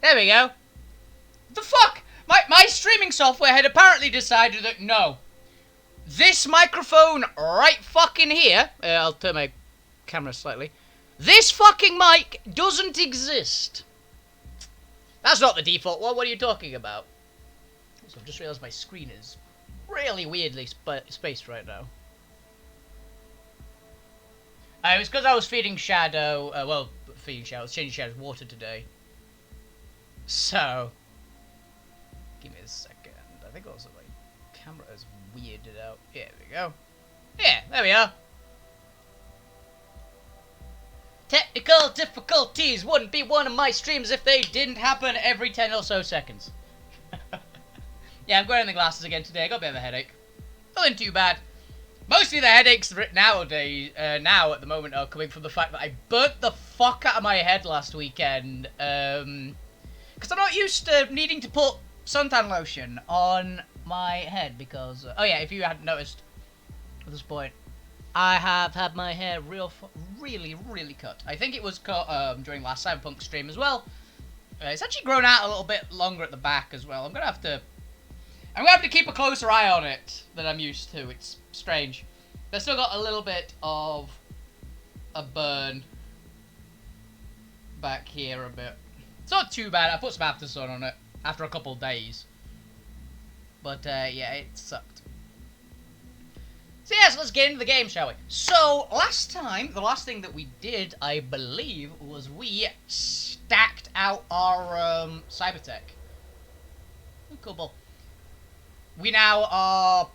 There we go. The fuck? My streaming software had apparently decided that no. This microphone right fucking here, I'll turn my camera slightly. This fucking mic doesn't exist. That's not the default one, what are you talking about? So I've just realised my screen is really weirdly spaced right now. It was because I was feeding Shadow, I was changing Shadow's water today. So, give me a second. I think also my camera is weirded out. Yeah, there we go. Yeah, there we are. Technical difficulties wouldn't be one of my streams if they didn't happen every 10 or so seconds. Yeah, I'm wearing the glasses again today. I got a bit of a headache. Nothing too bad. Mostly the headaches nowadays, now at the moment, are coming from the fact that I burnt the fuck out of my head last weekend. Because I'm not used to needing to put suntan lotion on my head because... oh yeah, if you hadn't noticed at this point, I have had my hair really cut. I think it was cut during last Cyberpunk stream as well. It's actually grown out a little bit longer at the back as well. I'm gonna have to keep a closer eye on it than I'm used to. It's strange. But I've still got a little bit of a burn back here a bit. It's not too bad. I put some after sun on it after a couple of days. But yeah, it sucked. So yes, let's get into the game, shall we? So last time, the last thing that we did, I believe, was we stacked out our Cybertech. Cool. We now are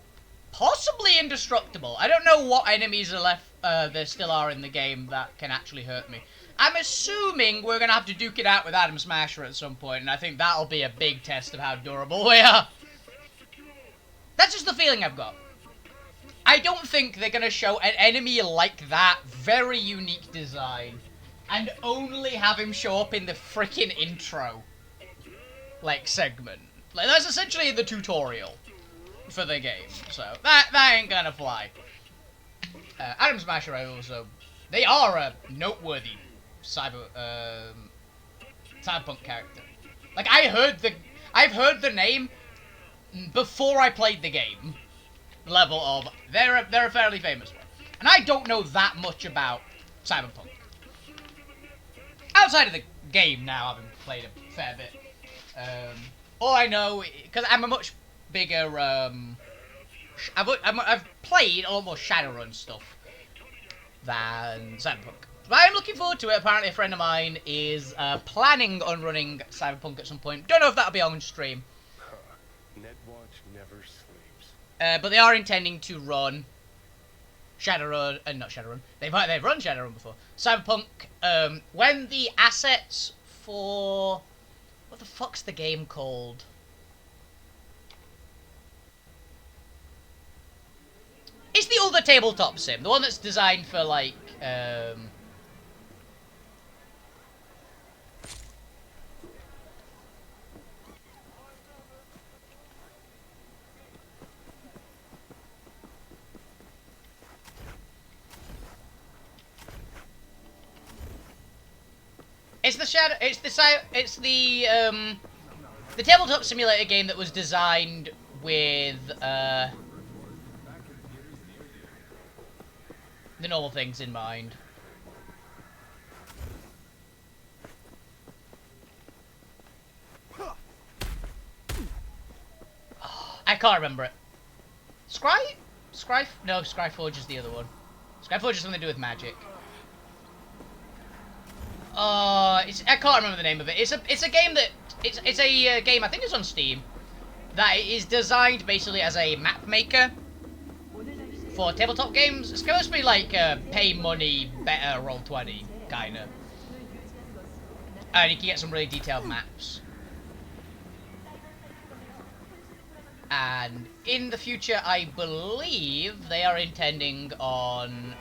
possibly indestructible. I don't know what enemies are left, there still are in the game that can actually hurt me. I'm assuming we're going to have to duke it out with Adam Smasher at some point, and I think that'll be a big test of how durable we are. That's just the feeling I've got. I don't think they're going to show an enemy like that, very unique design, and only have him show up in the frickin' intro, like, segment. Like, that's essentially the tutorial for the game, so that ain't gonna fly. Adam Smasher also, they are a noteworthy cyberpunk character. Like I've heard the name before I played the game. Level of they're a fairly famous one, and I don't know that much about Cyberpunk outside of the game. Now, having played a fair bit, all I know, because I'm a much bigger I've played a lot more Shadowrun stuff than Cyberpunk. But I am looking forward to it. Apparently a friend of mine is planning on running Cyberpunk at some point. Don't know if that'll be on stream. Netwatch never sleeps. But they are intending to run Shadowrun, not Shadowrun. They've run Shadowrun before. Cyberpunk, when the assets for... what the fuck's the game called? It's the other tabletop sim, the one that's designed for, like, it's the tabletop simulator game that was designed with, the normal things in mind. I can't remember it. No, Scryforge is the other one. Scryforge has something to do with magic. I can't remember the name of it. It's a game that it's a game, I think it's on Steam, that is designed basically as a map maker for tabletop games. It's supposed to be like pay money, better Roll20 kinda. And you can get some really detailed maps. And in the future, I believe they are intending on...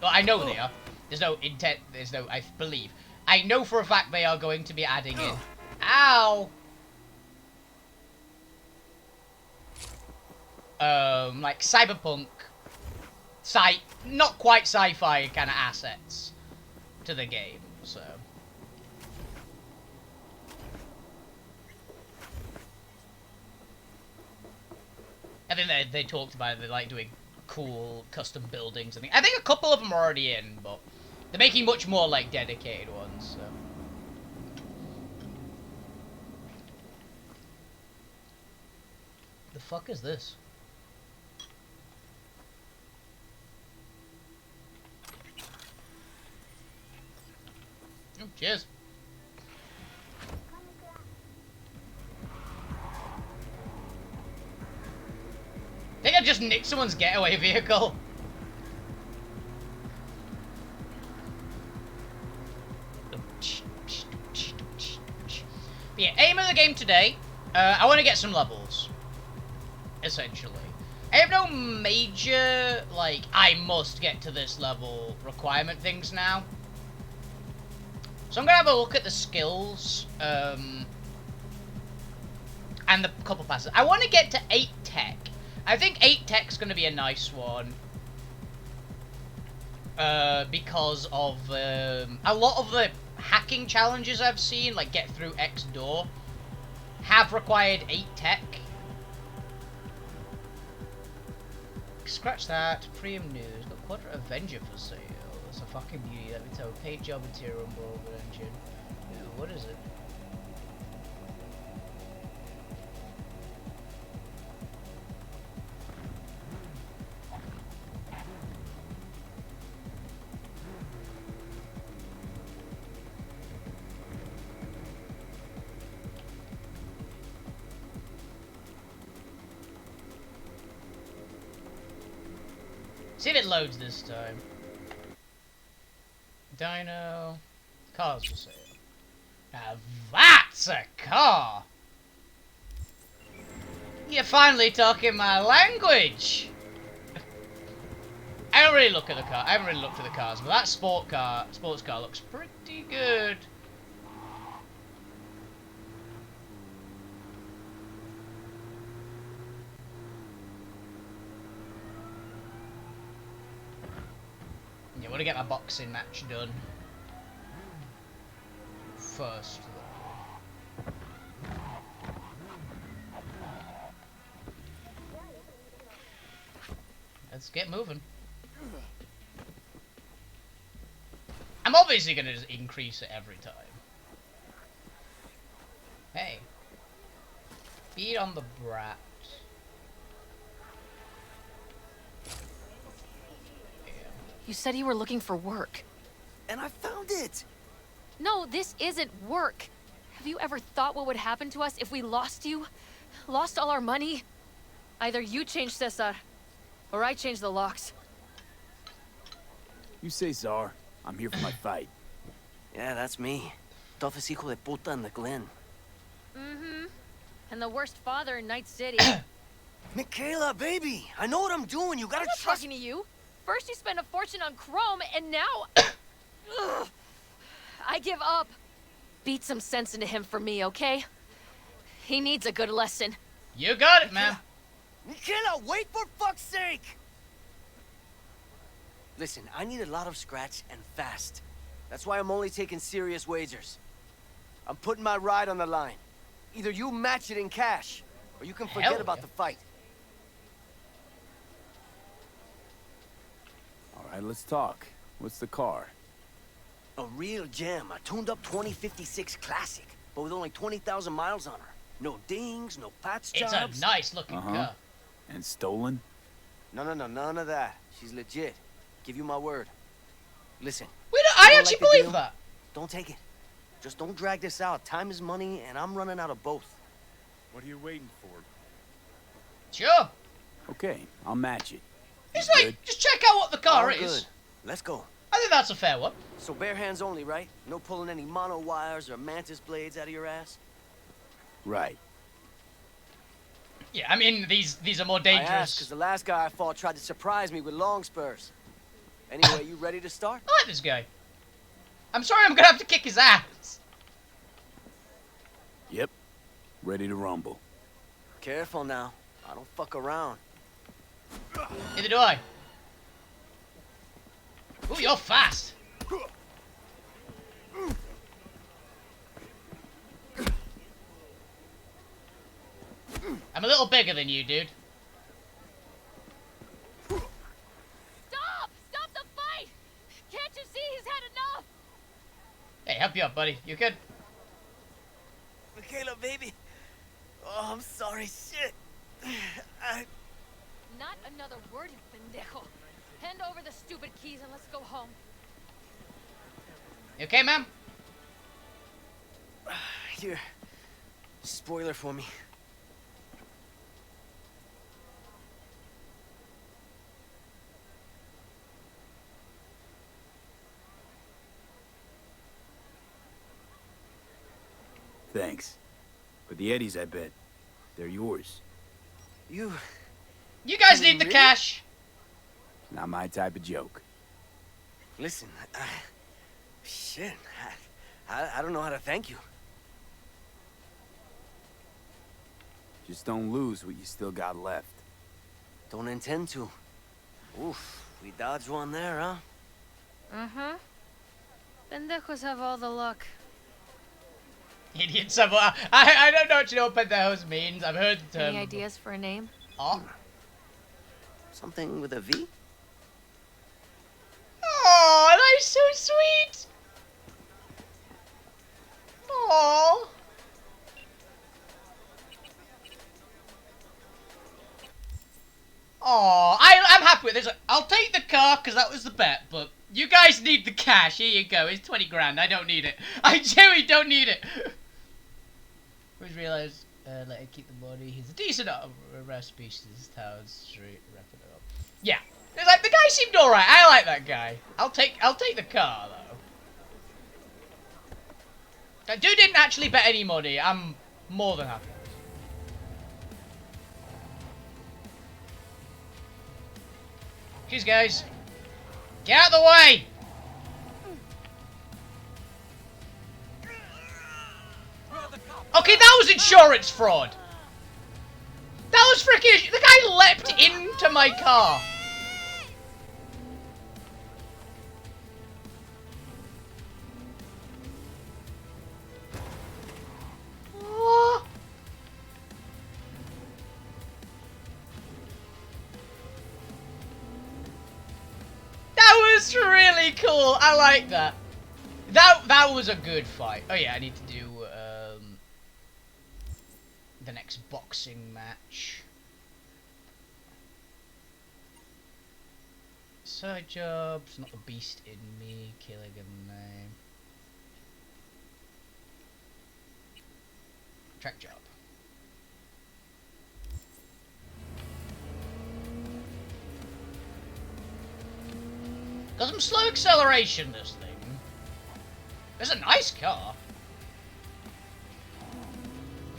well, I know they are. There's no intent, I believe. I know for a fact they are going to be adding in... ow! Like Cyberpunk, not quite sci-fi kind of assets to the game, so... think they talked about it, they like doing cool custom buildings. I think a couple of them are already in, but they're making much more like dedicated ones. So. The fuck is this? Oh, cheers. I think I just nicked someone's getaway vehicle. But yeah, aim of the game today, I want to get some levels, essentially. I have no major, like, I must get to this level requirement things now. So I'm going to have a look at the skills, and the couple passes. I want to get to 8 tech. I think 8 tech's going to be a nice one. Because of a lot of the hacking challenges I've seen, like get through X door, have required 8 tech. Scratch that. Premium news. Got Quadra Avenger for sale. That's a fucking beauty. Let me tell you. Paid job material on board engine. What is it? See if it loads this time. Dino. Cars for sale. Now that's a car! You're finally talking my language! I don't really look at the car. I haven't really looked at the cars, but that sports car looks pretty good. I want to get my boxing match done first. Let's get moving. I'm obviously going to just increase it every time. Hey. Beat on the brat. You said you were looking for work. And I found it! No, this isn't work. Have you ever thought what would happen to us if we lost you? Lost all our money? Either you change Cesar, or I change the locks. You say, Czar. I'm here for my fight. Yeah, that's me. Toughest hijo de puta in the Glen. Mm-hmm. And the worst father in Night City. Michaela, baby! I know what I'm doing. You gotta I'm not trust talking to you. First you spend a fortune on chrome, and now... Ugh. I give up. Beat some sense into him for me, okay? He needs a good lesson. You got it, man. Michaela, wait for fuck's sake! Listen, I need a lot of scratch and fast. That's why I'm only taking serious wagers. I'm putting my ride on the line. Either you match it in cash, or you can forget about the fight. Alright, let's talk. What's the car? A real gem, a tuned-up 2056 Classic, but with only 20,000 miles on her. No dings, no patch jobs. It's a nice-looking car. And stolen? No, none of that. She's legit. Give you my word. Listen. I actually believe that. Don't take it. Just don't drag this out. Time is money, and I'm running out of both. What are you waiting for? Sure. Okay, I'll match it. It's like, just check out what the car is. Good. Let's go. I think that's a fair one. So bare hands only, right? No pulling any mono wires or mantis blades out of your ass? Right. Yeah, I mean, these are more dangerous. I asked because the last guy I fought tried to surprise me with long spurs. Anyway, you ready to start? I like this guy. I'm sorry I'm gonna have to kick his ass. Yep. Ready to rumble. Careful now. I don't fuck around. Neither do I. Ooh, you're fast. I'm a little bigger than you, dude. buddy? You good? Michaela, baby. Oh, I'm sorry. Shit. Not another word, you pendejo. Hand over the stupid keys and let's go home. You okay, ma'am? Here. Spoiler for me. Thanks. But the Eddies, I bet. They're yours. You guys need the Really? cash. Not my type of joke. listen. Shit. I don't know how to thank you. Just don't lose what you still got left. Don't intend to. Oof. We dodged one there, huh? Uh-huh. Pendejos have all the luck. Idiots of I don't know what you know what pendejos means. I've heard the term. Any ideas for a name? Oh. Something with a V? Oh, that is so sweet. Oh. Oh, I'm happy with this. I'll take the car because that was the bet, but you guys need the cash. Here you go. It's 20 grand. I don't need it. I genuinely don't need it. Always realised, let it keep the money. He's a decent recipe to this town street. Wrapping it up. Yeah, it's like the guy seemed alright. I like that guy. I'll take the car though. That dude didn't actually bet any money. I'm more than happy. Cheers, guys. Get out of the way! Okay, that was insurance fraud. That was freaking... The guy leapt into my car. Oh. That was really cool. I like that. That was a good fight. Oh yeah, I need to do the next boxing match. Side jobs, not the beast in me, killing a name. Track job. Got some slow acceleration, this thing. It's a nice car.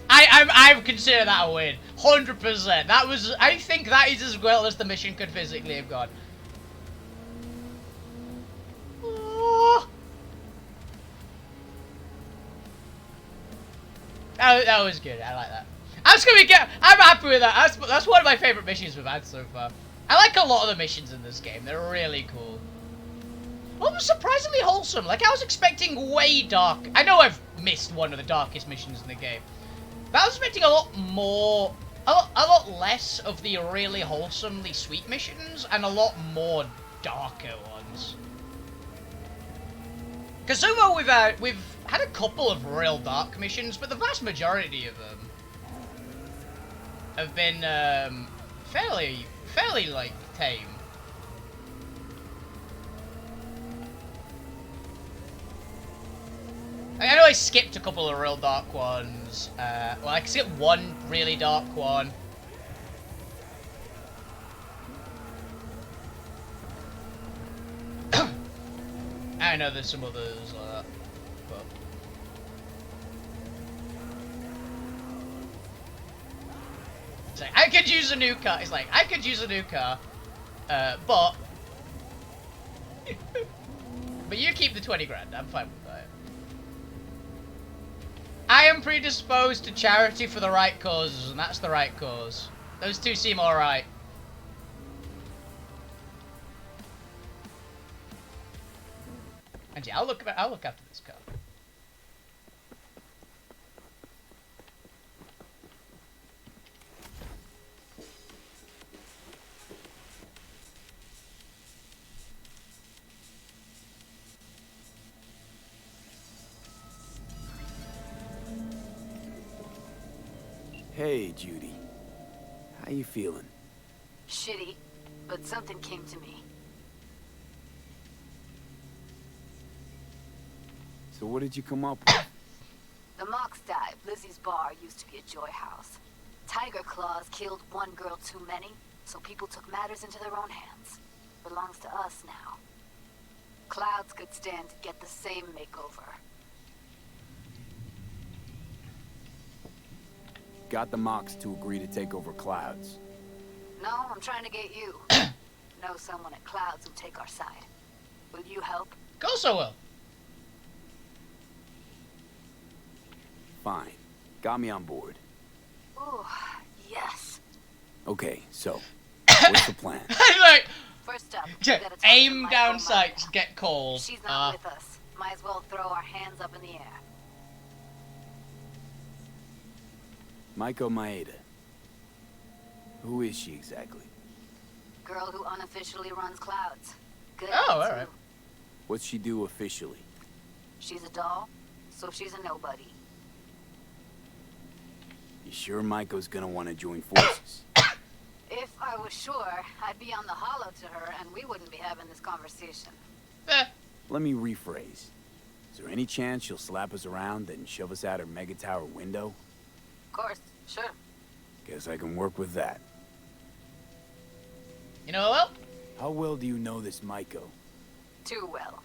I consider that a win. 100%. That was, I think that is as well as the mission could physically have gone. Oh. That was good. I like that. I'm happy with that. That's one of my favorite missions we've had so far. I like a lot of the missions in this game. They're really cool. Well, it was surprisingly wholesome. Like, I was expecting way dark. I know I've missed one of the darkest missions in the game. But I was expecting a lot more... A lot less of the really wholesomely sweet missions, and a lot more darker ones. Because so far we've had a couple of real dark missions, but the vast majority of them have been fairly like tame. I know I skipped a couple of real dark ones. Well, I skipped one really dark one. I know there's some others like that, but... It's like, I could use a new car. It's like, I could use a new car, but... but you keep the 20 grand. I'm fine with that. I am predisposed to charity for the right causes, and that's the right cause. Those two seem alright. And yeah, I'll look after this car. Hey, Judy. How you feeling? Shitty, but something came to me. So what did you come up with? The Mox dive, Lizzie's bar, used to be a joy house. Tiger Claws killed one girl too many, so people took matters into their own hands. Belongs to us now. Clouds could stand to get the same makeover. Got the Mox to agree to take over Clouds. No, I'm trying to get you. Know someone at Clouds who'll take our side. Will you help? Of course I will. Fine. Got me on board. Ooh, yes. Okay, so, what's the plan? Like, First up, we gotta talk to aim Michael down Maeda. sights, get calls. She's not with us. Might as well throw our hands up in the air. Maiko Maeda. Who is she exactly? Girl who unofficially runs Clouds. Good. Oh, too. alright. What's she do officially? She's a doll, so she's a nobody. You sure Maiko's gonna want to join forces? If I was sure, I'd be on the hollow to her and we wouldn't be having this conversation. Let me rephrase. Is there any chance she'll slap us around and shove us out her mega tower window? Of course, sure. Guess I can work with that. You know what? How well do you know this Maiko? Too well.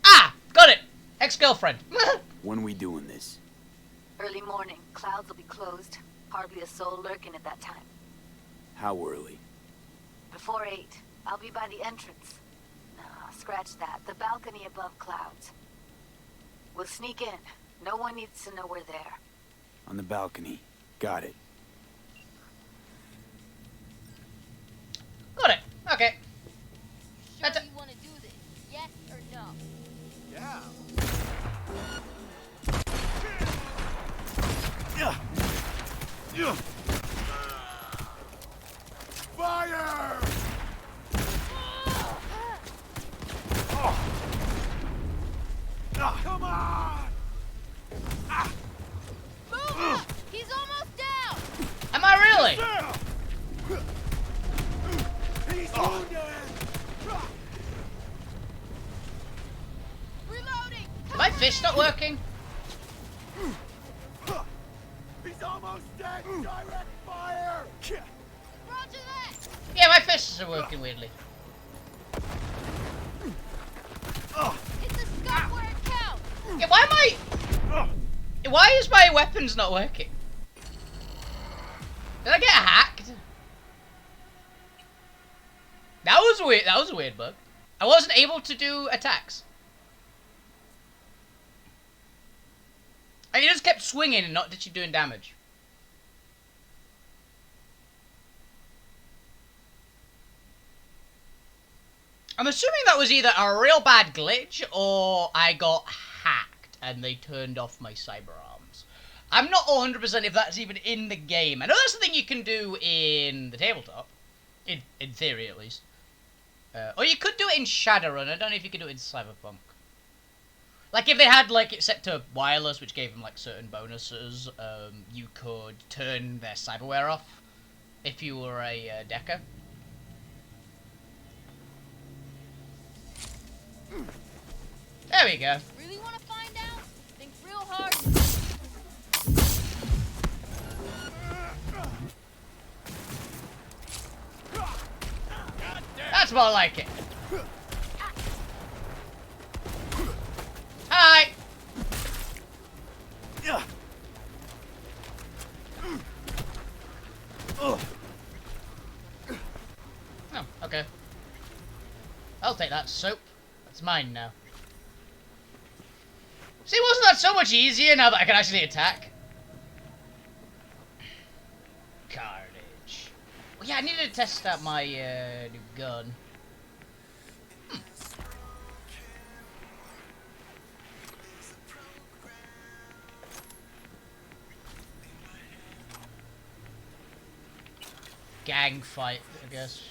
Ah! Got it! Ex-girlfriend. When we doing this? Early morning, Clouds will be closed. Hardly a soul lurking at that time. How early? Before 8, I'll be by the entrance. Nah, scratch that. The balcony above Clouds. We'll sneak in. No one needs to know we're there. On the balcony. Got it. Got it. Okay. Sure That's a- you want to do this? Yes or no? Yeah. Fire! Come on! Move! He's almost down! Am I really? He's wounded! Reloading! My fist not working? He's almost dead! Direct fire! Roger that! Yeah, my fists are working weirdly. Hit the scope where it counts! Yeah, why am I... Why is my weapons not working? Did I get hacked? That was weird. That was a weird bug. I wasn't able to do attacks. I just kept swinging and not actually doing damage. I'm assuming that was either a real bad glitch or I got hacked and they turned off my cyber arms. I'm not 100% if that's even in the game. I know that's the thing you can do in the tabletop. In theory, at least. Or you could do it in Shadowrun. I don't know if you could do it in Cyberpunk. Like, if they had, like, it set to wireless, which gave them, like, certain bonuses, you could turn their cyberware off if you were a decker. There we go. Really want to find out? Think real hard. That's more like it. Hi! Oh, okay. I'll take that soap. That's mine now. See, wasn't that so much easier now that I can actually attack? Carnage. Well, yeah, I needed to test out my new gun. Gang fight, I guess.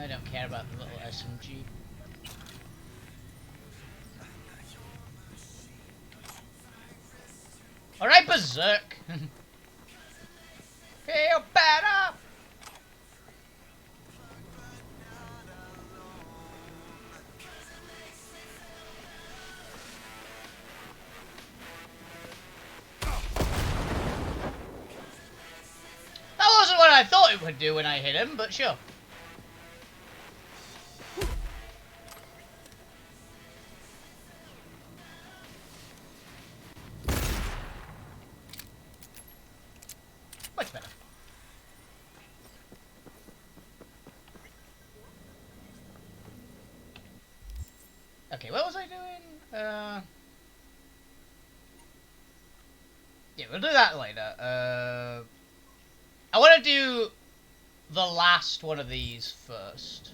I don't care about the little SMG. Alright, Berserk! Feel better! That wasn't what I thought it would do when I hit him, but sure. Much better. Okay, what was I doing? Yeah, we'll do that later. I want to do the last one of these first.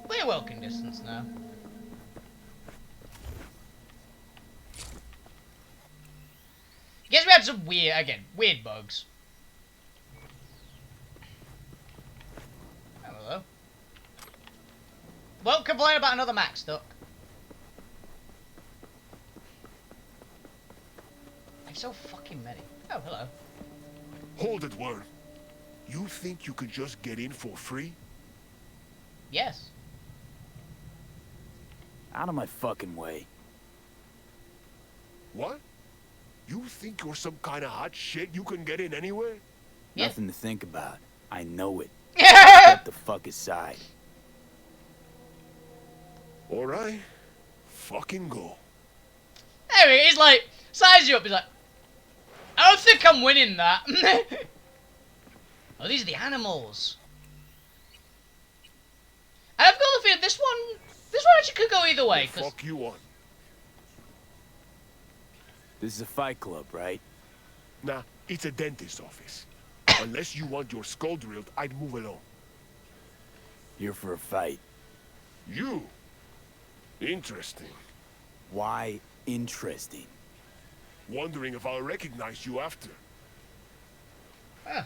We're walking distance now. Guess we had some weird bugs. Oh, hello. Won't complain about another Max duck. There's so fucking many. Oh, hello. Hold it, Wern. You think you can just get in for free? Yes. Out of my fucking way. What? You think you're some kind of hot shit you can get in anywhere? Yeah. Nothing to think about. I know it. Yeah. Step the fuck aside. Alright. Fucking go. Anyway, he's like, size you up, he's like, I don't think I'm winning that. Oh, these are the animals. And I've got the feeling this one actually could go either way. The fuck you on? This is a fight club, right? Nah, it's a dentist's office. Unless you want your skull drilled, I'd move along. Here for a fight. You? Interesting. Why interesting? Wondering if I'll recognize you after. Huh.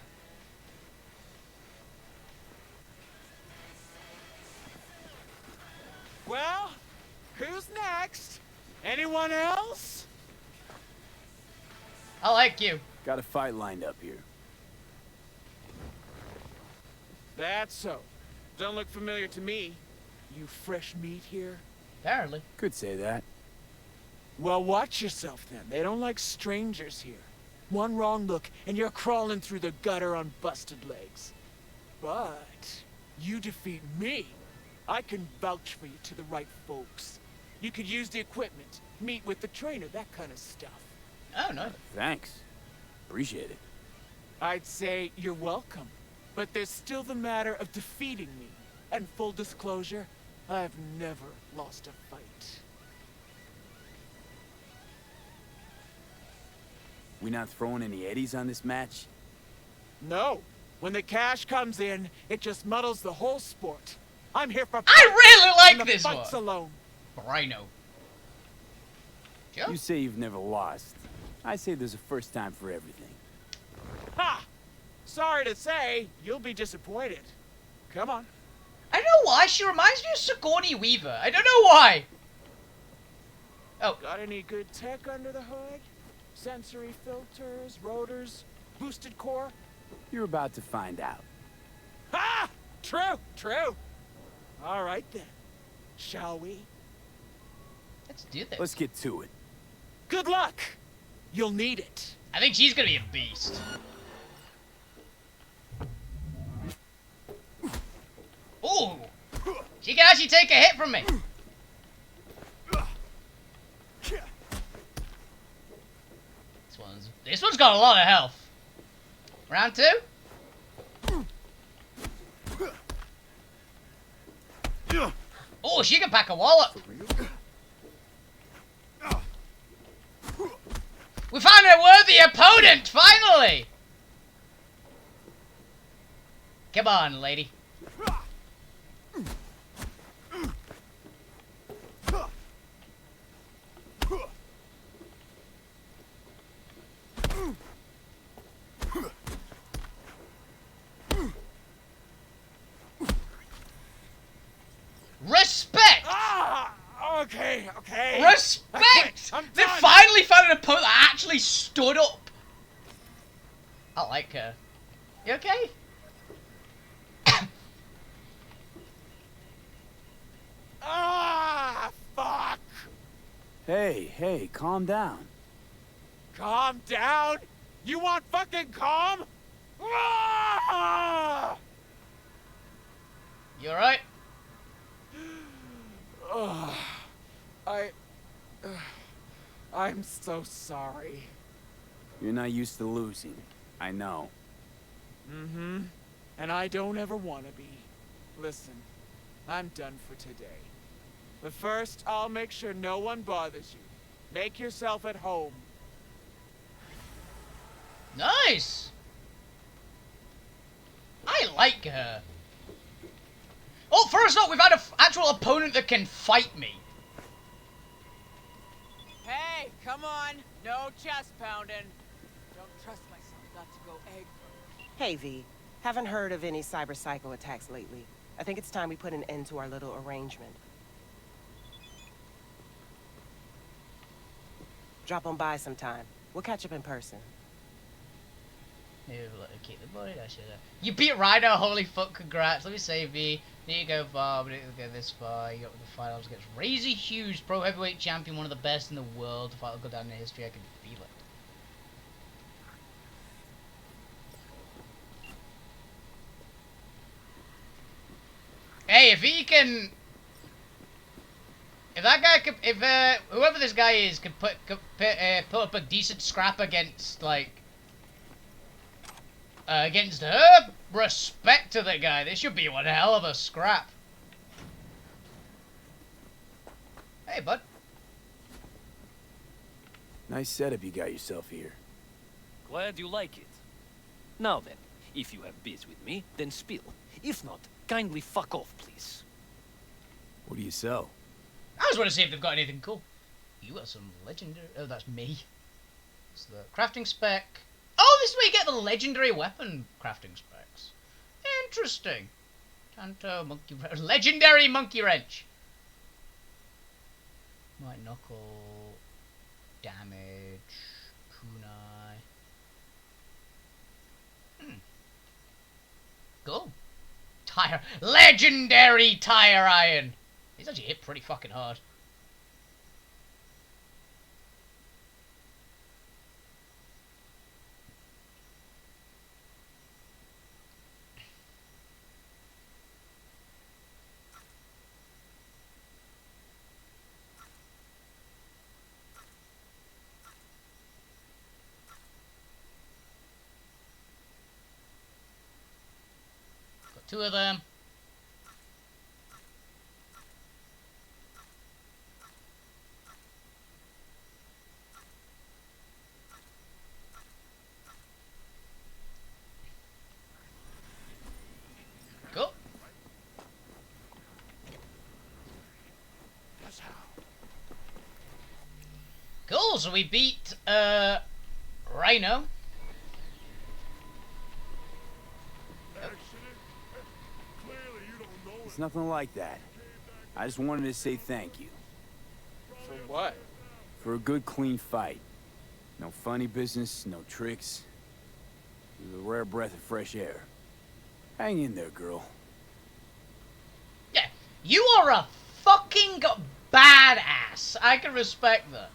Well, who's next? Anyone else? I like you. Got a fight lined up here. That's so. Don't look familiar to me. You fresh meat here? Apparently. Could say that. Well, watch yourself then. They don't like strangers here. One wrong look, and you're crawling through the gutter on busted legs. But you defeat me, I can vouch for you to the right folks. You could use the equipment, meet with the trainer, that kind of stuff. Oh, no. Thanks. Appreciate it. I'd say you're welcome. But there's still the matter of defeating me. And full disclosure, I've never lost a fight. We not throwing any eddies on this match? No. When the cash comes in, it just muddles the whole sport. I'm here for I really and like the this fights one. alone. Rhino. Sure. You say you've never lost. I say there's a first time for everything. Ha! Sorry to say, you'll be disappointed. Come on. I don't know why. She reminds me of Sigourney Weaver. I don't know why. Oh. Got any good tech under the hood? Sensory filters, rotors, boosted core? You're about to find out. Ha! True, true. All right then. Shall we? Let's do this. Let's get to it. Good luck. You'll need it. I think she's gonna be a beast. Ooh! She can actually take a hit from me. This one's got a lot of health. Round two. Oh, she can pack a wallop. We found a worthy opponent, finally! Come on, lady. Okay, okay. Respect! I'm They done. finally found an opponent that actually stood up. I like her. You okay? Ah, fuck. Hey, calm down. Calm down? You want fucking calm? Ah! You alright? Ugh. I... I'm so sorry. You're not used to losing. I know. Mm-hmm. And I don't ever want to be. Listen, I'm done for today. But first, I'll make sure no one bothers you. Make yourself at home. Nice! I like her. Oh, first up, we've had an actual opponent that can fight me. Hey, come on. No chest pounding. Don't trust myself not to go egg. Hey, V. Haven't heard of any cyber psycho attacks lately. I think it's time we put an end to our little arrangement. Drop on by sometime. We'll catch up in person. Maybe we'll let her keep the body, I should have. You beat Ryder, holy fuck, congrats. Let me say, V. Need to go far, but it will go this far. You got the finals against Razor Hughes, pro heavyweight champion, one of the best in the world. The fight will go down in history, I can feel it. Hey, if he can... If that guy could... If, whoever this guy is could put up a decent scrap against, like... against her, respect to the guy. This should be one hell of a scrap. Hey, bud. Nice setup you got yourself here. Glad you like it. Now then, if you have beers with me, then spill. If not, kindly fuck off, please. What do you sell? I just want to see if they've got anything cool. You got some legendary... Oh, that's me. It's the crafting spec. Oh, this is where you get the legendary weapon crafting specs. Interesting. Tanto, monkey... Legendary monkey wrench. Might knuckle... Damage... Kunai... Cool. Tire... Legendary tire iron! These actually hit pretty fucking hard. Got two of them. Cool. Cool, so we beat, Rhino. It's nothing like that. I just wanted to say thank you. For what? For a good, clean fight. No funny business, no tricks. It was a rare breath of fresh air. Hang in there, girl. Yeah, you are a fucking badass. I can respect that.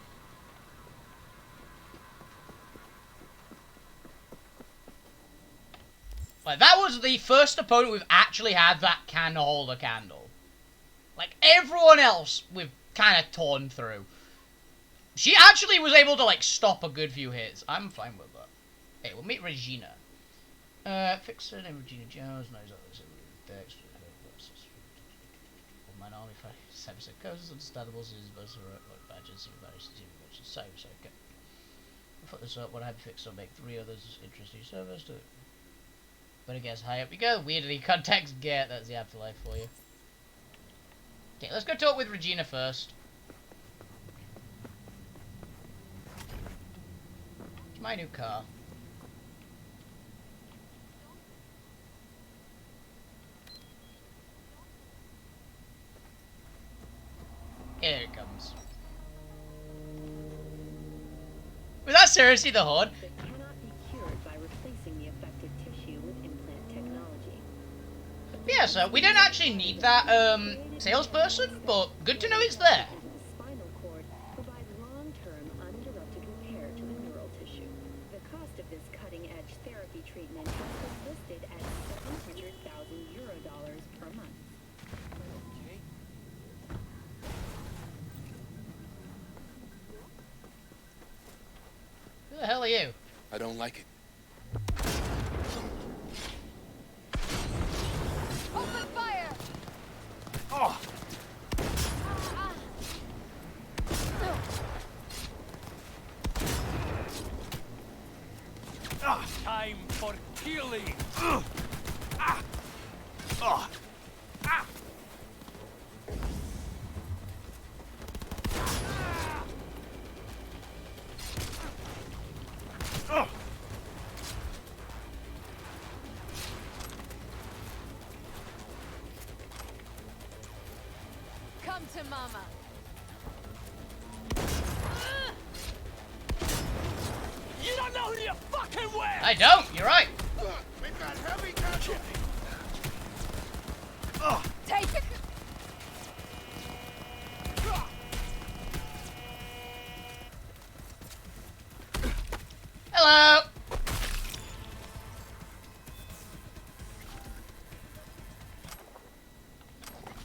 Like, that was the first opponent we've actually had that can hold a candle. Like, everyone else we've kind of torn through. She actually was able to, like, stop a good few hits. I'm fine with that. Hey, we'll meet Regina. Fixer named Regina Jones. Knows all this. Dex. Man, army fight. Cyberpunk. Understandable. This is both like badges. So, okay. I'll put this up. What I have fixed, I'll make 3 others interesting service to. But I guess high up we go. Weirdly, context get. That's the afterlife for you. Okay, let's go talk with Regina first. It's my new car. Here it comes. Was that seriously the HUD? That cannot be cured by replacing the affected tissue with implant technology. Yeah, so we don't actually need that salesperson, but good to know it's there. Into the spinal cord provides long-term uninterrupted repair to the neural tissue. The cost of this cutting-edge therapy treatment has been listed at €700,000 per month. Who the hell are you? I don't like it. Open fire! Oh! Time for killing. Come to mama. You don't know who you fucking with! I don't, you're right. Look, we've got heavy casualties. Take it. Hello.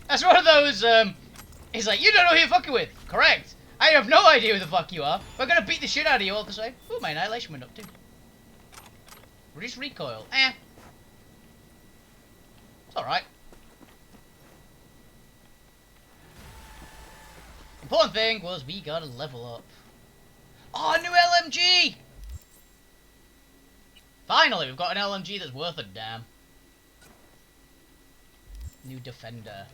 That's one of those, he's like, you don't know who you're fucking with. Correct. I have no idea who the fuck you are. We're gonna beat the shit out of you all the same. Ooh, my annihilation went up too. Reduce recoil. It's alright. Important thing was we gotta level up. Oh, new LMG! Finally, we've got an LMG that's worth a damn. New Defender.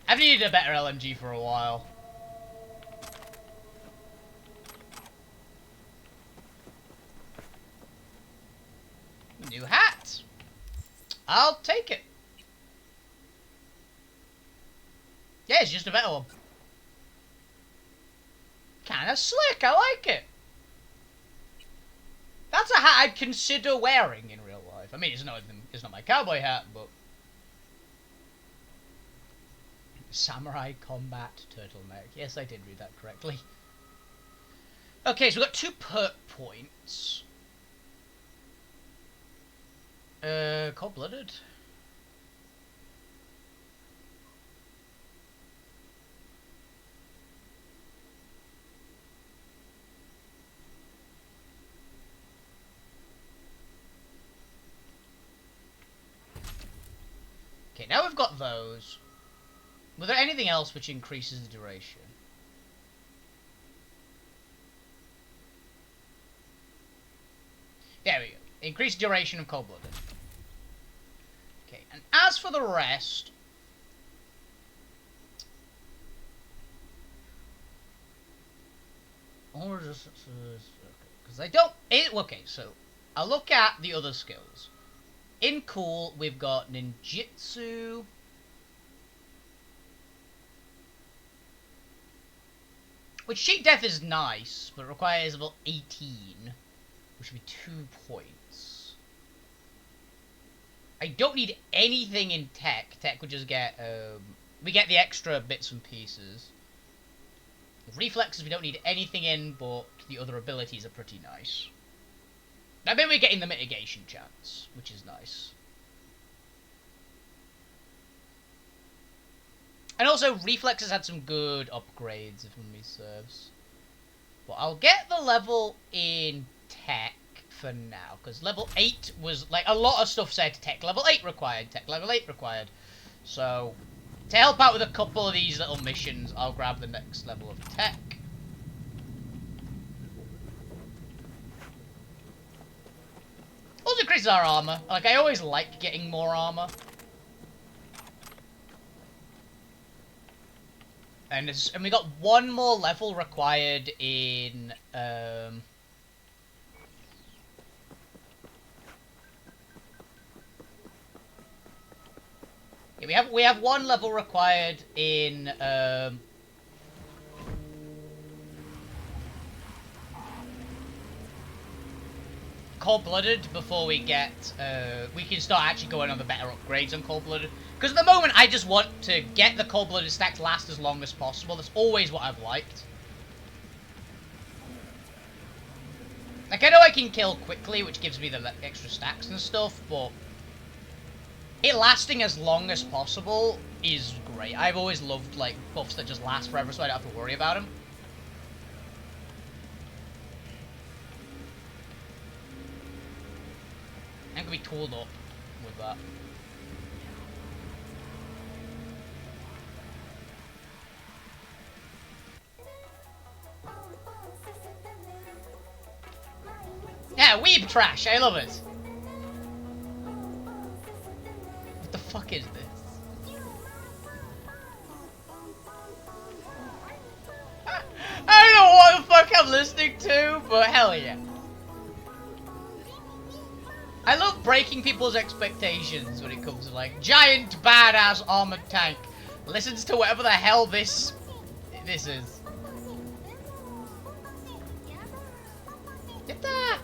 I've needed a better LMG for a while. New hat. I'll take it. Yeah, it's just a better one. Kinda slick, I like it. That's a hat I'd consider wearing in real life. I mean, it's not my cowboy hat, but... Samurai Combat Turtleneck. Yes, I did read that correctly. Okay, so we've got 2 perk points. Cold-blooded. Okay, now we've got those. Was there anything else which increases the duration? There we go. Increased duration of cold-blooded. Okay, and as for the rest... Because I don't... Okay, so I'll look at the other skills. In cool, we've got ninjutsu... Which cheat death is nice, but requires level 18, which would be 2 points. I don't need anything in tech. Tech would just get, we get the extra bits and pieces. Reflexes we don't need anything in, but the other abilities are pretty nice. I mean, we're getting the mitigation chance, which is nice. And also, Reflexes had some good upgrades, if memory serves. But I'll get the level in Tech for now, because level 8 was, like, a lot of stuff said Tech level 8 required, Tech level 8 required. So, to help out with a couple of these little missions, I'll grab the next level of Tech. Also increases our armor. Like, I always like getting more armor. And we got one more level required in Yeah, we have one level required in Cold-Blooded before we get we can start actually going on the better upgrades on Cold-Blooded. Because at the moment I just want to get the Cold-Blooded stack to last as long as possible. That's always what I've liked. Like, I know I can kill quickly, which gives me the extra stacks and stuff, but it lasting as long as possible is great. I've always loved, like, buffs that just last forever so I don't have to worry about them. I'm gonna be tooled up with that. Yeah, weeb trash, I love it. What the fuck is this? I don't know what the fuck I'm listening to, but hell yeah. I love breaking people's expectations when it comes to, like, giant badass armored tank listens to whatever the hell this is. Get that!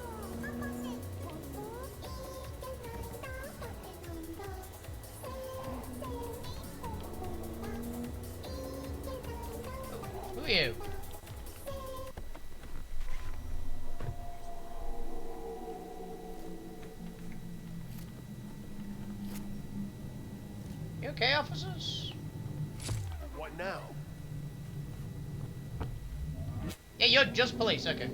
Who are you? You okay, officers? What now? Yeah, you're just police, okay.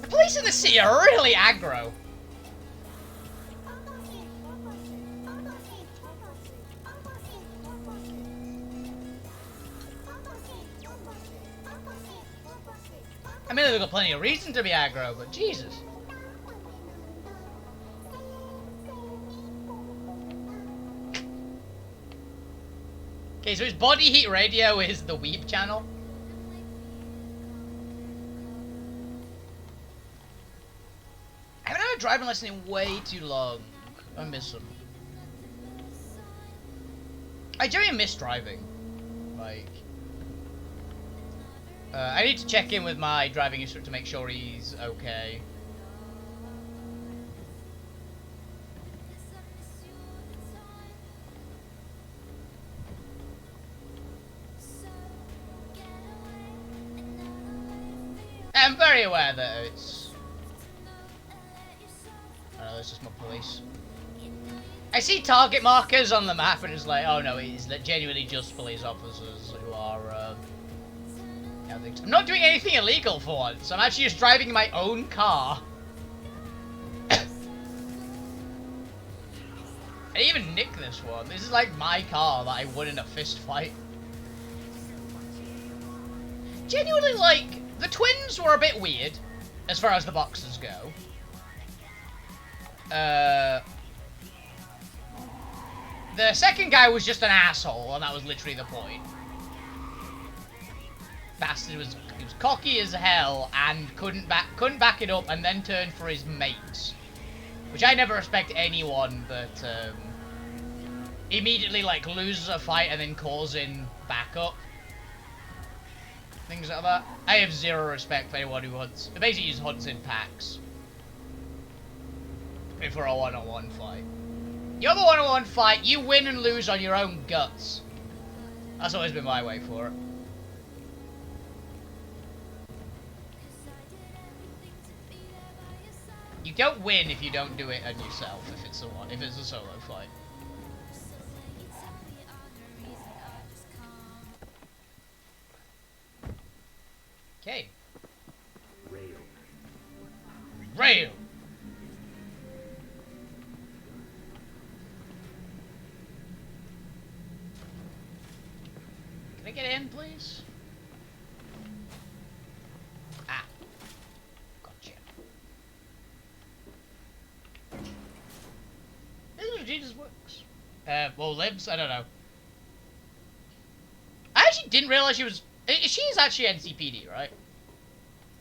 The police in the city are really aggro. I mean, they've got plenty of reason to be aggro, but Jesus. Okay, so his body heat radio is the Weep channel. I haven't had a driving lesson in way too long. I miss him. I genuinely miss driving. Like, I need to check in with my driving instructor to make sure he's okay. I'm very aware that it's... Oh no, it's just more police. I see target markers on the map and it's like, oh no, it's genuinely just police officers who are... I'm not doing anything illegal for once. I'm actually just driving my own car. I didn't even nick this one. This is like my car that I won in a fist fight. Genuinely, like, the twins were a bit weird, as far as the boxers go. The second guy was just an asshole, and that was literally the point. Bastard was cocky as hell and couldn't back it up, and then turned for his mates, which I never respect anyone that immediately like loses a fight and then calls in backup. Things like that. I have zero respect for anyone who hunts. Basically, just hunts in packs. For a one-on-one fight. You have a one-on-one fight, you win and lose on your own guts. That's always been my way for it. You don't win if you don't do it on yourself. If it's a solo fight. Okay. Rail. Can I get in, please? Ah. Gotcha. This is Jesus works. Well, lives? I don't know. I actually didn't realize she was She's actually NCPD, right?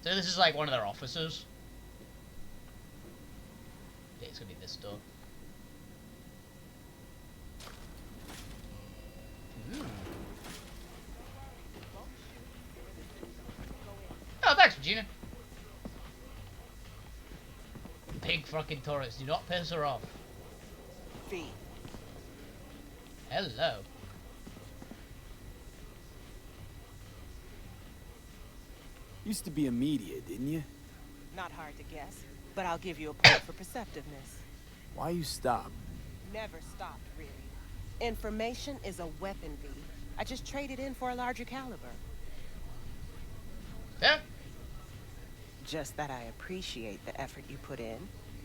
So this is like one of their officers. Yeah, it's gonna be this door. Oh, thanks, Regina. Big fucking turrets. Do not piss her off. V. Hello. Used to be a media, didn't you? Not hard to guess, but I'll give you a point for perceptiveness. Why you stop? Never stopped, really. Information is a weapon, V. I just traded in for a larger caliber. Yeah. Just that I appreciate the effort you put in.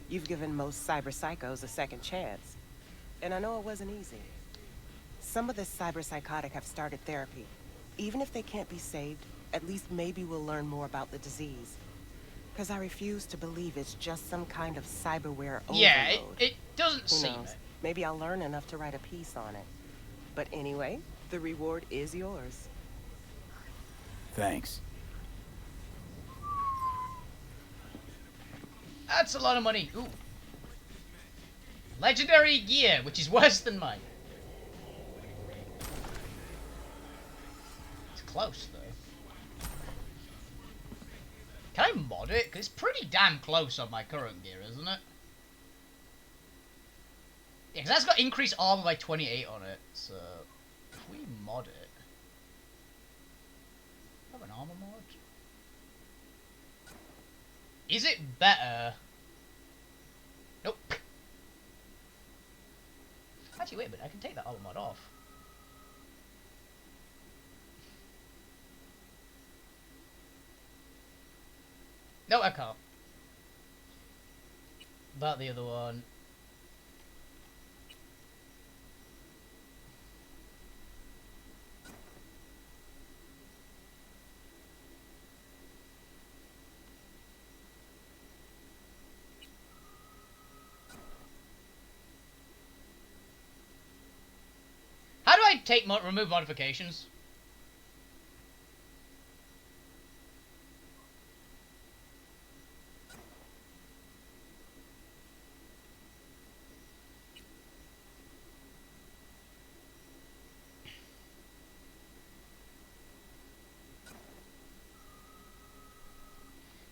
You've given most cyber psychos a second chance. And I know it wasn't easy. Some of the cyber psychotic have started therapy. Even if they can't be saved, at least maybe we'll learn more about the disease. Because I refuse to believe it's just some kind of cyberware overload. Yeah, it doesn't Who seem knows? it. Maybe I'll learn enough to write a piece on it. But anyway, the reward is yours. Thanks. That's a lot of money. Ooh. Legendary gear, which is worse than mine. It's close, though. Can I mod it? Because it's pretty damn close on my current gear, isn't it? Yeah, because that's got increased armor by 28 on it, so... If we mod it... Have an armor mod? Is it better? Nope. Actually, wait a minute, I can take that armor mod off. No, I can't. About the other one. How do I take remove modifications?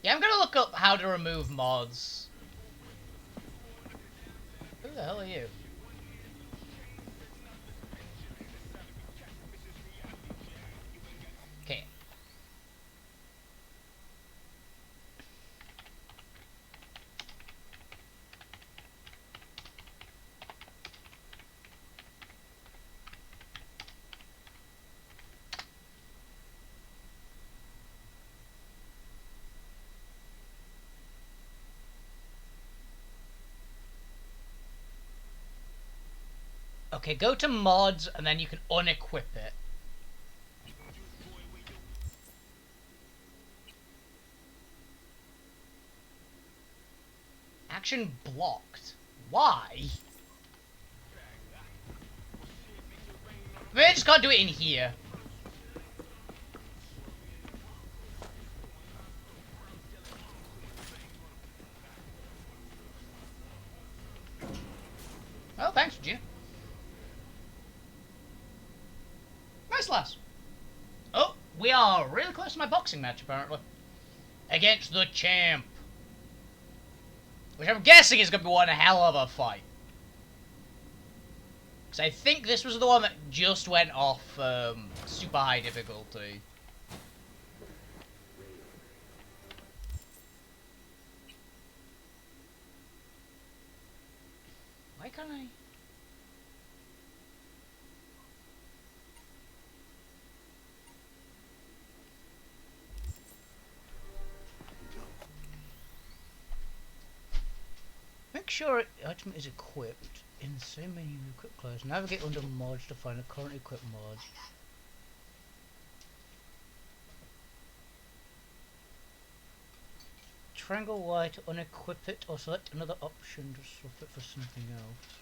Yeah, I'm gonna look up how to remove mods. Who the hell are you? Okay. Okay, go to mods and then you can unequip it. Action blocked. Why? Maybe I just can't do it in here. Well, thanks, Regina. Nice lass. Oh, we are really close to my boxing match, apparently. Against the champ. Which I'm guessing is going to be one hell of a fight. Because I think this was the one that just went off super high difficulty. Why can't I... Make sure item is equipped in the same menu equip class. Navigate under mods to find a current equipped mod. Triangle Y to unequip it or select another option to swap it for something else.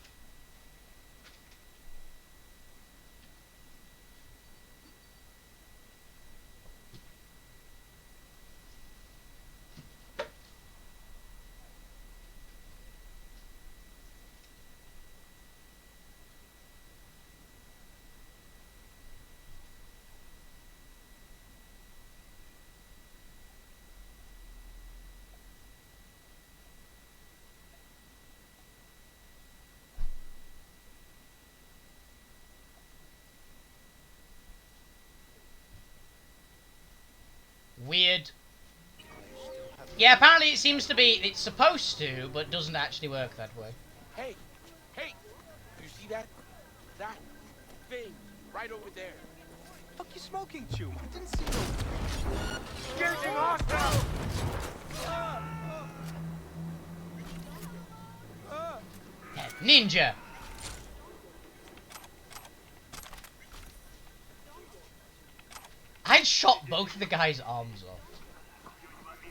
Weird. Yeah, apparently it seems to be, it's supposed to, but doesn't actually work that way. Hey, hey, you see that? That thing right over there. Fuck you smoking, Chew? I didn't see no... Engaging hostile! Ninja! I shot both of the guy's arms off. You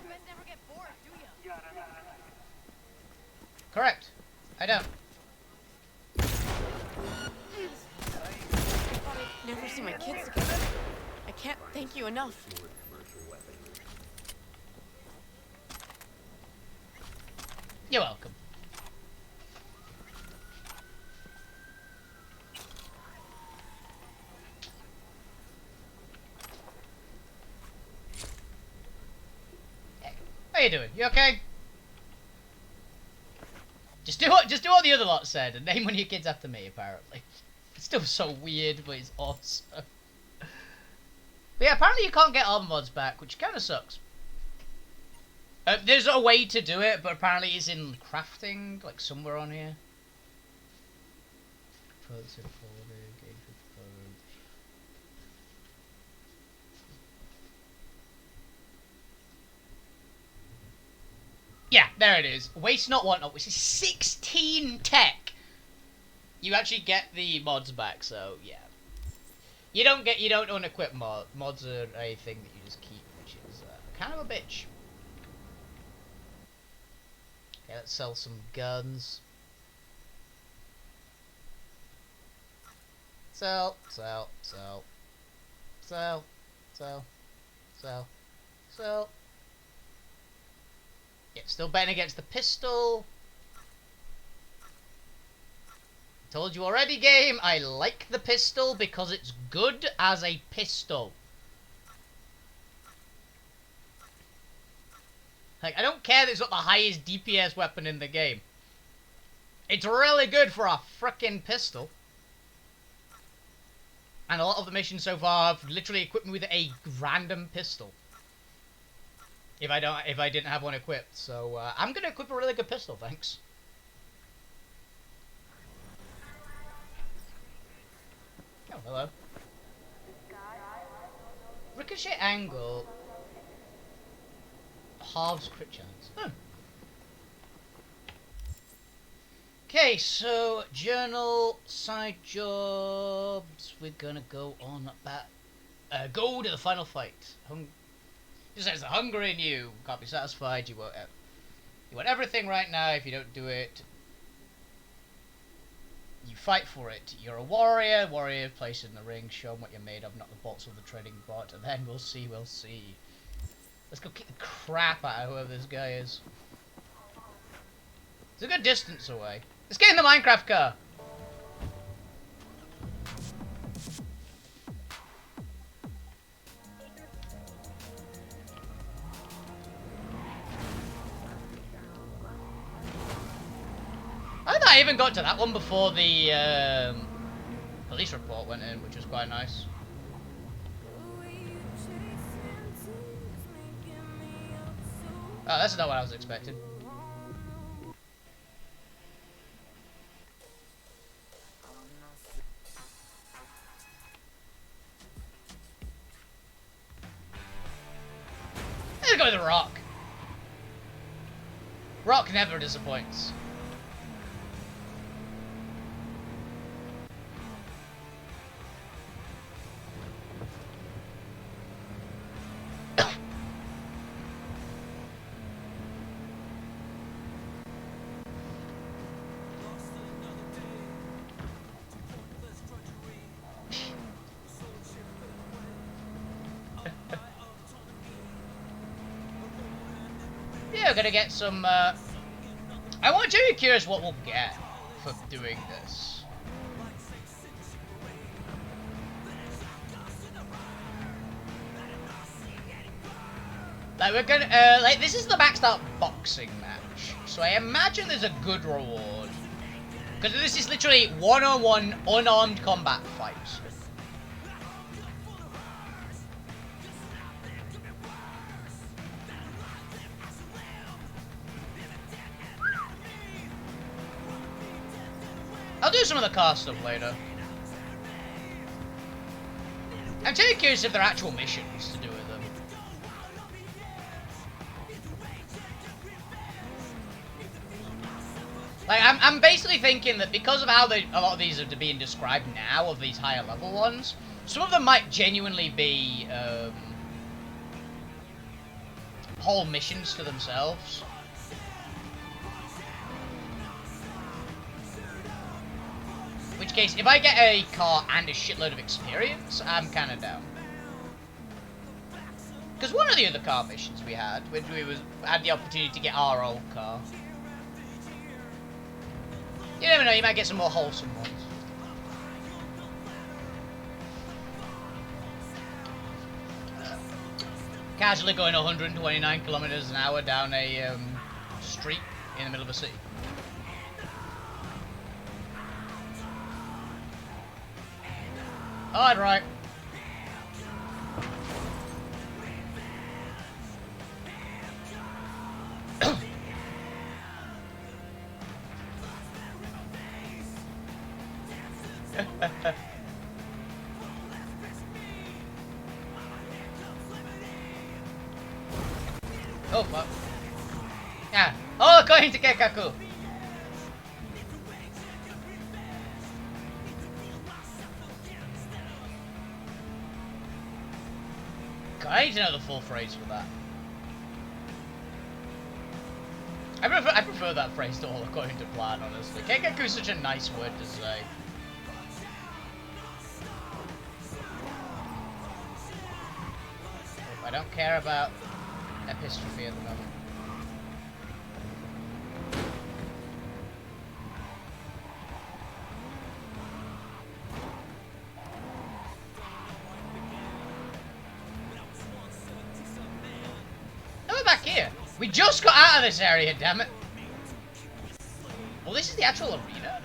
guys never get bored, do ya? Correct. I don't. I'd never see my kids together. I can't thank you enough. You're welcome. Hey, how you doing? You okay? Just do what the other lot said and name one of your kids after me. Apparently, it's still so weird, but it's awesome. But yeah, apparently you can't get armor mods back, which kind of sucks. There's a way to do it, but apparently it's in crafting, like somewhere on here. Yeah, there it is. Waste not, want not, which is 16 tech. You actually get the mods back, so yeah. You don't unequip mods. Mods are a thing that you just keep, which is kind of a bitch. Okay, let's sell some guns. Sell. Yeah, still betting against the pistol. Told you already, game. I like the pistol because it's good as a pistol. Like, I don't care that it's not the highest DPS weapon in the game. It's really good for a frickin' pistol. And a lot of the missions so far have literally equipped me with a random pistol. If I didn't have one equipped, so I'm gonna equip a really good pistol, thanks. Oh, hello. Ricochet angle halves crit chance. Huh. Okay, so journal, side jobs. We're gonna go on that. Go to the final fight. It says the hunger in you can't be satisfied. You want everything right now. If you don't do it, you fight for it. You're a warrior. Warrior, place in the ring. Show them what you're made of, not the bots of the trading bot. And then we'll see. We'll see. Let's go kick the crap out of whoever this guy is. It's a good distance away. Let's get in the Minecraft car. I thought I even got to that one before the police report went in, which was quite nice. Oh, that's not what I was expecting. Let's go with the Rock. Rock never disappoints. Yeah, we're gonna get some, I'm genuinely curious what we'll get for doing this. Like, we're gonna, like, this is the maxed out boxing match, so I imagine there's a good reward. Because this is literally one-on-one, unarmed combat fights. I'll do some of the car stuff later. I'm totally curious if they're actual missions to do with them. Like, I'm basically thinking that because of how a lot of these are being described now, of these higher level ones, some of them might genuinely be whole missions to themselves. In which case, if I get a car and a shitload of experience, I'm kind of down. Because one of the other car missions we had, when we had the opportunity to get our old car. You never know, you might get some more wholesome ones. Casually going 129 kilometers an hour down a street in the middle of a city. Alright, right. Oh, fuck. Yeah. Oh, going to Kekaku. God, I need to know the full phrase for that. I prefer that phrase to all according to plan, honestly. Kekaku is such a nice word to say. I don't care about epistrophe at the moment. Oh, we're back here. We just got out of this area, damn it. Well, this is the actual arena.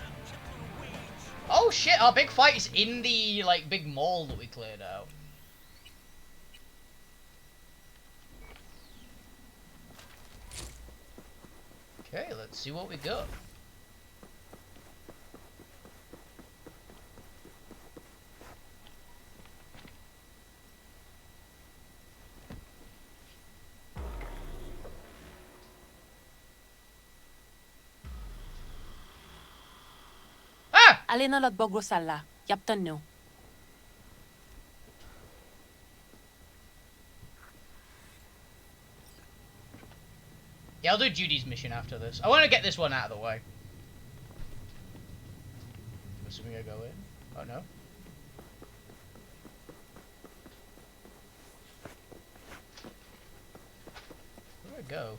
Oh shit, our big fight is in the, like, big mall that we cleared out. Okay, let's see what we got. Ah! Alina Lodbogosala, Yaptan no. Yeah, I'll do Judy's mission after this. I want to get this one out of the way. I'm assuming I go in. Oh no. Where do I go?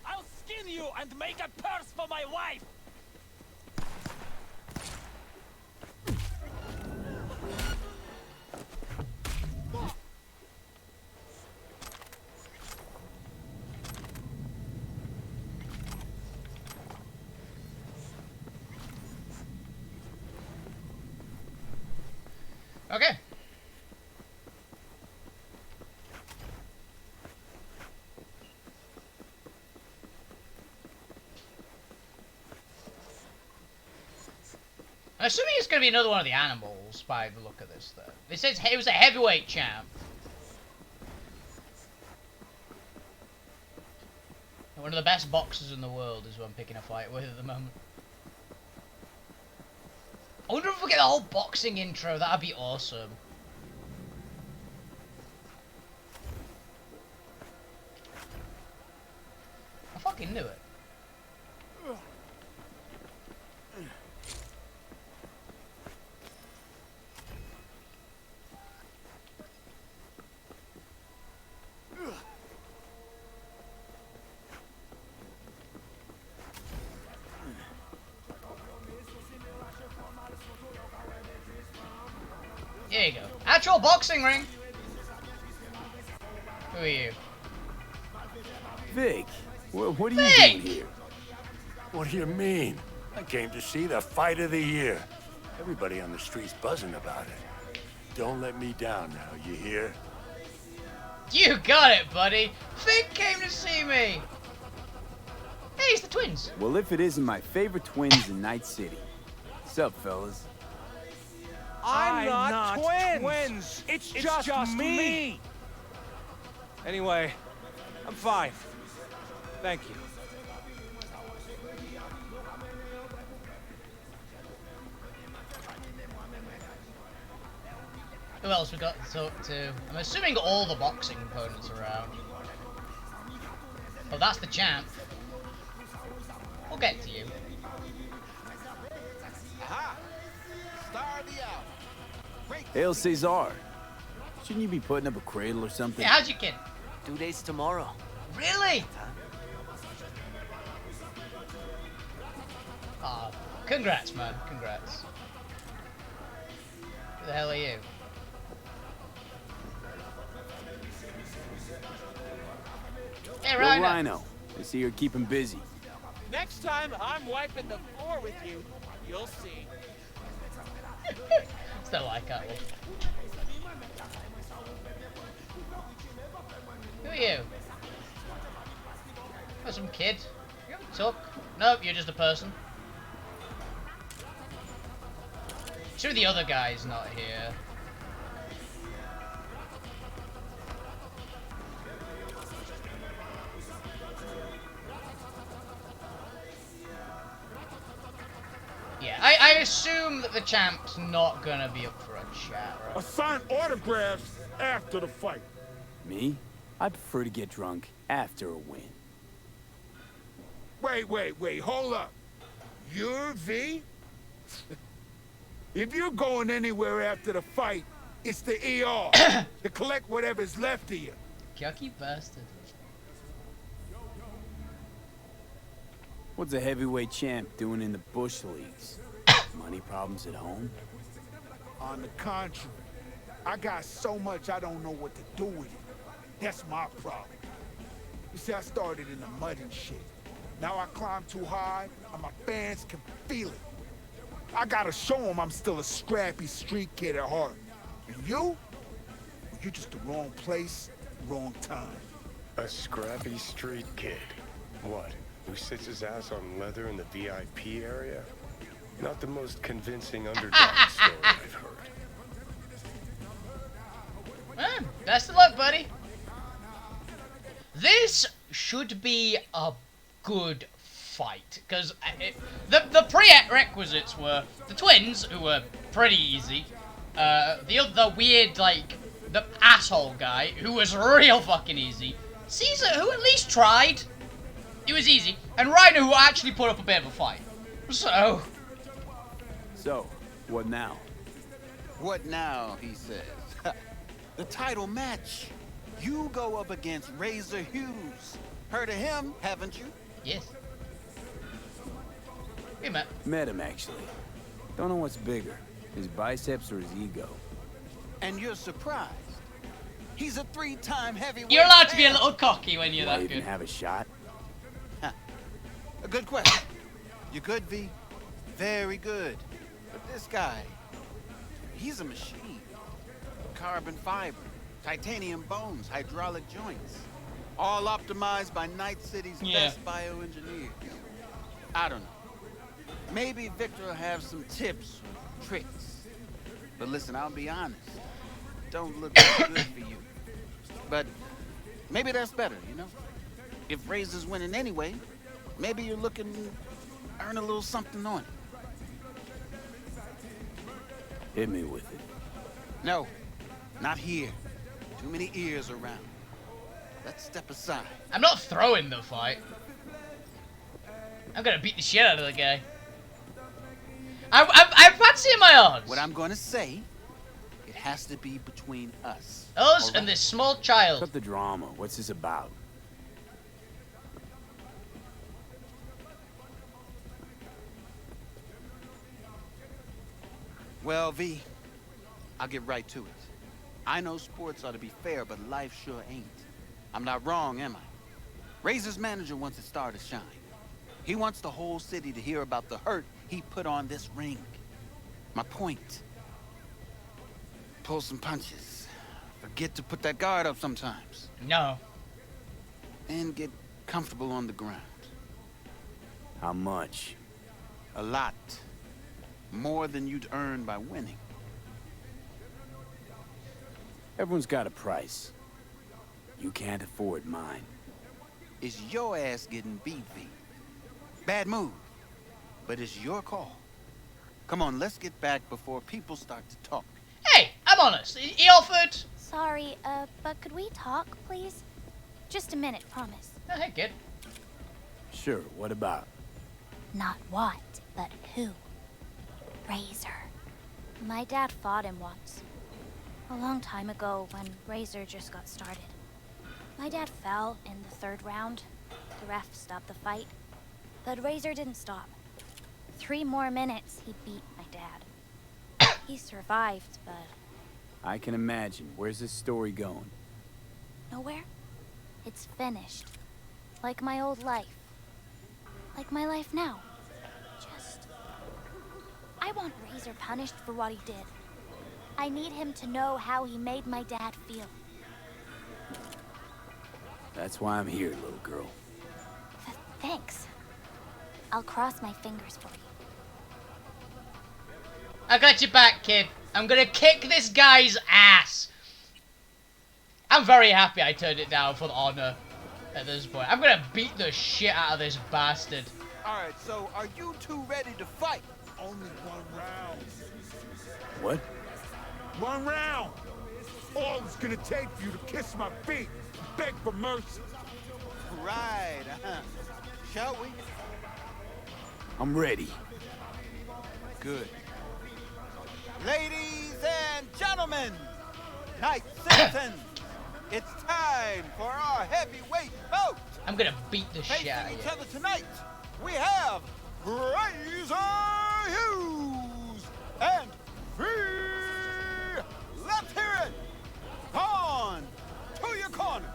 I'll skin you and make a purse for my wife! Okay. I'm assuming it's going to be another one of the animals by the look of this, though. It says it was a heavyweight champ. One of the best boxers in the world is who I'm picking a fight with at the moment. I wonder if we get the whole boxing intro. That'd be awesome. I fucking knew it. There you go. Actual boxing ring. Who are you? Vic, what are you Vic! doing here? What do you mean? I came to see the fight of the year. Everybody on the street's buzzing about it. Don't let me down now, you hear? You got it, buddy. Fig came to see me. Hey, it's the twins. Well, if it isn't my favorite twins in Night City. What's up, fellas? I'm not twins. It's just me. Anyway, I'm fine. Thank you. Who else we got to talk to? I'm assuming all the boxing opponents are around. Oh, that's the champ. We'll get to you. Aha! Star of the hour. Hail Cesar. Shouldn't you be putting up a cradle or something? Yeah, how'd you kid? Due date's tomorrow. Really? Ah, congrats, man. Congrats. Who the hell are you? Hey, Well, Rhino. Rhino. I see you're keeping busy. Next time I'm wiping the floor with you, you'll see. Still like that one. Who are you? Oh, some kid. You haven't talk. Nope, you're just a person. Sure, the other guy's not here. Yeah, I assume that the champ's not gonna be up for a chat, right? Assign autographs after the fight. Me? I prefer to get drunk after a win. Wait, hold up. You're V? If you're going anywhere after the fight, it's the ER to collect whatever's left of you. Yucky bastard. What's a heavyweight champ doing in the bush leagues? Money problems at home? On the contrary, I got so much I don't know what to do with it. That's my problem. You see, I started in the mud and shit. Now I climb too high, and my fans can feel it. I gotta show them I'm still a scrappy street kid at heart. And you? You're just the wrong place, wrong time. A scrappy street kid? What? Who sits his ass on leather in the VIP area? Not the most convincing underdog story I've heard. Well, best of luck, buddy. This should be a good fight, because the prerequisites were the twins, who were pretty easy, the weird, like, the asshole guy, who was real fucking easy, Caesar, who at least tried, it was easy, and Rhino, who actually put up a bit of a fight. So, what now? What now, he says. The title match. You go up against Razor Hughes. Heard of him, haven't you? Yes. We met. Met him, actually. Don't know what's bigger, his biceps or his ego. And you're surprised. He's a 3-time heavyweight. You're allowed to be a little cocky when you're Do I that even good. have a shot? A good question. You're good, V? Very good. But this guy, he's a machine. Carbon fiber, titanium bones, hydraulic joints. All optimized by Night City's best bioengineers. I don't know. Maybe Victor will have some tips, tricks. But listen, I'll be honest. Don't look good for you. But maybe that's better, you know? If Razor's winning anyway, maybe you're looking to earn a little something on it. Hit me with it. No, not here. Too many ears around. Let's step aside. I'm not throwing the fight. I'm gonna beat the shit out of the guy. I fancy my odds. What I'm gonna say, it has to be between us. Us and this small child. Cut the drama. What's this about? Well, V, I'll get right to it. I know sports ought to be fair, but life sure ain't. I'm not wrong, am I? Razor's manager wants his star to shine. He wants the whole city to hear about the hurt he put on this ring. My point. pull some punches. Forget to put that guard up sometimes. No. And get comfortable on the ground. How much? A lot. More than you'd earn by winning. Everyone's got a price. You can't afford mine. Is your ass getting beat, V? Bad move. But it's your call. Come on, let's get back before people start to talk. Hey, I'm honest. He offered. Sorry, but could we talk, please? Just a minute, promise. Oh, hey, kid. Sure, what about? Not what, but who. Razor. My dad fought him once. A long time ago, when Razor just got started. My dad fell in the third round. The ref stopped the fight. But Razor didn't stop. 3 more minutes, he beat my dad. He survived, but... I can imagine. Where's this story going? nowhere. It's finished. Like my old life. Like my life now. Just... I want Razor punished for what he did. I need him to know how he made my dad feel. That's why I'm here, little girl. Thanks. I'll cross my fingers for you. I got your back, kid. I'm gonna kick this guy's ass. I'm very happy I turned it down for the honor at this point. I'm gonna beat the shit out of this bastard. Alright, so are you two ready to fight? Only one round. What? 1 round. All it's gonna take for you to kiss my feet and beg for mercy. Right, Shall we? I'm ready. Good. Ladies and gentlemen, night citizens, it's time for our heavyweight bout. I'm gonna beat the shit Facing out of each you. other tonight, we have Razor Hughes and V. Let's hear it. On to your corner.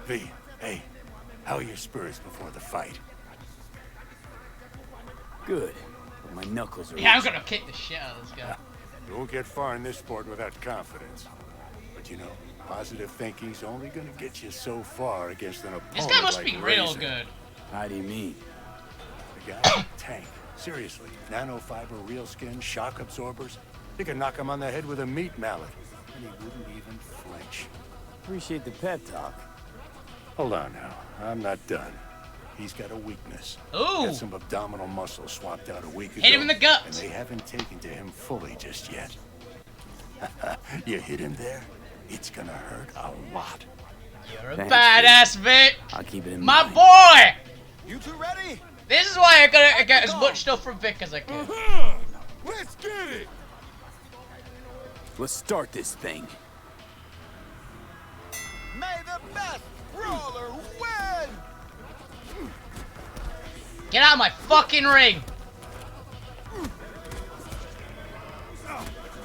V, hey, how are your spirits before the fight? Good. But my knuckles are Yeah, I'm itching. gonna kick the shit out of this guy. You won't get far in this sport without confidence. But you know, positive thinking's only gonna get you so far against an opponent This guy must like be real Razor. good. How do you mean? The guy's a tank. Seriously. Nanofiber, real skin, shock absorbers. You could knock him on the head with a meat mallet, and he wouldn't even flinch. Appreciate the pep talk. Hold on now. I'm not done. He's got a weakness. Ooh. Got some abdominal muscle swapped out a week ago. Hit him in the gut. And they haven't taken to him fully just yet. You hit him there, it's gonna hurt a lot. You're a Thanks, badass, Vic. I'll keep it in My mind. boy! You two ready? This is why I gotta get as much stuff from Vic as I can. Let's get it! Let's start this thing. May the best brawler win! Get out of my fucking ring!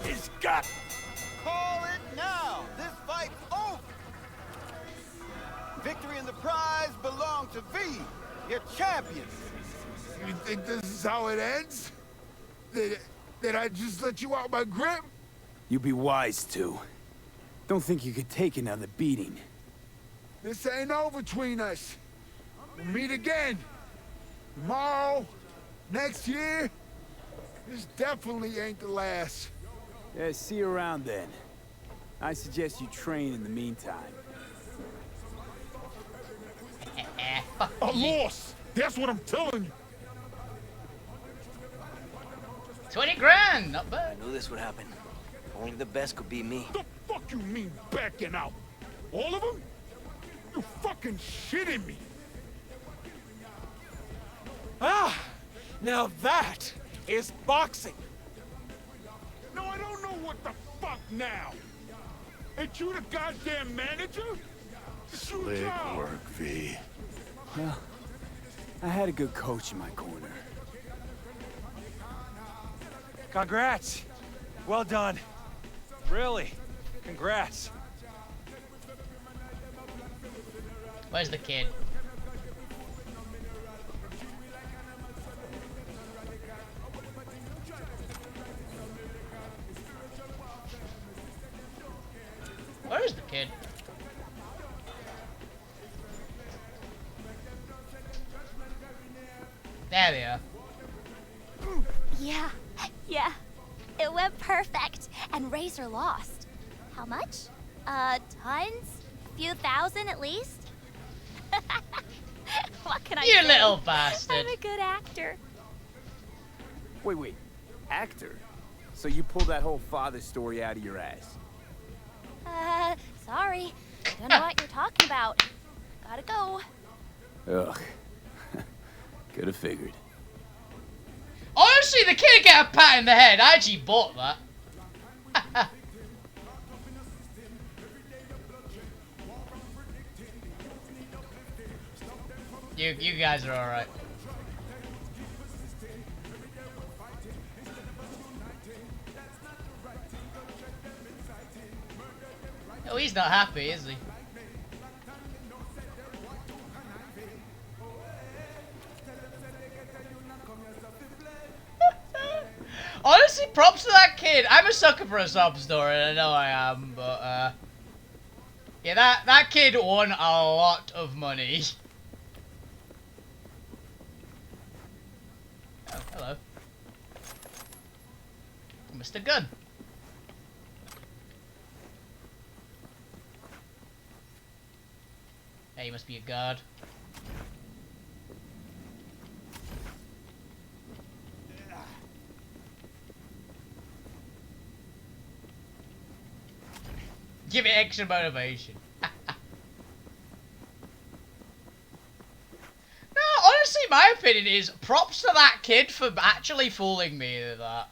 He's got... Call it now! This fight's over! Victory and the prize belong to V, your champion! You think this is how it ends? That I just let you out my grip? You'd be wise to. Don't think you could take another beating. This ain't over between us. We'll meet again. Tomorrow, next year. This definitely ain't the last. Yeah, see you around then. I suggest you train in the meantime. A loss! That's what I'm telling you. 20 grand, not bad. I knew this would happen. Only the best could beat me. The fuck you mean backing out? All of them? You fucking shitting me. Ah! Now that is boxing. No, I don't know what the fuck now. Ain't you the goddamn manager? Shoot Slick down. work, V. Well, I had a good coach in my corner. Congrats. Well done. Really. Congrats. Where's the kid? Where is the kid? There they are. Yeah. It went perfect. And Razor lost. How much? Tons? Few thousand at least? What can I say? You little bastard. I'm a good actor. Wait. Actor? So you pulled that whole father story out of your ass? Sorry. Don't know what you're talking about. Gotta go. Ugh. Could have figured. Honestly, the kid get a pat in the head. I actually bought that. You guys are alright. Oh, he's not happy, is he? Honestly, props to that kid. I'm a sucker for a sob story, and I know I am, but yeah, that kid won a lot of money. Oh, hello. Mr. Gunn. Hey, you must be a guard. Give it extra motivation. No, honestly, my opinion is props to that kid for actually fooling me with that.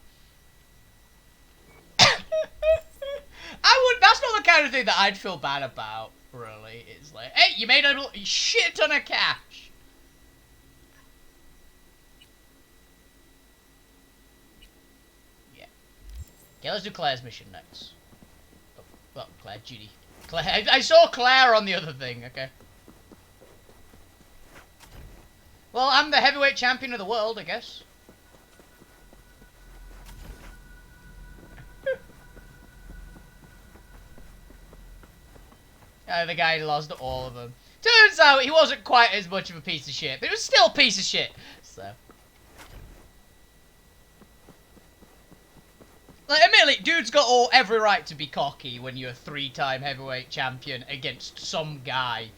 That's not the kind of thing that I'd feel bad about, really. It's like, hey, you made a shit ton of cash. Yeah. Okay, let's do Claire's mission next. Oh, well, Claire, Judy. Claire, I saw Claire on the other thing, okay. Well, I'm the heavyweight champion of the world, I guess. The guy lost all of them. Turns out he wasn't quite as much of a piece of shit, but he was still a piece of shit. So, like, admittedly, dude's got every right to be cocky when you're a 3-time heavyweight champion against some guy,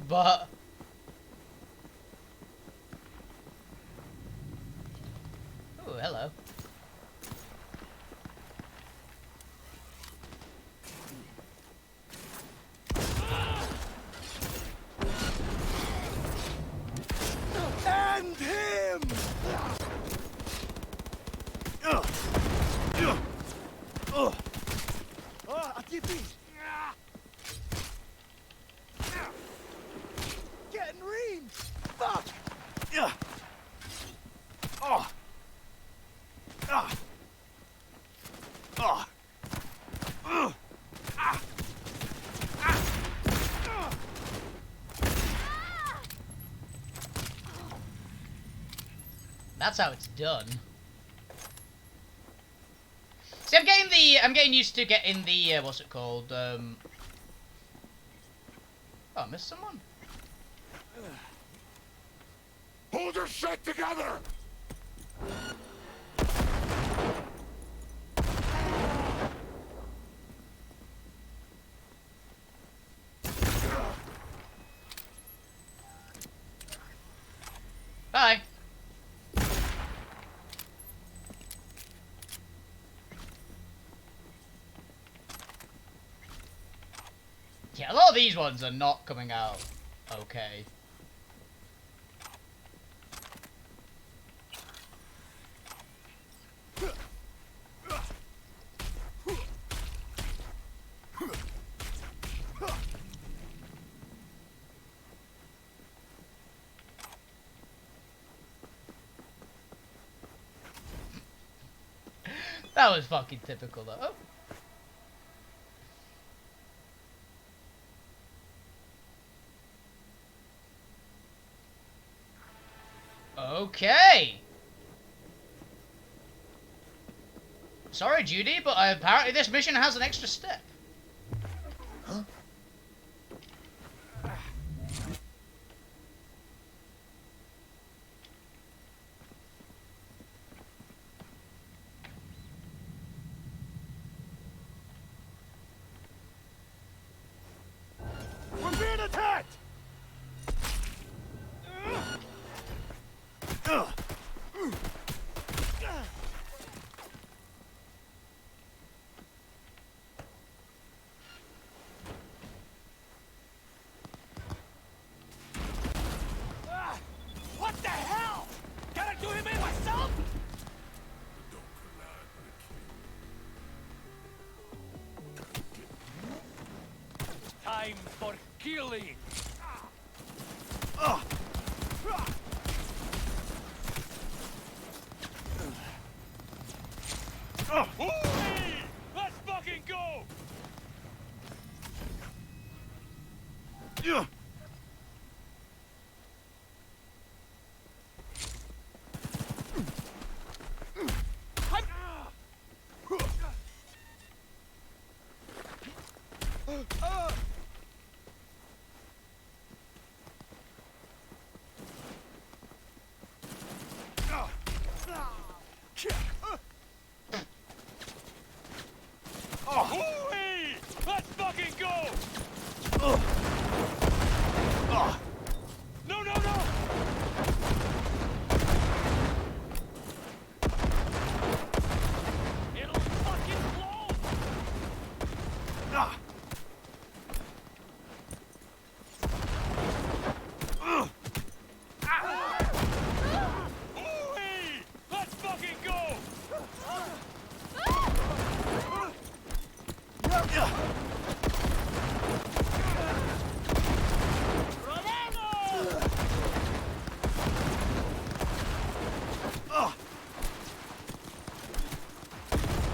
but oh, hello. End him! Aqui, getting reamed! Fuck! That's how it's done. See, I'm getting used to getting the what's it called? Oh, I missed someone. Hold your shit together! Bye. Yeah, a lot of these ones are not coming out okay. That was fucking typical though. Oh. Okay. Sorry, Judy, but apparently this mission has an extra step. Huh? We're being attacked! What the hell? Gotta do him in myself? Time for killing. Wolfie! Let's fucking go! Wolfie! Let's fucking go! No, no, no! It'll fucking blow! Wolfie! Let's fucking go!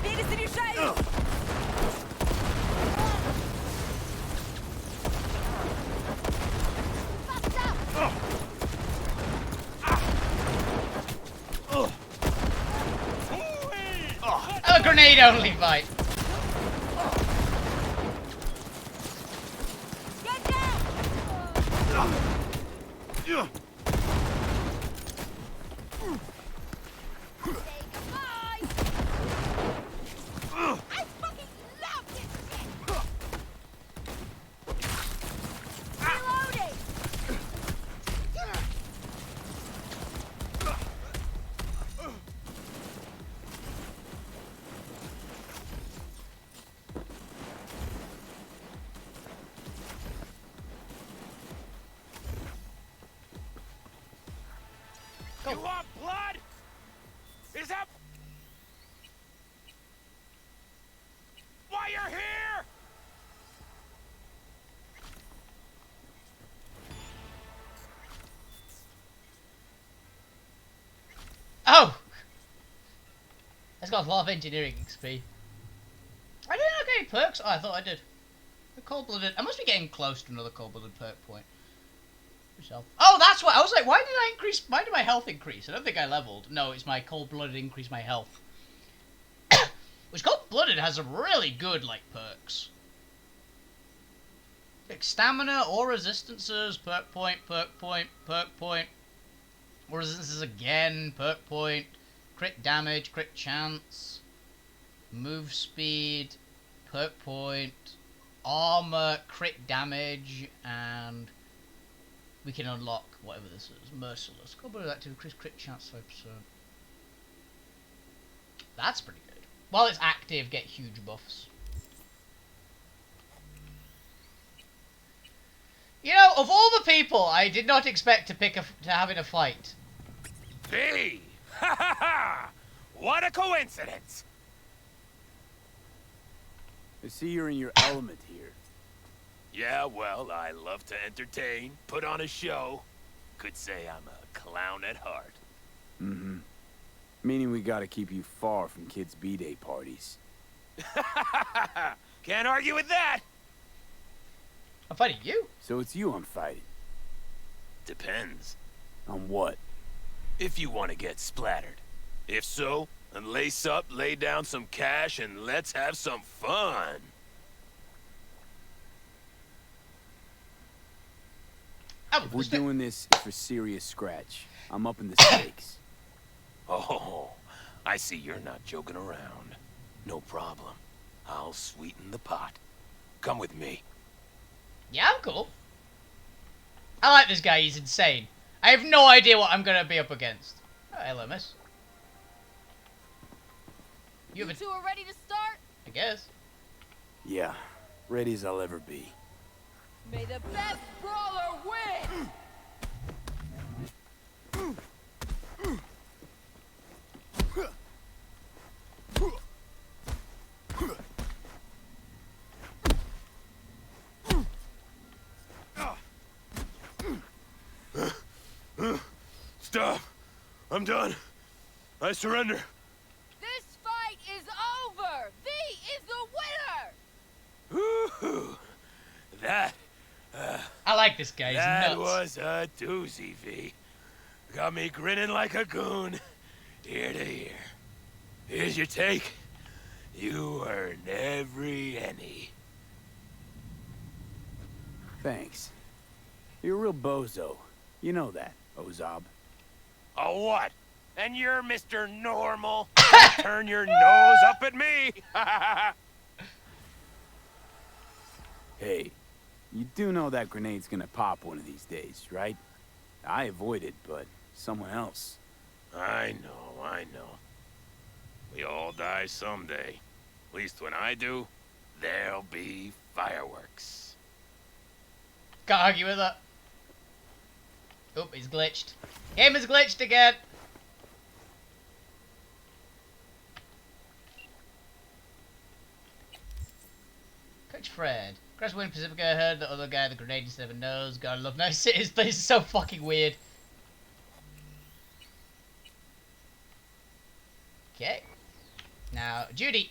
Перезаряжаю! A grenade only fight. You want blood? Is that why you're here? Oh! It's got a lot of engineering XP. I didn't know any perks. Oh, I thought I did. The cold-blooded. I must be getting close to another cold-blooded perk point. Oh, that's what I was like. Why did I increase? Why did my health increase? I don't think I leveled. No, it's my cold-blooded increase my health. Which cold-blooded has some really good like perks. Like stamina or resistances, perk point, perk point, perk point. Or resistances again, perk point, crit damage, crit chance, move speed, perk point, armor, crit damage, and we can unlock whatever this is. Merciless. Cold-blooded active, increase crit chance 5%. That's pretty good. While it's active, get huge buffs. You know, of all the people I did not expect to pick to have in a fight. V! Ha ha ha! What a coincidence! I see you're in your element here. Yeah, well, I love to entertain, put on a show. Could say I'm a clown at heart. Mm-hmm. Meaning we gotta keep you far from kids' B-Day parties. Can't argue with that! I'm fighting you? So it's you I'm fighting. Depends. On what? if you want to get splattered. If so, then lace up, lay down some cash, and let's have some fun. If we're doing this for serious scratch, I'm upping the stakes. Oh, I see you're not joking around. No problem. I'll sweeten the pot. Come with me. Yeah, I'm cool. I like this guy, he's insane. I have no idea what I'm gonna be up against. Oh, hello, miss. You two are ready to start? I guess. Yeah, ready as I'll ever be. May the best brawler win! Stop! I'm done. I surrender. This fight is over! V is the winner! Woo-hoo. That... I like this guy, he's that nuts. was a doozy, V. Got me grinning like a goon. Ear to ear. Here's your take. You earned every penny. Thanks. You're a real bozo. You know that, Ozob. A what? And you're Mr. Normal? Don't turn your nose up at me! Hey, you do know that grenade's gonna pop one of these days, right? I avoided, but someone else. I know. We all die someday. At least when I do, there'll be fireworks. Can't argue with that. Oh, he's glitched. Game is glitched again. Coach Fred. Crash Wind Pacifica heard the other guy, the grenade instead of a nose. God, I love Night Cities. This is so fucking weird. Okay. Now, Judy.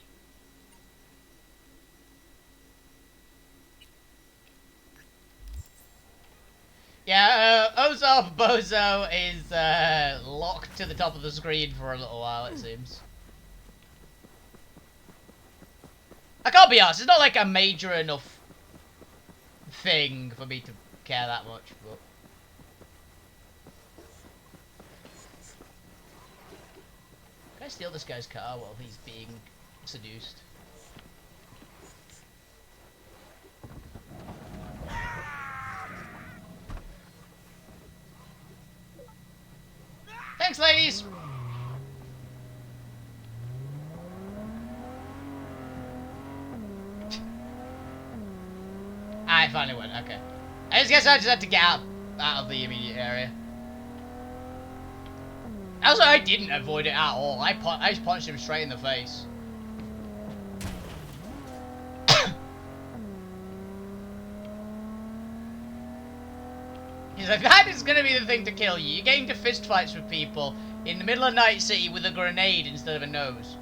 Yeah, Ozark Bozo is locked to the top of the screen for a little while, it seems. I can't be arsed, it's not like a major enough thing for me to care that much, but... Can I steal this guy's car while he's being seduced? Thanks, ladies! I finally went, okay. I guess I just had to get out of the immediate area. Also, I didn't avoid it at all. I just punched him straight in the face. He's like, that is gonna be the thing to kill you. You get into fistfights with people in the middle of Night City with a grenade instead of a nose.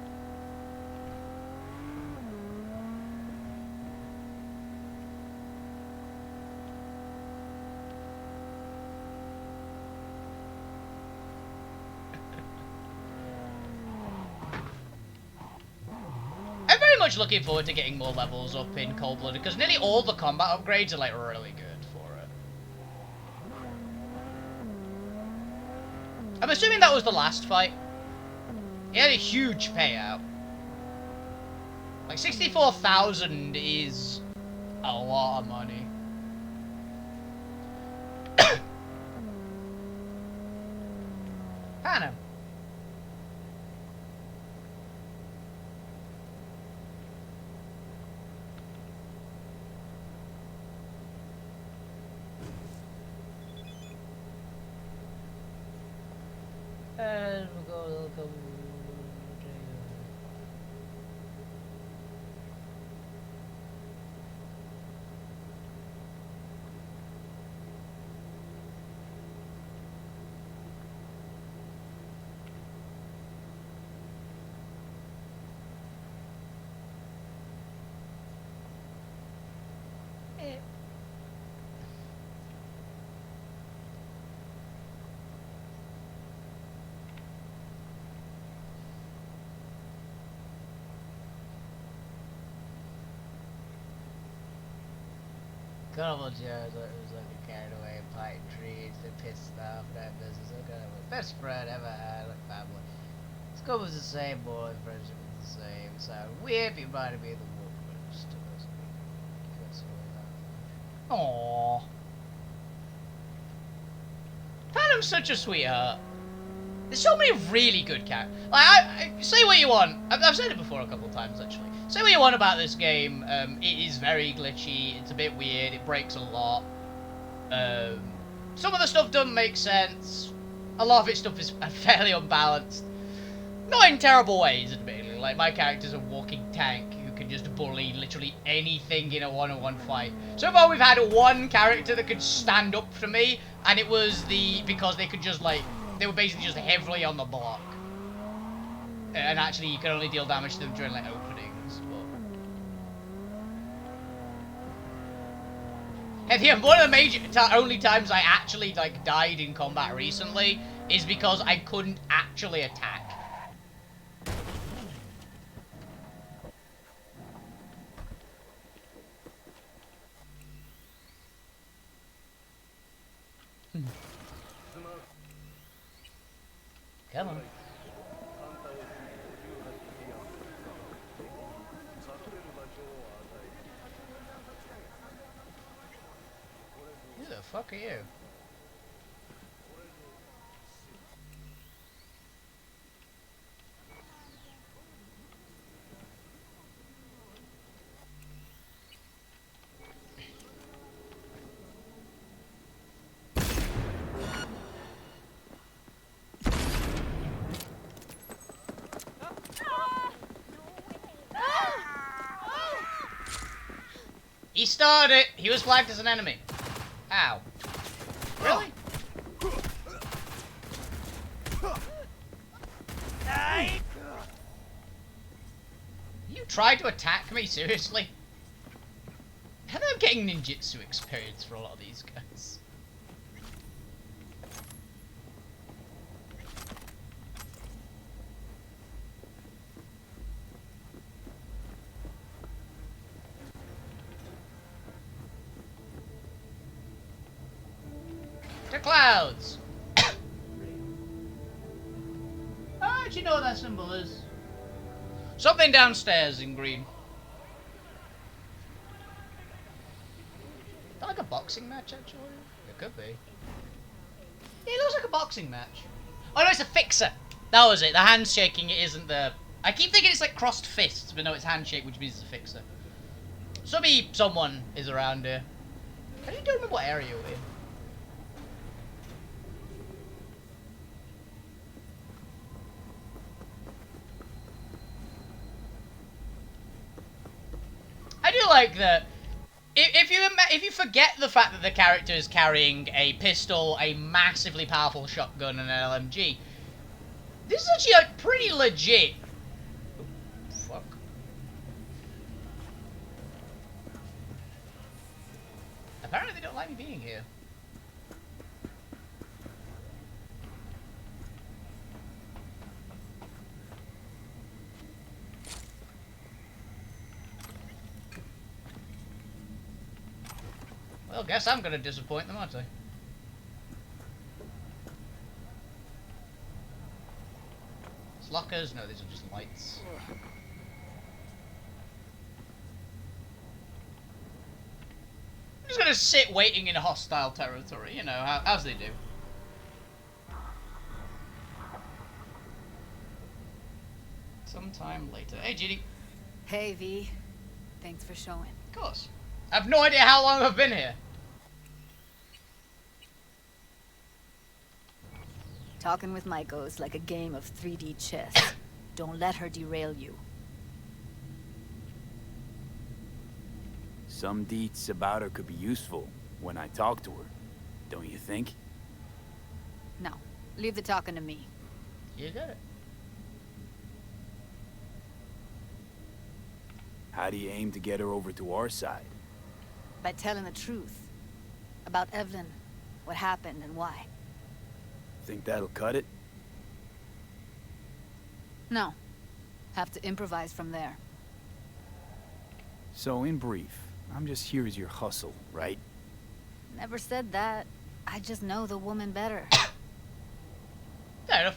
I'm very much looking forward to getting more levels up in Cold Blooded because nearly all the combat upgrades are like really good for it. I'm assuming that was the last fight. He had a huge payout. Like 64,000 is a lot of money. Panem. And we'll go. Couple of years, it was like carried away, pine trees, they pissed off, that business. I got the best friend ever had, like family. School was the same, boy, friendship was the same. So weird, he reminded me of the Wolfie. Aww. Phantom's such a sweetheart. There's so many really good characters. Like, I say what you want. I've said it before a couple of times, actually. Say what you want about this game. It is very glitchy. It's a bit weird. It breaks a lot. Some of the stuff doesn't make sense. A lot of its stuff is fairly unbalanced. Not in terrible ways, admittedly. Like, my character's a walking tank who can just bully literally anything in a one-on-one fight. So far, we've had one character that could stand up for me, and it was because they could just, like, they were basically just heavily on the block. And actually, you can only deal damage to them during, like, openings. But and one of the only times I actually, like, died in combat recently is because I couldn't actually attack. Come on. Who the fuck are you? He started it! He was flagged as an enemy. Ow. Really? You tried to attack me? Seriously? I think I'm getting ninjutsu experience for a lot of these guys. To clouds! How do you know what that symbol is? Something downstairs in green. Is that like a boxing match, actually? It could be. Yeah, it looks like a boxing match. Oh no, it's a fixer! That was it. The handshaking, it isn't the... I keep thinking it's like crossed fists, but no, it's handshake, which means it's a fixer. Someone is around here. I don't remember what area we're in. I do like that. If you forget the fact that the character is carrying a pistol, a massively powerful shotgun, and an LMG, this is actually like pretty legit. Oh, fuck. Apparently they don't like me being here. Well, guess I'm gonna disappoint them, aren't I? It's lockers? No, these are just lights. I'm just gonna sit waiting in hostile territory, you know, as they do. Sometime later. Hey, GD. Hey, V. Thanks for showing. Of course. I have no idea how long I've been here. Talking with Maiko is like a game of 3D chess. Don't let her derail you. Some deets about her could be useful when I talk to her, don't you think? No, leave the talking to me. You got it. How do you aim to get her over to our side? By telling the truth. About Evelyn, what happened and why. Think that'll cut it? No. Have to improvise from there. So in brief, I'm just here as your hustle, right? Never said that. I just know the woman better. Fair enough.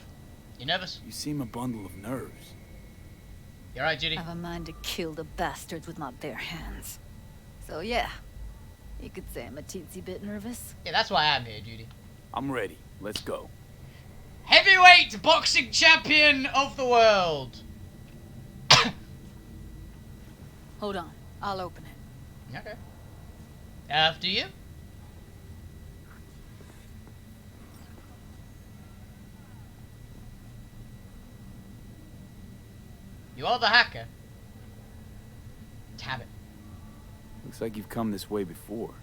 You nervous? You seem a bundle of nerves. You alright, Judy? I have a mind to kill the bastards with my bare hands. So yeah, you could say I'm a teensy bit nervous. Yeah, that's why I'm here, Judy. I'm ready. Let's go. Heavyweight boxing champion of the world. Hold on, I'll open it. Okay. After you. You are the hacker. Damn it. Looks like you've come this way before.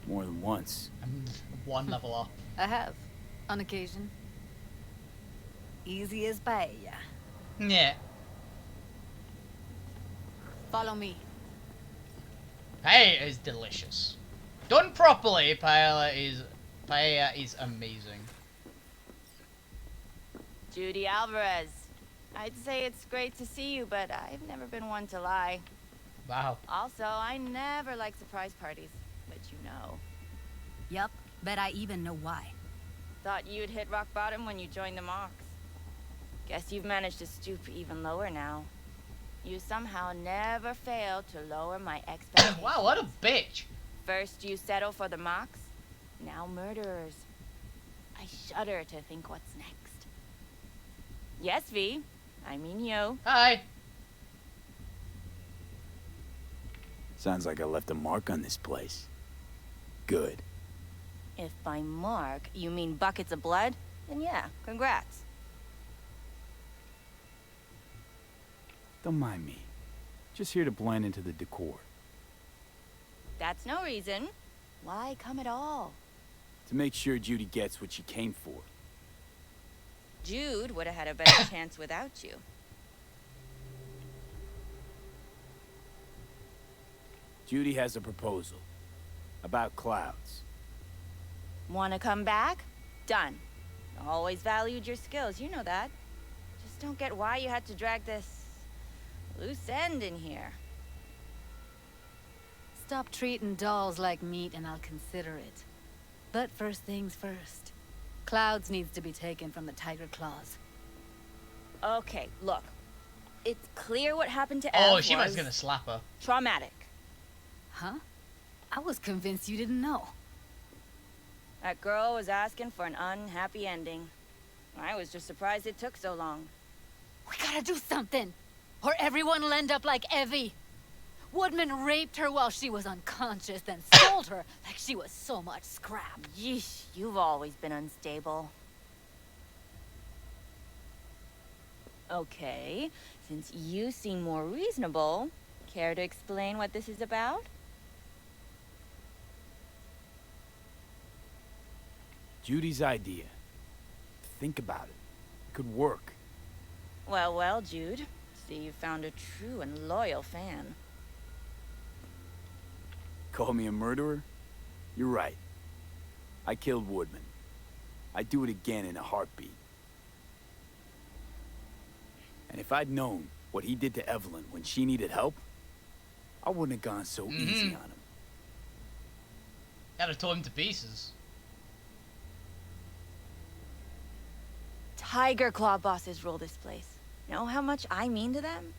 More than once. One level up. I have, on occasion. Easy as paella. Yeah. Follow me. Paella is delicious. Done properly, paella is amazing. Judy Alvarez. I'd say it's great to see you, but I've never been one to lie. Wow. Also, I never like surprise parties, but you know. Yup, bet I even know why. Thought you'd hit rock bottom when you joined the Mox. Guess you've managed to stoop even lower now. You somehow never fail to lower my expectations. Wow, what a bitch. First you settle for the Mox, now murderers. I shudder to think what's next. Yes, V. I mean you. Hi. Sounds like I left a mark on this place. Good. If by mark you mean buckets of blood, then yeah, congrats. Don't mind me. Just here to blend into the decor. That's no reason. Why come at all? To make sure Judy gets what she came for. Jude would have had a better chance without you. Judy has a proposal. About clouds. Wanna come back? Done. Always valued your skills, you know that. Just don't get why you had to drag this loose end in here. Stop treating dolls like meat and I'll consider it. But first things first. Clouds needs to be taken from the Tiger Claws. Okay, look. It's clear what happened to Oh, Ev she was was gonna slap her. traumatic. Huh? I was convinced you didn't know. That girl was asking for an unhappy ending. I was just surprised it took so long. We gotta do something, or everyone will end up like Evie. Woodman raped her while she was unconscious, then sold her like she was so much scrap. Yeesh, you've always been unstable. Okay, since you seem more reasonable, care to explain what this is about? Judy's idea. Think about it. It could work. Well, well, Jude. See, you found a true and loyal fan. Call me a murderer? You're right. I killed Woodman. I'd do it again in a heartbeat. And if I'd known what he did to Evelyn when she needed help, I wouldn't have gone so easy on him. Gotta tore him to pieces. Tiger Claw bosses rule this place. Know how much I mean to them?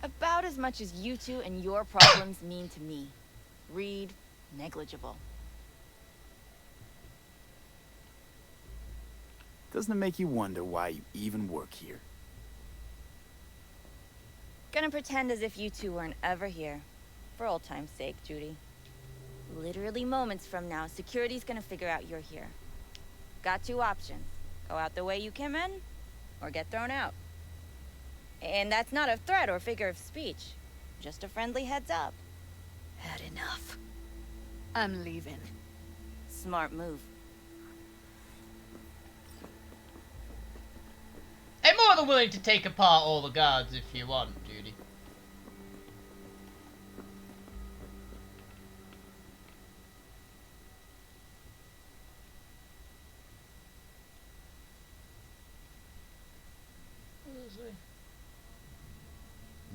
About as much as you two and your problems mean to me. Read negligible. Doesn't it make you wonder why you even work here? Gonna pretend as if you two weren't ever here. For old time's sake, Judy. Literally moments from now, security's gonna figure out you're here. Got two options. Go out the way you came in, or get thrown out. And that's not a threat or figure of speech. Just a friendly heads up. Had enough. I'm leaving. Smart move. I'm more than willing to take apart all the guards if you want, Judy.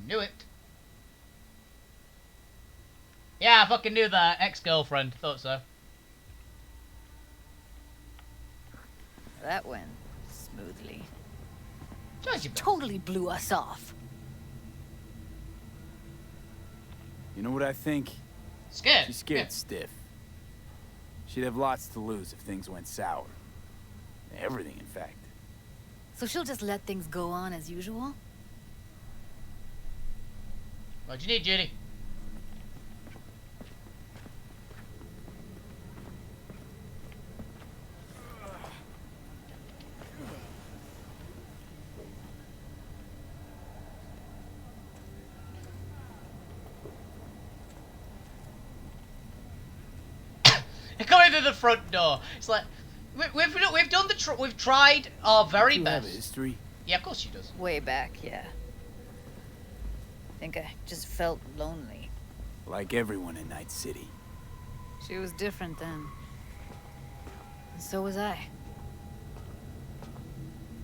Knew it. fucking knew that. Ex-girlfriend. Thought so. That went smoothly. She totally blew us off. You know what I think? Scared. She's scared stiff. She'd have lots to lose if things went sour. Everything, in fact. So she'll just let things go on as usual? What do you need, Judy? Coming through the front door. It's like we've done we've tried our very best. Have a history? Yeah, of course she does. Way back, yeah. Think I just felt lonely. Like everyone in Night City. She was different then. And so was I.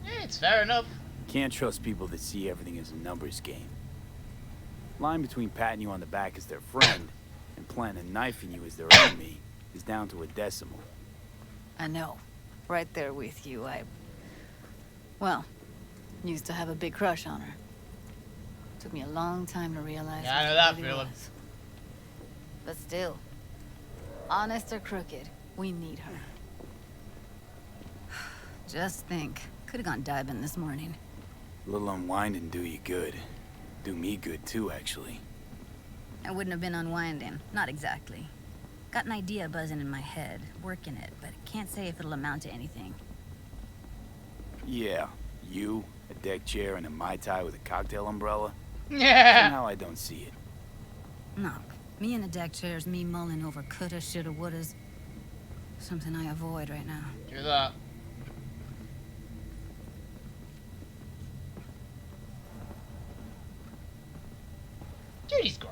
Yeah, it's fair enough. Can't trust people that see everything as a numbers game. Line between patting you on the back as their friend and planning on knifing you as their enemy is down to a decimal. I know. Right there with you. Well, used to have a big crush on her. Took me a long time to realize. Yeah, I know what that it really feeling. was. But still, honest or crooked, we need her. Just think, could have gone diving this morning. A little unwinding do you good. Do me good too, actually. I wouldn't have been unwinding. Not exactly. Got an idea buzzing in my head, working it, but can't say if it'll amount to anything. Yeah, you, a deck chair, and a Mai Tai with a cocktail umbrella? Yeah. Somehow I don't see it. No, me in a deck chair's me mulling over coulda, shoulda, wouldas. Something I avoid right now. Do that. Judy's great.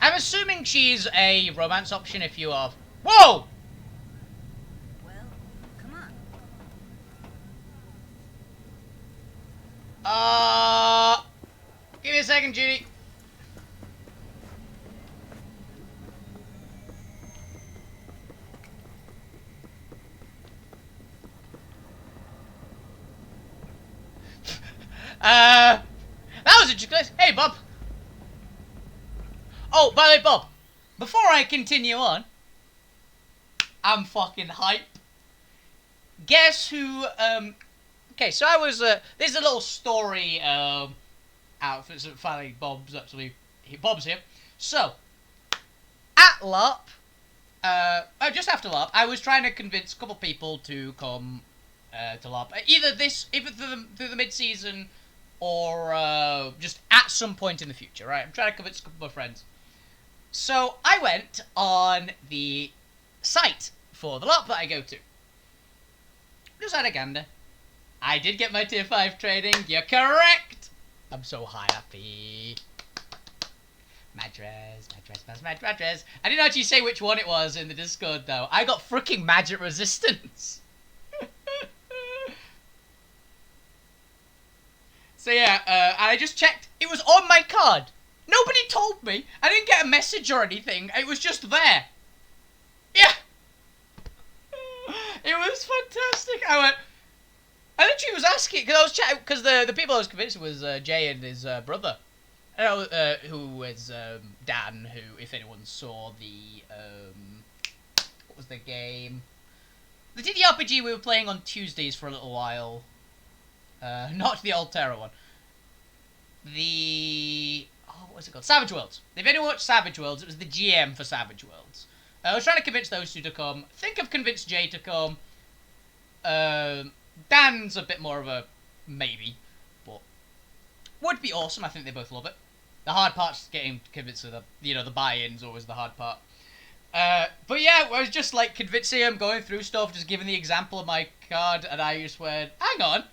I'm assuming she's a romance option if you are. Whoa! Well, come on. Give me a second, Judy. That was interesting. Hey, Bob. Oh, by the way, Bob, before I continue on, I'm fucking hype. Guess who, okay, so I was, there's a little story, out, so finally Bob's here. So, at LARP, just after LARP, I was trying to convince a couple people to come, to LARP. Either through the mid-season, or, just at some point in the future, right? I'm trying to convince a couple of my friends. So, I went on the site for the LARP that I go to. Just had a gander. I did get my tier 5 training, you're correct! I'm so happy. Madres. I didn't actually say which one it was in the Discord, though. I got freaking magic resistance. So yeah, I just checked. It was on my card. Nobody told me. I didn't get a message or anything. It was just there. Yeah. It was fantastic. I literally was asking, because I was chatting, because the people I was convinced was Jay and his brother. Who is Dan, who, if anyone saw the, what was the game? The TTRPG we were playing on Tuesdays for a little while. Not the Altera one. What was it called? Savage Worlds. If anyone watched Savage Worlds, it was the GM for Savage Worlds. I was trying to convince those two to come. I think I've convinced Jay to come. Dan's a bit more of a maybe, but would be awesome. I think they both love it. The hard part's getting convinced of the buy-in's always the hard part. But yeah, I was just like convincing him, going through stuff, just giving the example of my card, and I just went, hang on,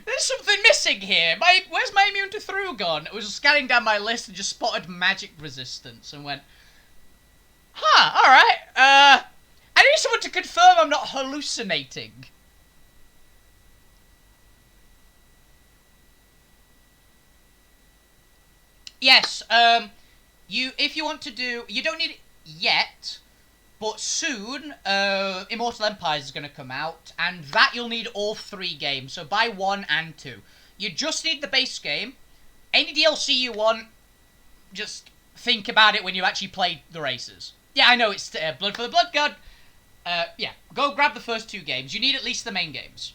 there's something missing here. Where's my immune to through gone? I was scanning down my list and just spotted magic resistance and went, huh, alright. And need someone to confirm I'm not hallucinating. Yes, if you want to do, you don't need it yet, but soon, Immortal Empires is going to come out, and that you'll need all 3 games, so buy 1 and 2. You just need the base game. Any DLC you want, just think about it when you actually play the races. Yeah, I know, it's Blood for the Blood God. Yeah, go grab the first 2 games. You need at least the main games.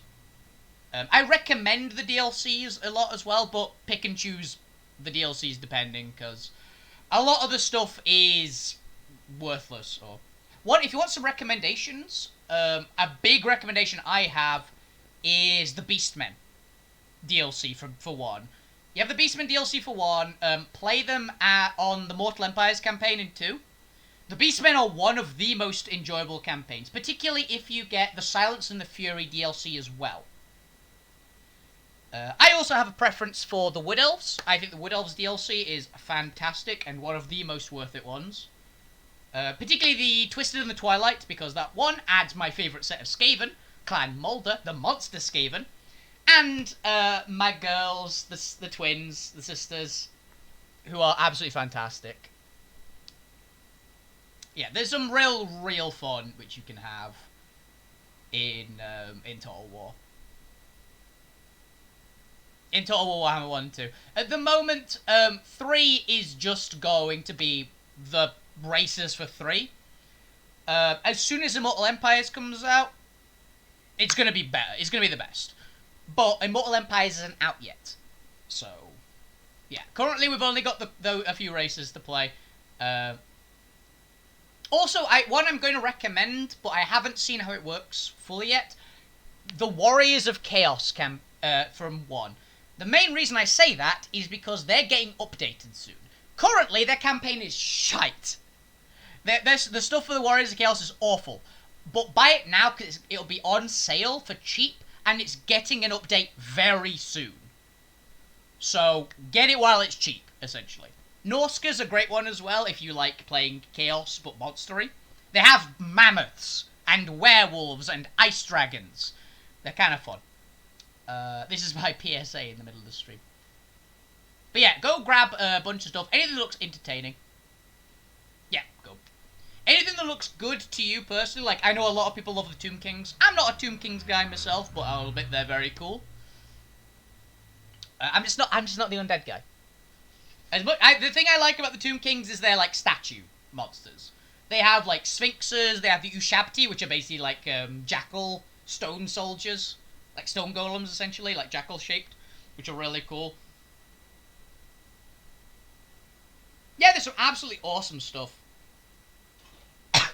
I recommend the DLCs a lot as well, but pick and choose the DLCs depending, because a lot of the stuff is worthless. Or if you want some recommendations, a big recommendation I have is the Beastmen DLC for 1. You have the Beastmen DLC for 1. Play them on the Mortal Empires campaign in 2. The Beastmen are one of the most enjoyable campaigns, particularly if you get the Silence and the Fury DLC as well. I also have a preference for the Wood Elves. I think the Wood Elves DLC is fantastic and one of the most worth it ones. Particularly the Twisted and the Twilight, because that one adds my favourite set of Skaven, Clan Mulder, the Monster Skaven, and my girls, the twins, the sisters, who are absolutely fantastic. Yeah, there's some real fun which you can have in Total War. In Total War Warhammer 1 and 2. At the moment, 3 is just going to be the races for 3. As soon as Immortal Empires comes out, it's going to be better. It's going to be the best. But Immortal Empires isn't out yet. So, yeah. Currently, we've only got a few races to play. Also, one I'm going to recommend, but I haven't seen how it works fully yet. The Warriors of Chaos from 1. The main reason I say that is because they're getting updated soon. Currently, their campaign is shite. The stuff for the Warriors of Chaos is awful. But buy it now because it'll be on sale for cheap, and it's getting an update very soon. So, get it while it's cheap, essentially. Norska's a great one as well if you like playing Chaos but monstery. They have mammoths, and werewolves, and ice dragons. They're kind of fun. This is my PSA in the middle of the stream. But yeah, go grab a bunch of stuff. Anything that looks entertaining. Yeah, go. Anything that looks good to you personally. Like, I know a lot of people love the Tomb Kings. I'm not a Tomb Kings guy myself, but I'll admit they're very cool. I'm just not the undead guy. The thing I like about the Tomb Kings is they're like statue monsters. They have like sphinxes. They have the Ushabti, which are basically like jackal stone soldiers. Like stone golems, essentially, like jackal-shaped, which are really cool. Yeah, there's some absolutely awesome stuff. But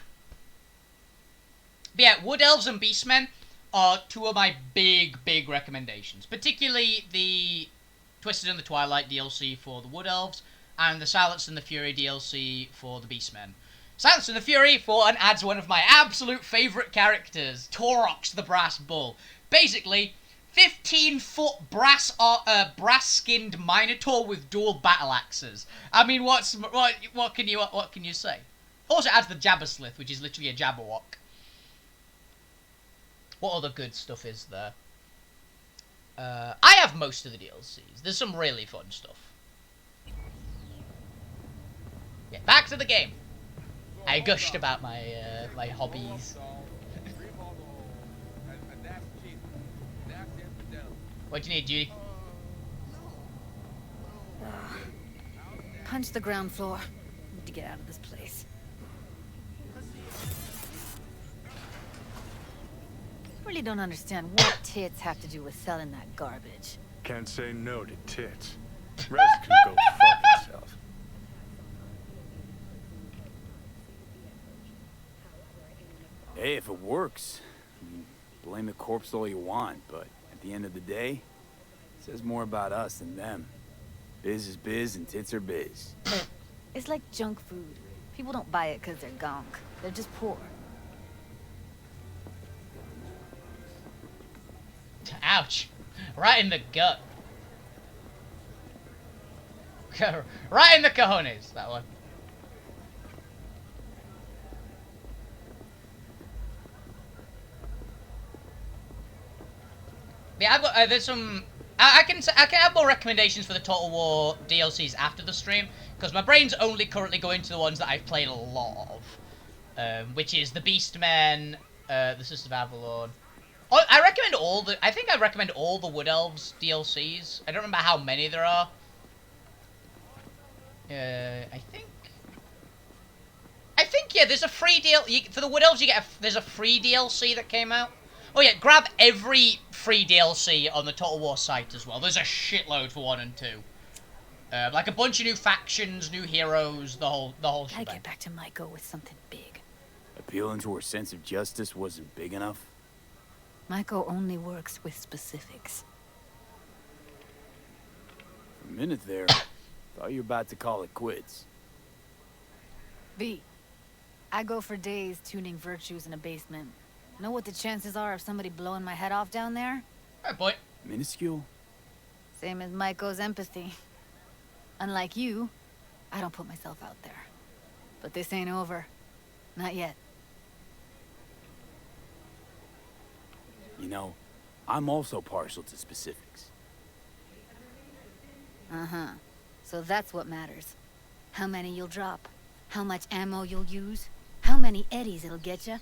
yeah, Wood Elves and Beastmen are 2 of my big recommendations. Particularly the Twisted and the Twilight DLC for the Wood Elves, and the Silence and the Fury DLC for the Beastmen. Silence and the Fury adds one of my absolute favourite characters, Taurox the Brass Bull. Basically, 15-foot brass-skinned Minotaur with dual battle axes. I mean, what can you say? Also, it adds the Jabberslith, which is literally a Jabberwock. What other good stuff is there? I have most of the DLCs. There's some really fun stuff. Yeah, back to the game. I gushed about my my hobbies. What do you need, Judy? Punch the ground floor. Need to get out of this place. Really don't understand what tits have to do with selling that garbage. Can't say no to tits. Rest can go fuck itself. Hey, if it works, I mean, blame the corpse all you want, but at the end of the day, it says more about us than them. Biz is biz and tits are biz. It's like junk food. People don't buy it because they're gonk. They're just poor. Ouch. Right in the gut. Right in the cojones, that one. Yeah, I've got there's some. I can have more recommendations for the Total War DLCs after the stream because my brain's only currently going to the ones that I've played a lot of, which is the Beastmen, the Sisters of Avalon. Oh, I recommend all the. I think I recommend all the Wood Elves DLCs. I don't remember how many there are. I think yeah. There's a free deal for the Wood Elves. You get there's a free DLC that came out. Oh yeah, grab every free DLC on the Total War site as well. There's a shitload for 1 and 2. Like a bunch of new factions, new heroes, the whole Gotta shebang. get back to Maiko with something big. Appealing to her sense of justice wasn't big enough? Maiko only works with specifics. For a minute there, thought you were about to call it quits. V, I go for days tuning virtues in a basement. Know what the chances are of somebody blowing my head off down there? Right, boy. Minuscule? Same as Maiko's empathy. Unlike you, I don't put myself out there. But this ain't over. Not yet. You know, I'm also partial to specifics. Uh-huh. So that's what matters. How many you'll drop. How much ammo you'll use. How many eddies it'll get you.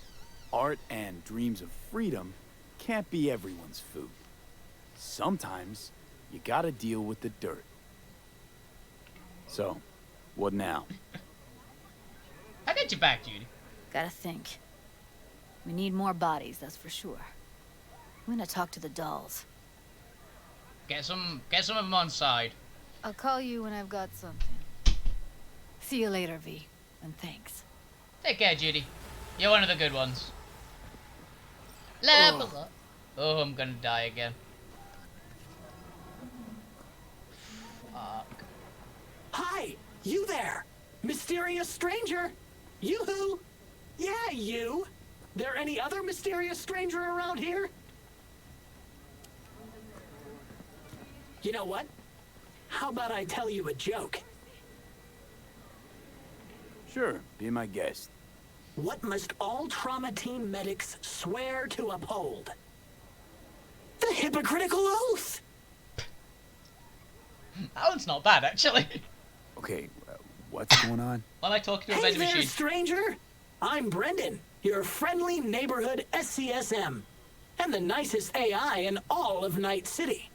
Art and dreams of freedom can't be everyone's food. Sometimes, you gotta deal with the dirt. So, what now? I'll get you back, Judy. Gotta think. We need more bodies, that's for sure. I'm gonna talk to the dolls. Get some of them on side. I'll call you when I've got something. See you later, V. And thanks. Take care, Judy. You're one of the good ones. Level up. Oh, I'm gonna die again. Fuck. Hi, you there. Mysterious stranger. Yoo-hoo. Yeah, you. There any other mysterious stranger around here? You know what? How about I tell you a joke? Sure, be my guest. What must all trauma team medics swear to uphold? The hypocritical oath! That one's not bad, actually. Okay, what's going on? While I talk to a Hey vending there, machine. stranger! I'm Brendan, your friendly neighborhood SCSM, and the nicest AI in all of Night City.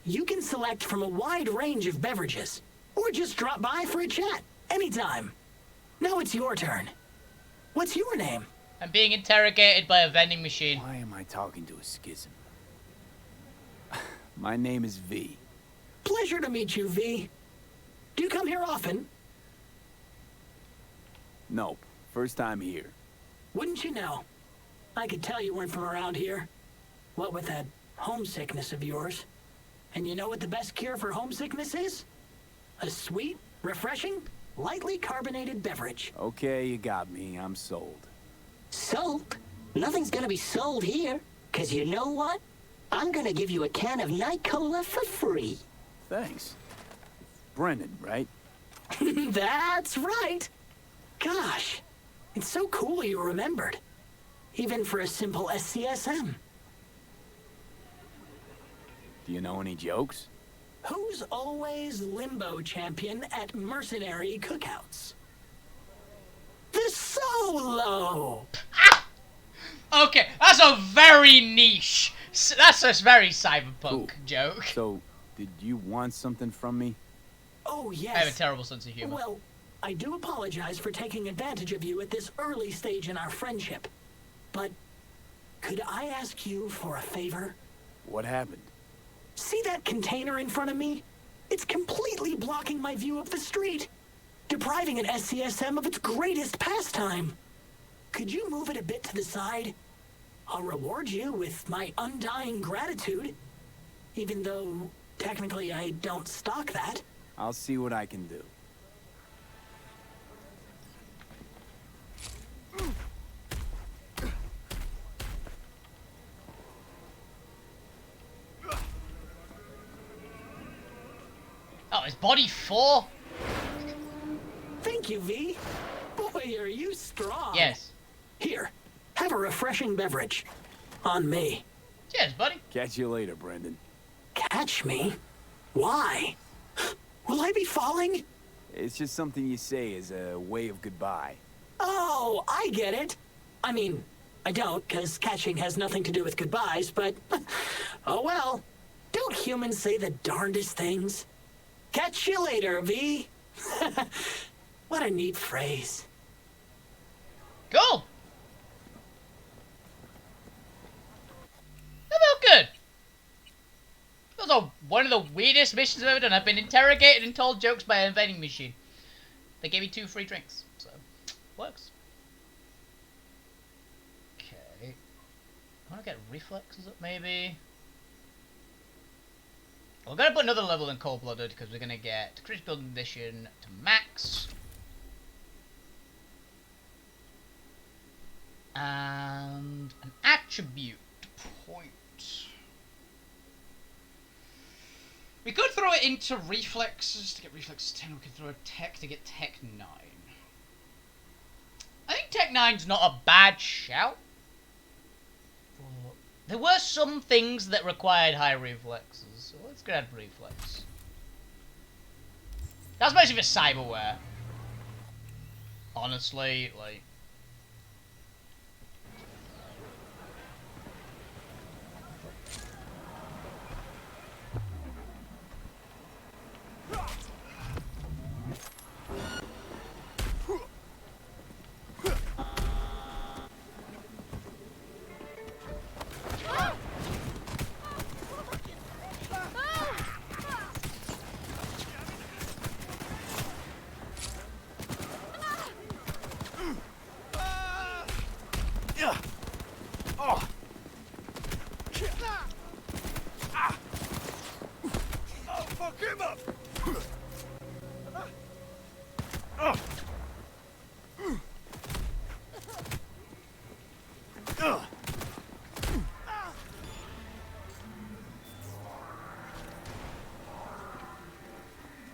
You can select from a wide range of beverages, or just drop by for a chat, anytime. Now it's your turn. What's your name? I'm being interrogated by a vending machine. Why am I talking to a schism? My name is V. Pleasure to meet you, V. Do you come here often? Nope, first time here. Wouldn't you know? I could tell you weren't from around here. What with that homesickness of yours. And you know what the best cure for homesickness is? A sweet, refreshing, lightly carbonated beverage. Okay, you got me. I'm sold. Sold? Nothing's gonna be sold here. 'Cause you know what? I'm gonna give you a can of Night Cola for free. Thanks. Brendan, right? That's right. Gosh, it's so cool you remembered. Even for a simple SCSM. Do you know any jokes? Who's always limbo champion at mercenary cookouts? The Solo! Okay, that's a very niche. That's a very cyberpunk joke. So, did you want something from me? Oh, yes. I have a terrible sense of humor. Well, I do apologize for taking advantage of you at this early stage in our friendship. But could I ask you for a favor? What happened? See that container in front of me? It's completely blocking my view of the street, depriving an SCSM of its greatest pastime. Could you move it a bit to the side? I'll reward you with my undying gratitude, even though technically I don't stock that. I'll see what I can do. Oh, is body 4? Thank you, V. Boy, are you strong. Yes. Here, have a refreshing beverage. On me. Cheers, buddy. Catch you later, Brendan. Catch me? Why? Will I be falling? It's just something you say as a way of goodbye. Oh, I get it. I mean, I don't, because catching has nothing to do with goodbyes, but... oh well. Don't humans say the darndest things? Catch you later, V. What a neat phrase. Cool. That felt good. That was one of the weirdest missions I've ever done. I've been interrogated and told jokes by a vending machine. They gave me 2 free drinks, so works. Okay. I want to get reflexes up, maybe. We're going to put another level in Cold-Blooded, because we're going to get Critical Condition to max. And an attribute point. We could throw it into reflexes to get reflexes 10. We could throw a tech to get tech 9. I think tech 9's not a bad shout. But there were some things that required high reflexes, so let's grab reflex. That's mostly for cyberware. Honestly, like...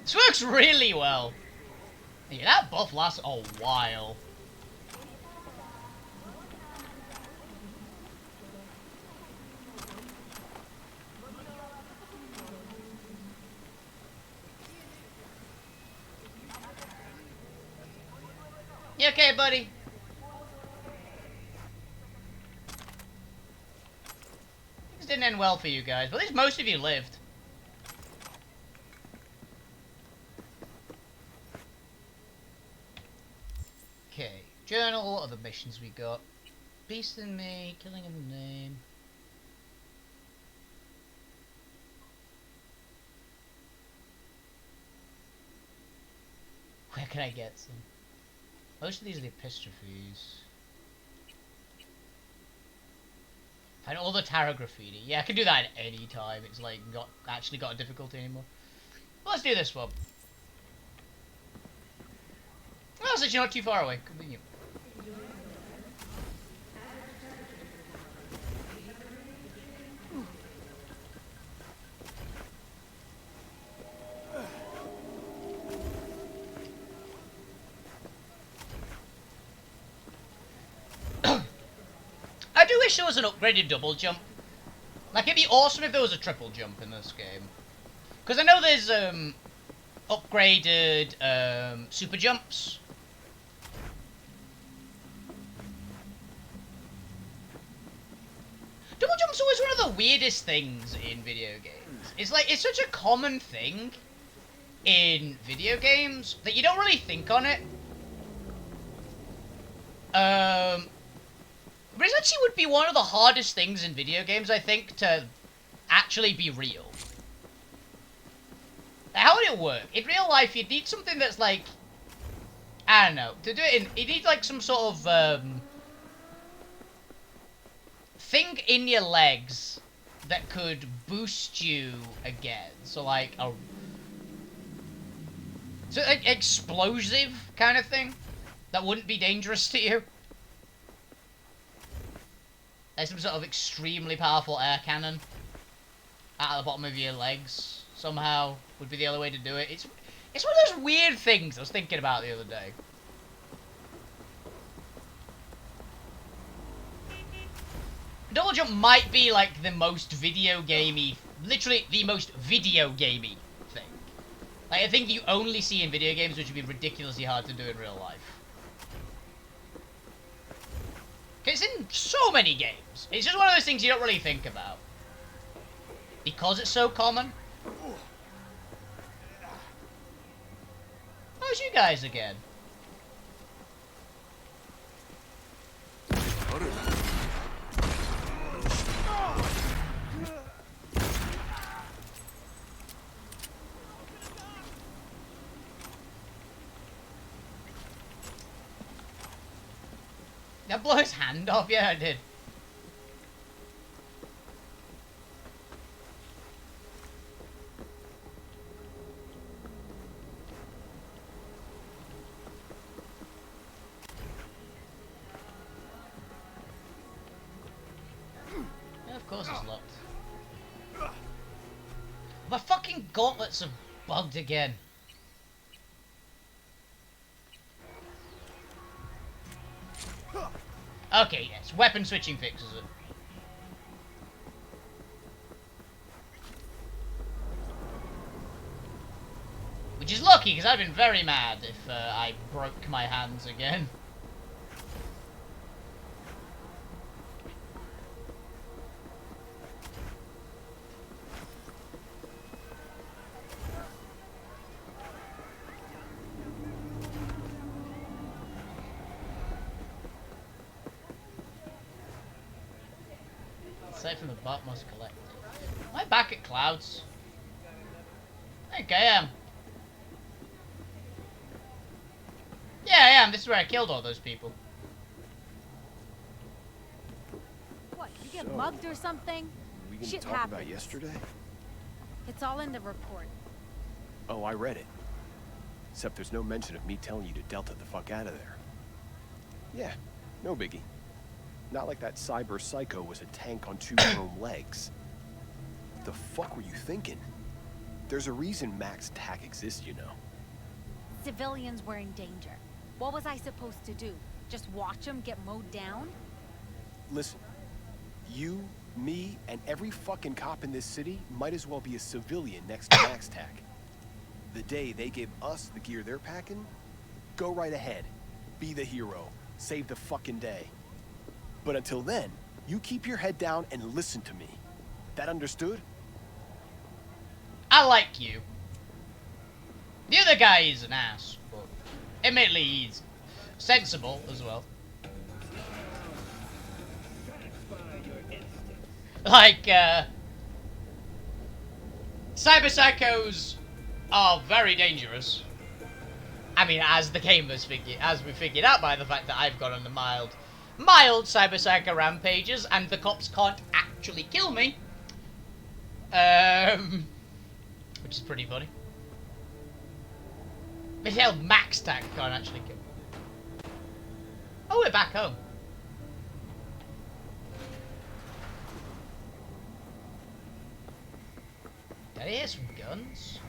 This works really well. Yeah, that buff lasts a while. You okay, buddy? Things didn't end well for you guys, but at least most of you lived. Okay, journal of the missions we got. Beast in me, killing in the name. Where can I get some? Most of these are the epistrophes. Find all the tarot graffiti. Yeah, I can do that at any time. It's like not actually got a difficulty anymore. Well, let's do this one. Well, it's actually not too far away. Convenient. I do wish there was an upgraded double jump. Like, it'd be awesome if there was a triple jump in this game. Because I know there's upgraded super jumps. Double jump's always one of the weirdest things in video games. It's like, it's such a common thing in video games that you don't really think on it. But it actually would be one of the hardest things in video games, I think, to actually be real. How would it work? In real life, you'd need something that's like... I don't know. To do it in... You need like some sort of... thing in your legs that could boost you again. So like a... So like explosive kind of thing that wouldn't be dangerous to you. Like some sort of extremely powerful air cannon at the bottom of your legs somehow would be the other way to do it. It's one of those weird things I was thinking about the other day. double jump might be like the most video gamey, literally the most video gamey thing. Like I think you only see in video games, which would be ridiculously hard to do in real life. It's in so many games. It's just one of those things you don't really think about. Because it's so common. How's you guys again? Did I blow his hand off? Yeah, I did. Yeah, of course it's locked. My fucking gauntlets are bugged again. Okay, yes, weapon switching fixes it. Which is lucky, because I'd been very mad if I broke my hands again. Aside from the bottommost collective. Am I back at Clouds? I think I am. Yeah, I am. This is where I killed all those people. What, you get mugged or something? We can Shit talk happens. about yesterday? It's all in the report. Oh, I read it. Except there's no mention of me telling you to Delta the fuck out of there. Yeah, no biggie. Not like that cyber psycho was a tank on 2 chrome legs. The fuck were you thinking? There's a reason Max TAC exists, you know. Civilians were in danger. What was I supposed to do? Just watch them get mowed down? Listen, you, me, and every fucking cop in this city might as well be a civilian next to Max TAC. The day they give us the gear they're packing, go right ahead. Be the hero. Save the fucking day. But until then, you keep your head down and listen to me. That understood? I like you. The other guy is an ass, but admittedly he's sensible as well. Like, cyber psychos are very dangerous. I mean, as the game has we figured out by the fact that I've gone on the mild cyber psycho rampages, and the cops can't actually kill me. Which is pretty funny. But hell, Max TAC can't actually kill me. Oh, we're back home. Did I hear some guns?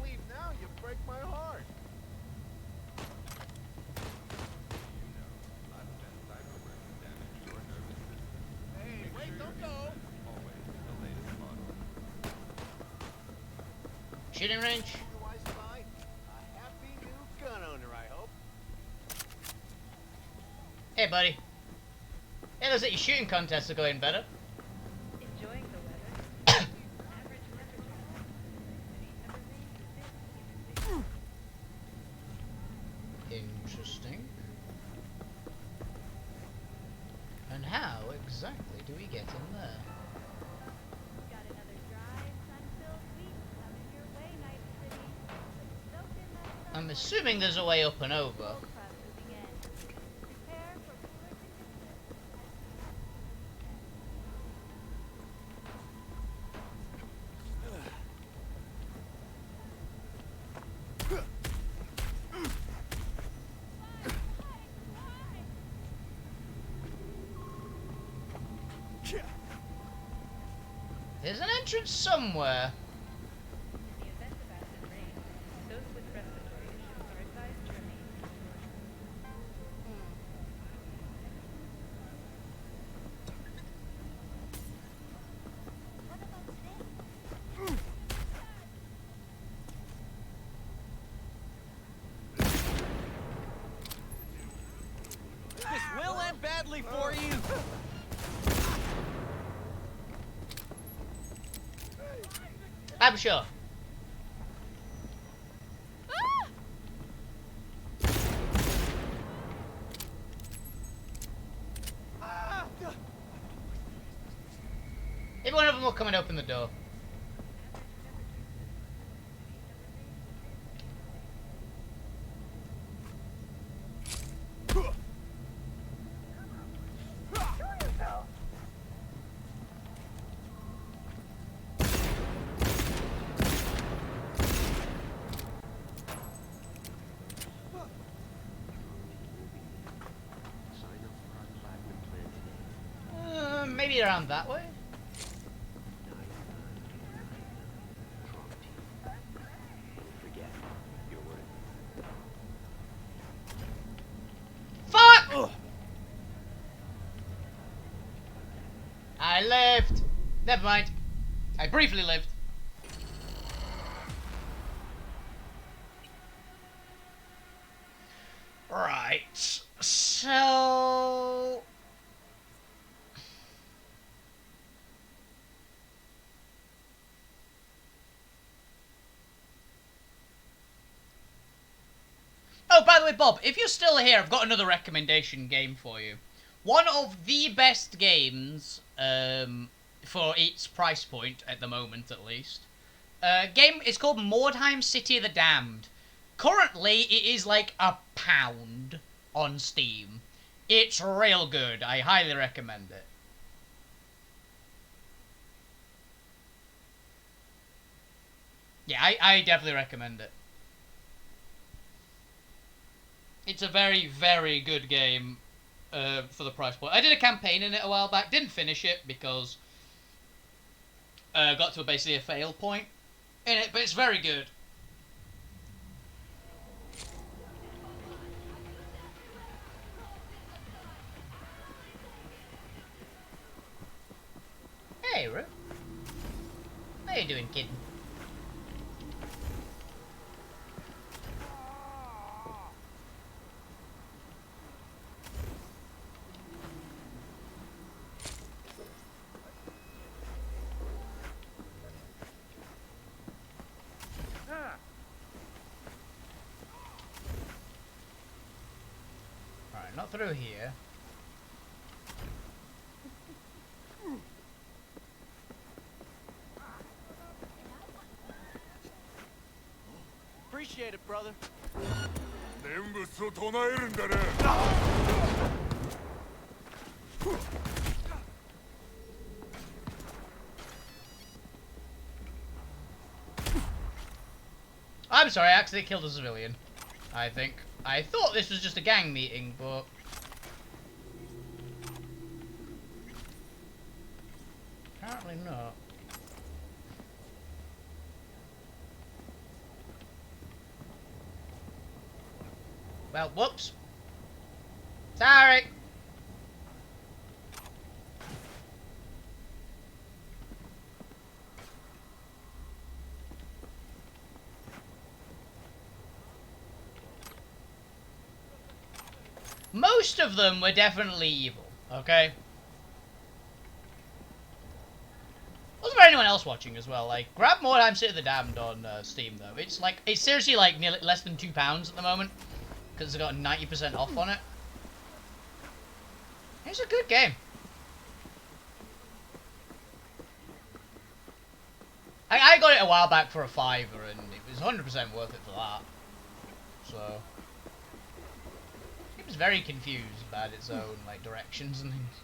Leave now, you break my heart. Hey, wait, don't go. Shooting range? A happy new gun owner, I hope. Hey, buddy. Hey, looks like your shooting contests are going better. Enjoying the weather. Average Interesting. And how exactly do we get in there? I'm assuming there's a way up and over. There's an entrance somewhere. deadly for you. I'm sure. Maybe one of them will come and open the door. Maybe around that way? Fuck! Ugh. I lived! Never mind. I briefly lived. Right. So... Oh, by the way, Bob, if you're still here, I've got another recommendation game for you. One of the best games for its price point, at the moment at least. Game is called Mordheim City of the Damned. Currently, it is like £1 on Steam. It's real good. I highly recommend it. Yeah, I definitely recommend it. It's a very, very good game for the price point. I did a campaign in it a while back. Didn't finish it because got to basically a fail point in it, but it's very good. Hey, Ru. How you doing, kid? Alright, not through here. Appreciate it, brother. I'm sorry, I accidentally killed a civilian. I think. I thought this was just a gang meeting, but... apparently not. Well, whoops. Sorry. Most of them were definitely evil, okay? Wasn't there anyone else watching as well? Like, grab Mordheim City of the Damned on Steam, though. It's like, it's seriously like nearly less than £2 at the moment. Because it's got 90% off on it. It's a good game. I got it a while back for a £5, and it was 100% worth it for that. So... it was very confused about its own, like, directions and things.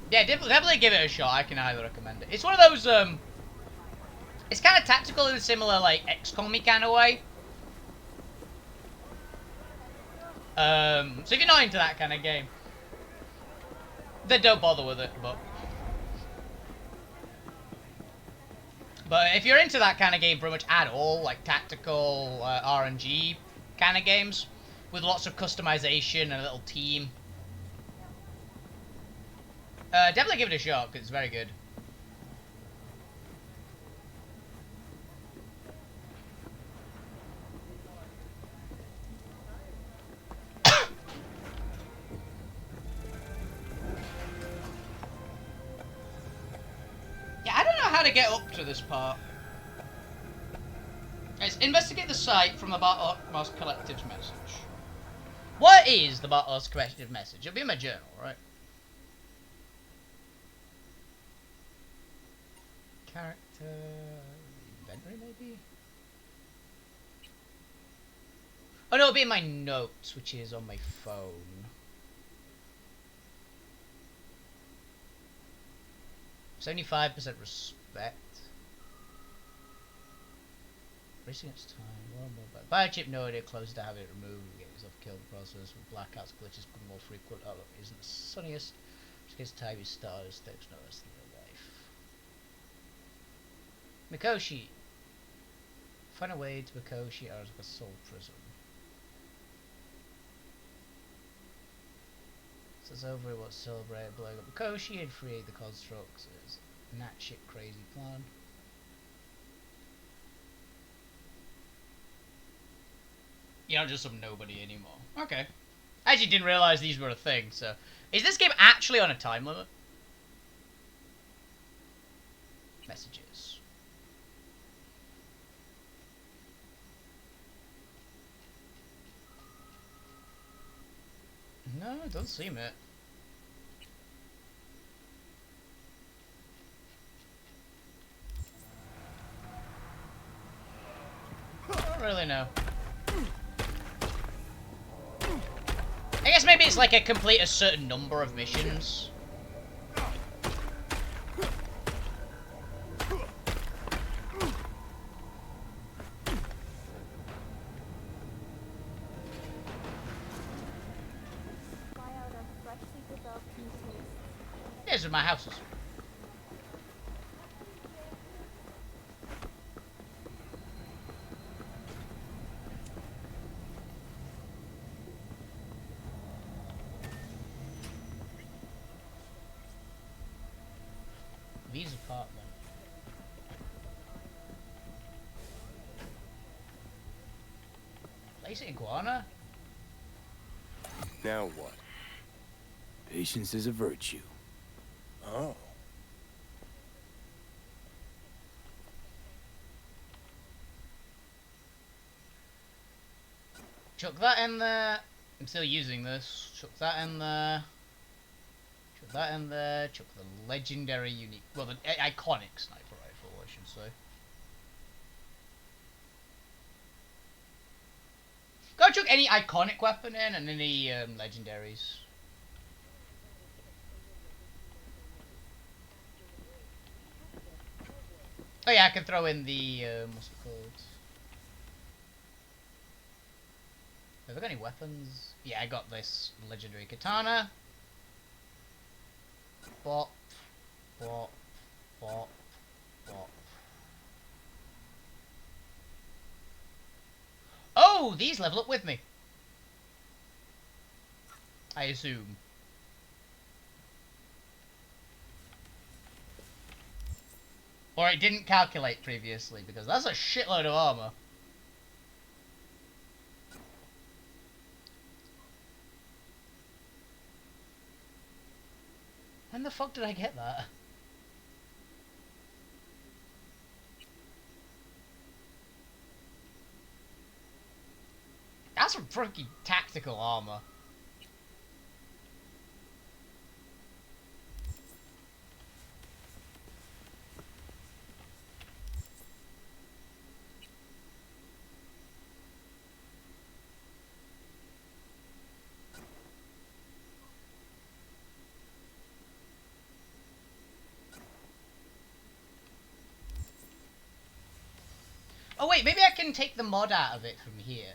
Yeah, definitely give it a shot. I can highly recommend it. It's one of those, it's kind of tactical in a similar, like, XCOM-y kind of way. So if you're not into that kind of game, then don't bother with it, but if you're into that kind of game pretty much at all, like tactical, RNG kind of games, with lots of customization and a little team, definitely give it a shot, because it's very good. to get up to this part. Let's investigate the site from the Bartos Collective's message. What is the Bartos Collective message? It'll be in my journal, right? Character... inventory, maybe? Oh no, it'll be in my notes, which is on my phone. 75% respect. Racing its time. Biochip, no idea. Close to have it removed. Get yourself killed. Process with blackouts, glitches become more frequent. Outlook isn't the sunniest. Just gets time you started. Steps no less than your life. Mikoshi. Find a way to Mikoshi out of a soul prison. Says over it, what celebrate blowing up Mikoshi and free the constructs. It's a nat shit crazy plan. You're not just some nobody anymore. Okay. I actually didn't realise these were a thing, so... Is this game actually on a time limit? Messages. No, it doesn't seem it. I don't really know. I guess maybe it's like a complete a certain number of missions. These are my houses. V's apartment. Place it iguana? Now what? Patience is a virtue. Oh. Chuck that in there. I'm still using this. Chuck that in there. Chuck that in there. Chuck the legendary unique... Well, the iconic sniper rifle, I should say. Go chuck any iconic weapon in and any legendaries. Oh yeah, I can throw in the, what's it called? Have I got any weapons? Yeah, I got this legendary katana. Bop, bop, bop, bop. Oh, these level up with me. I assume. Or it didn't calculate previously, because that's a shitload of armor. When the fuck did I get that? That's some freaking tactical armor. Oh wait, maybe I can take the mod out of it from here.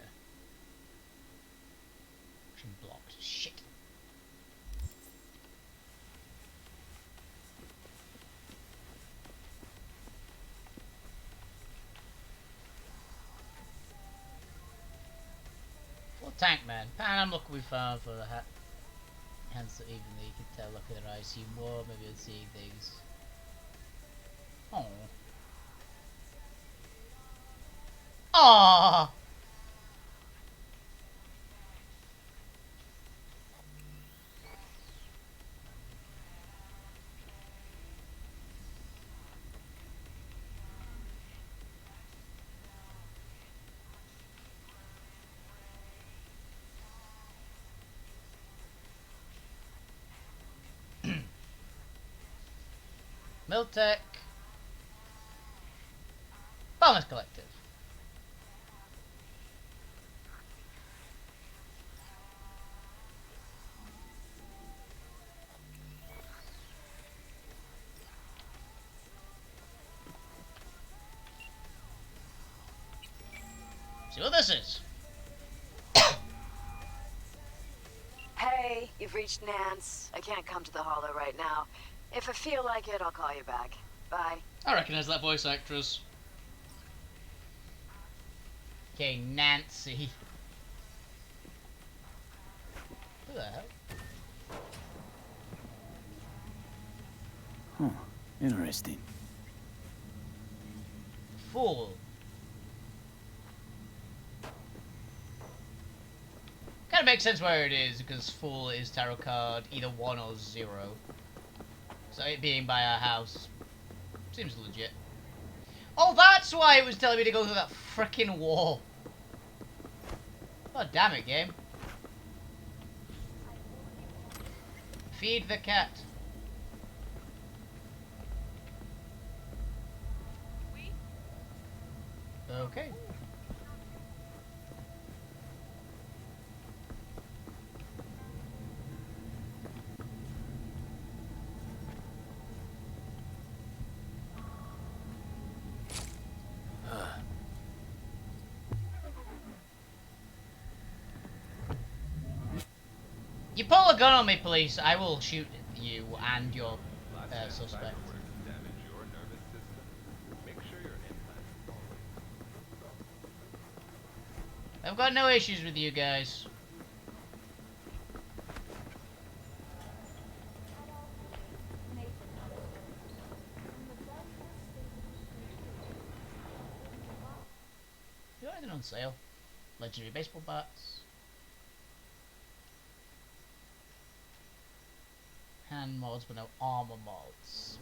Option blocked. Shit. Full tank man. Pan, look we found for the hat. Hands so evenly you can tell. Look at their eyes. See more. Maybe I'm seeing things. Oh. Aww. Miltech. Farmers Collective. See what this is. Hey, you've reached Nance. I can't come to the Hollow right now. If I feel like it, I'll call you back. Bye. I recognise that voice actress. Okay, Nancy. Who the hell? Huh. Interesting. Fool. Kind of makes sense where it is, because Fool is tarot card either 1 or 0. So it being by our house seems legit. Oh, that's why it was telling me to go through that frickin' wall. God damn it, game. Feed the cat. Okay. You pull a gun on me, police, I will shoot you and your suspect. I've got no issues with you guys. You got anything on sale? Legendary baseball bats. Hand mods, but no armor mods.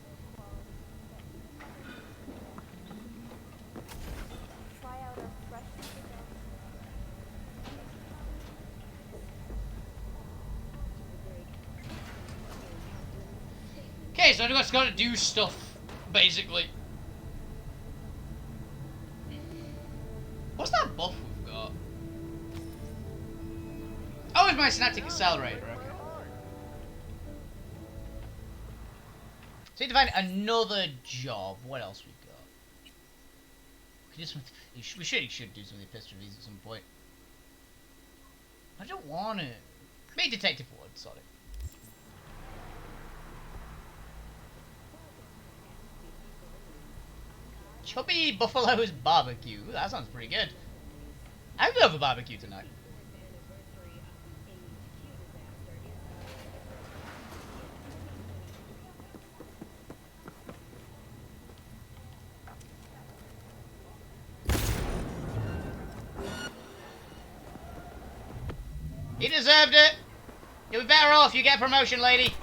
Okay, so I just gotta do stuff, basically. What's that buff we've got? Oh, it's my synaptic accelerator, okay. So we need to find another job. What else we got? We should do some of the epistrophes at some point. I don't want to. Be Detective Wood, sorry. Chubby Buffalo's barbecue. Ooh, that sounds pretty good. I'm going for barbecue tonight. He deserved it. You'll be better off. You get a promotion, lady.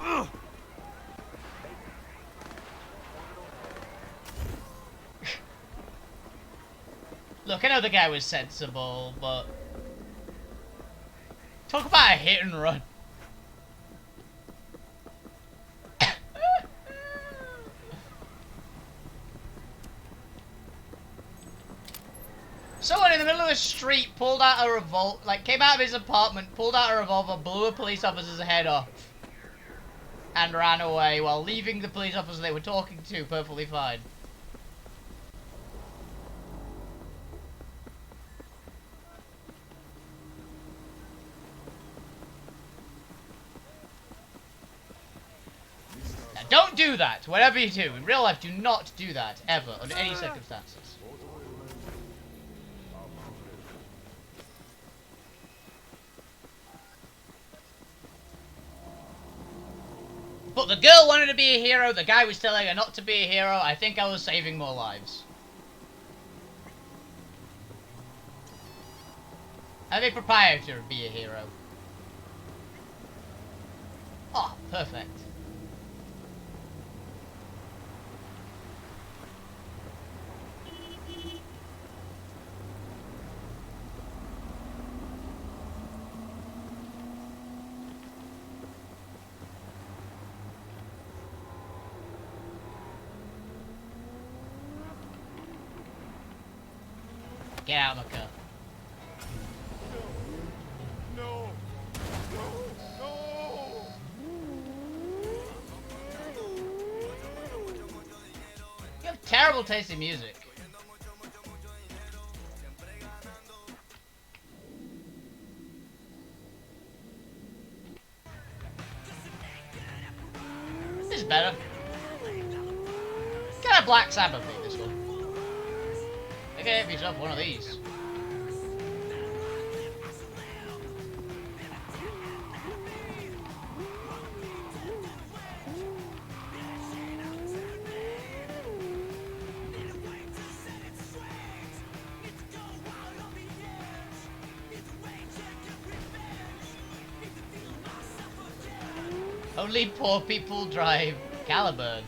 Look, I know the guy was sensible, but talk about a hit and run. Someone in the middle of the street pulled out a revolver, like came out of his apartment, pulled out a revolver, blew a police officer's head off, and ran away while leaving the police officer they were talking to perfectly fine. Now, don't do that, whatever you do. In real life, do not do that, ever, under any circumstances. But the girl wanted to be a hero, the guy was telling her not to be a hero, I think I was saving more lives. Have a proprietor be a hero. Oh, perfect. Get out of my car. No. You have terrible taste in music. This is better. Kind of Black Sabbath this one. Okay, have yourself one of these. Only poor people drive Caliburn.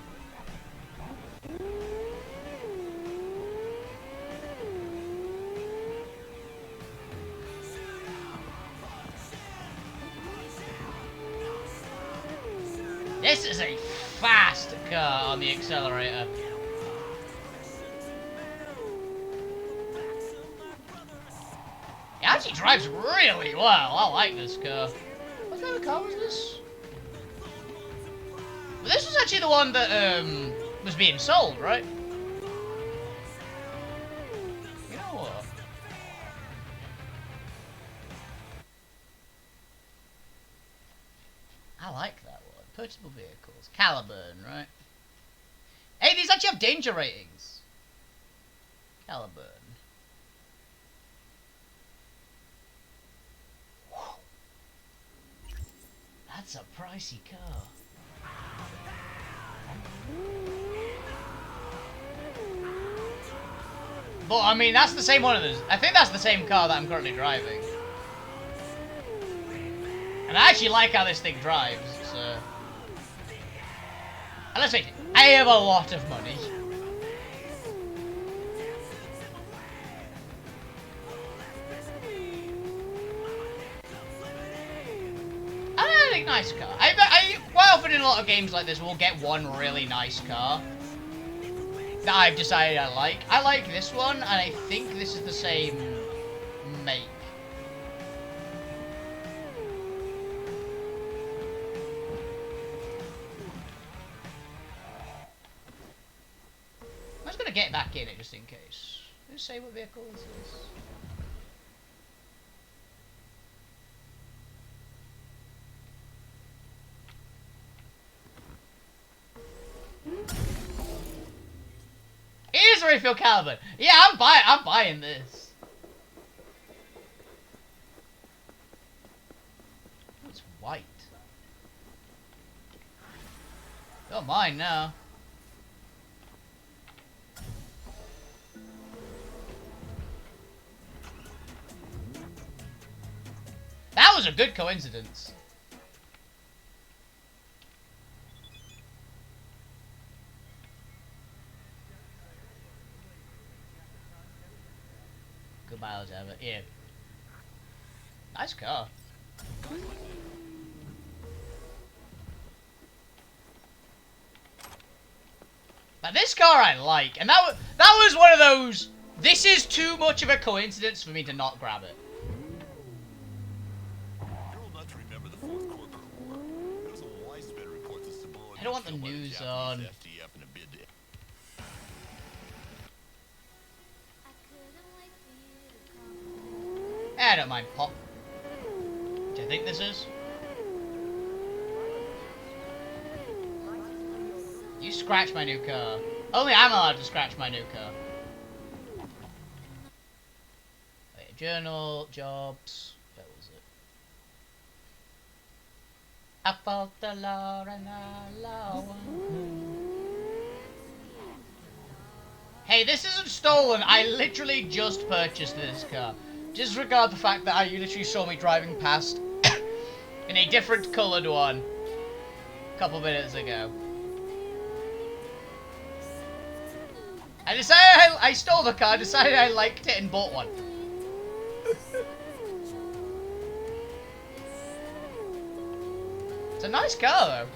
This is a fast car on the accelerator. It actually drives really well. I like this car. What kind of car was this? Well, this was actually the one that was being sold, right? You know what? I like that one. Purchasable vehicles. Caliburn, right? Hey, these actually have danger ratings. Caliburn. Whoa. That's a pricey car. But, I mean, that's the same one of those. I think that's the same car that I'm currently driving. And I actually like how this thing drives, so... And let's face it, I have a lot of money. I think nice car. I quite often in a lot of games like this, we'll get one really nice car that I've decided I like. I like this one, and I think this is the same make. I'm just gonna get back in it just in case. Let's say what vehicle this is. It is a refill Caliburn. Yeah, I'm buying this. It's white. Don't mind now. That was a good coincidence. Good miles ever. Yeah. Nice car. Now this car I like, and that was one of those. This is too much of a coincidence for me to not grab it. I don't want the news on. I don't mind pop. Do you think this is? You scratch my new car. Only I'm allowed to scratch my new car. Wait, journal, jobs. Where was it? I fought the law and I law. Hey, this isn't stolen. I literally just purchased this car. Disregard the fact that you literally saw me driving past in a different coloured one a couple minutes ago. I decided I stole the car, decided I liked it and bought one. It's a nice car though.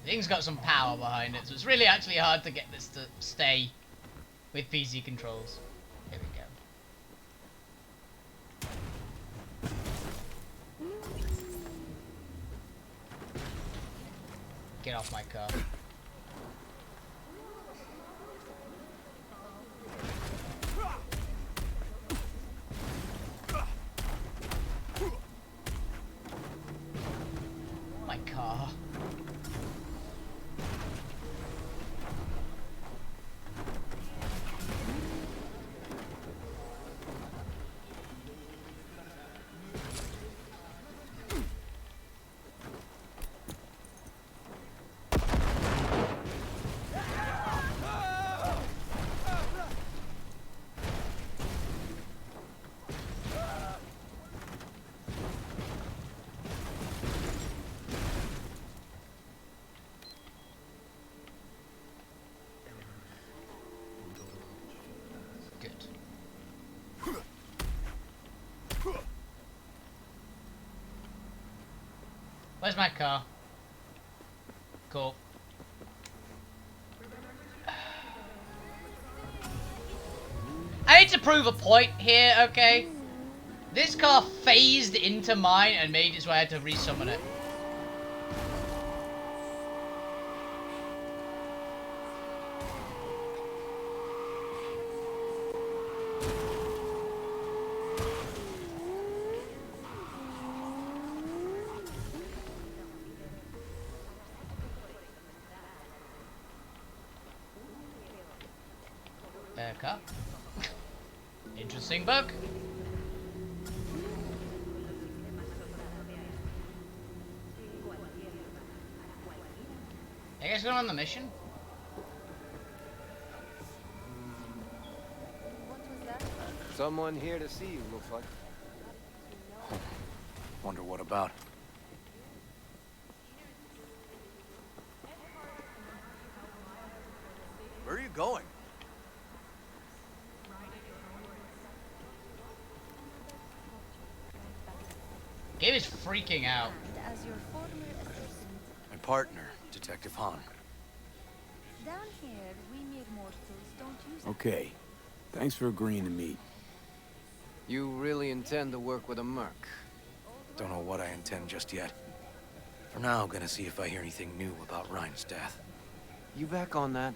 Thing's got some power behind it, so it's really actually hard to get this to stay with PC controls. Here we go. Get off my car. My car. Where's my car? Cool. I need to prove a point here, okay? This car phased into mine and made its way. I had to resummon it. Car. Interesting bug. I guess going on the mission. Someone here to see you, looks like. Wonder what about? Where are you going? Game is freaking out. My partner, Detective Han. Down here, we mere mortals don't use Okay. Thanks for agreeing to meet. You really intend to work with a merc? Don't know what I intend just yet. For now, I'm gonna see if I hear anything new about Ryan's death. You back on that?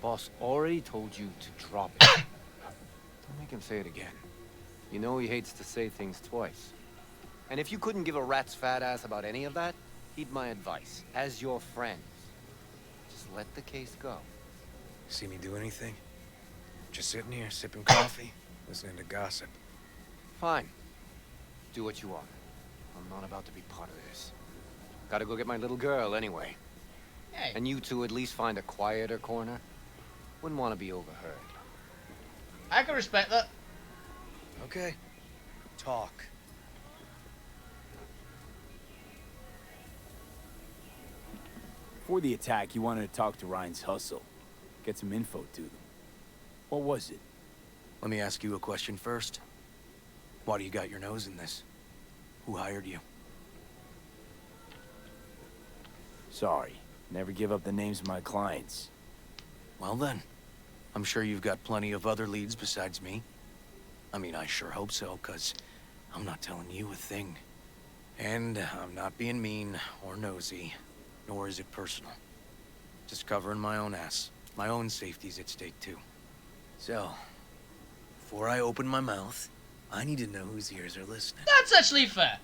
Boss already told you to drop it. Don't make him say it again. You know he hates to say things twice. And if you couldn't give a rat's fat ass about any of that, heed my advice. As your friend, just let the case go. See me do anything? Just sitting here, sipping coffee, listening to gossip. Fine. Do what you want. I'm not about to be part of this. Gotta go get my little girl anyway. Hey. And you two at least find a quieter corner. Wouldn't want to be overheard. I can respect that. Okay. Talk. Before the attack, you wanted to talk to Ryan's hustle. Get some info to them. What was it? Let me ask you a question first. Why do you got your nose in this? Who hired you? Sorry. Never give up the names of my clients. Well then, I'm sure you've got plenty of other leads besides me. I mean, I sure hope so, 'cause I'm not telling you a thing. And I'm not being mean or nosy, nor is it personal. Just covering my own ass. My own safety's at stake too. So, before I open my mouth, I need to know whose ears are listening. That's actually fair.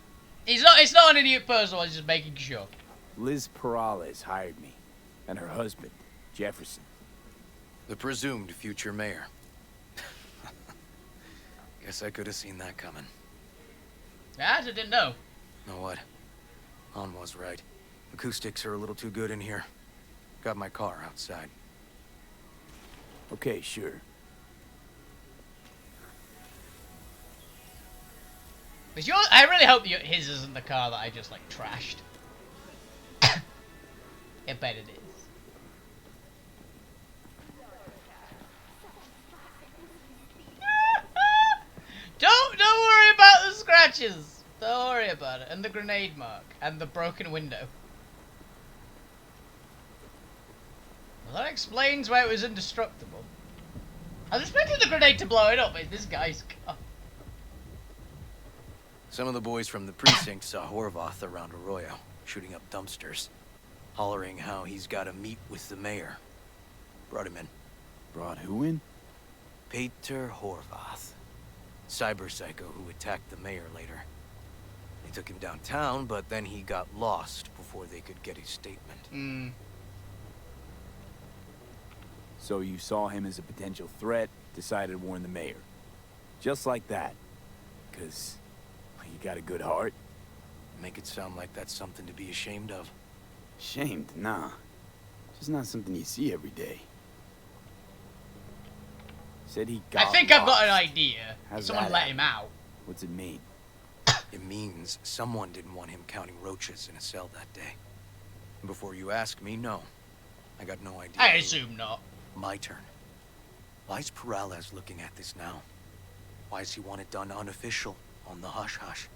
It's not an idiot person, I was just making sure. Liz Perales hired me. And her husband, Jefferson. The presumed future mayor. Guess I could have seen that coming. I just didn't know. Know what? Han was right. Acoustics are a little too good in here. Got my car outside. Okay, sure. Is yours, I really hope his isn't the car that I just, like, trashed. I bet it is. Don't worry about the scratches. Don't worry about it. And the grenade mark. And the broken window. Well, that explains why it was indestructible. I was expecting the grenade to blow it up, but this guy's car. Some of the boys from the precinct saw Horvath around Arroyo, shooting up dumpsters, hollering how he's got to meet with the mayor. Brought him in. Brought who in? Peter Horvath. Cyber psycho who attacked the mayor later. They took him downtown, but then he got lost before they could get his statement. So you saw him as a potential threat, decided to warn the mayor. Just like that. 'Cause you got a good heart. Make it sound like that's something to be ashamed of. Shamed? Nah. Just not something you see every day. Said he got I think lost. I've got an idea. How's Someone that let happen? him out. What's it mean? It means someone didn't want him counting roaches in a cell that day. And before you ask me, no. I got no idea. I assume not. My turn. Why's Peralez looking at this now? Why does he want it done unofficial, on the hush-hush?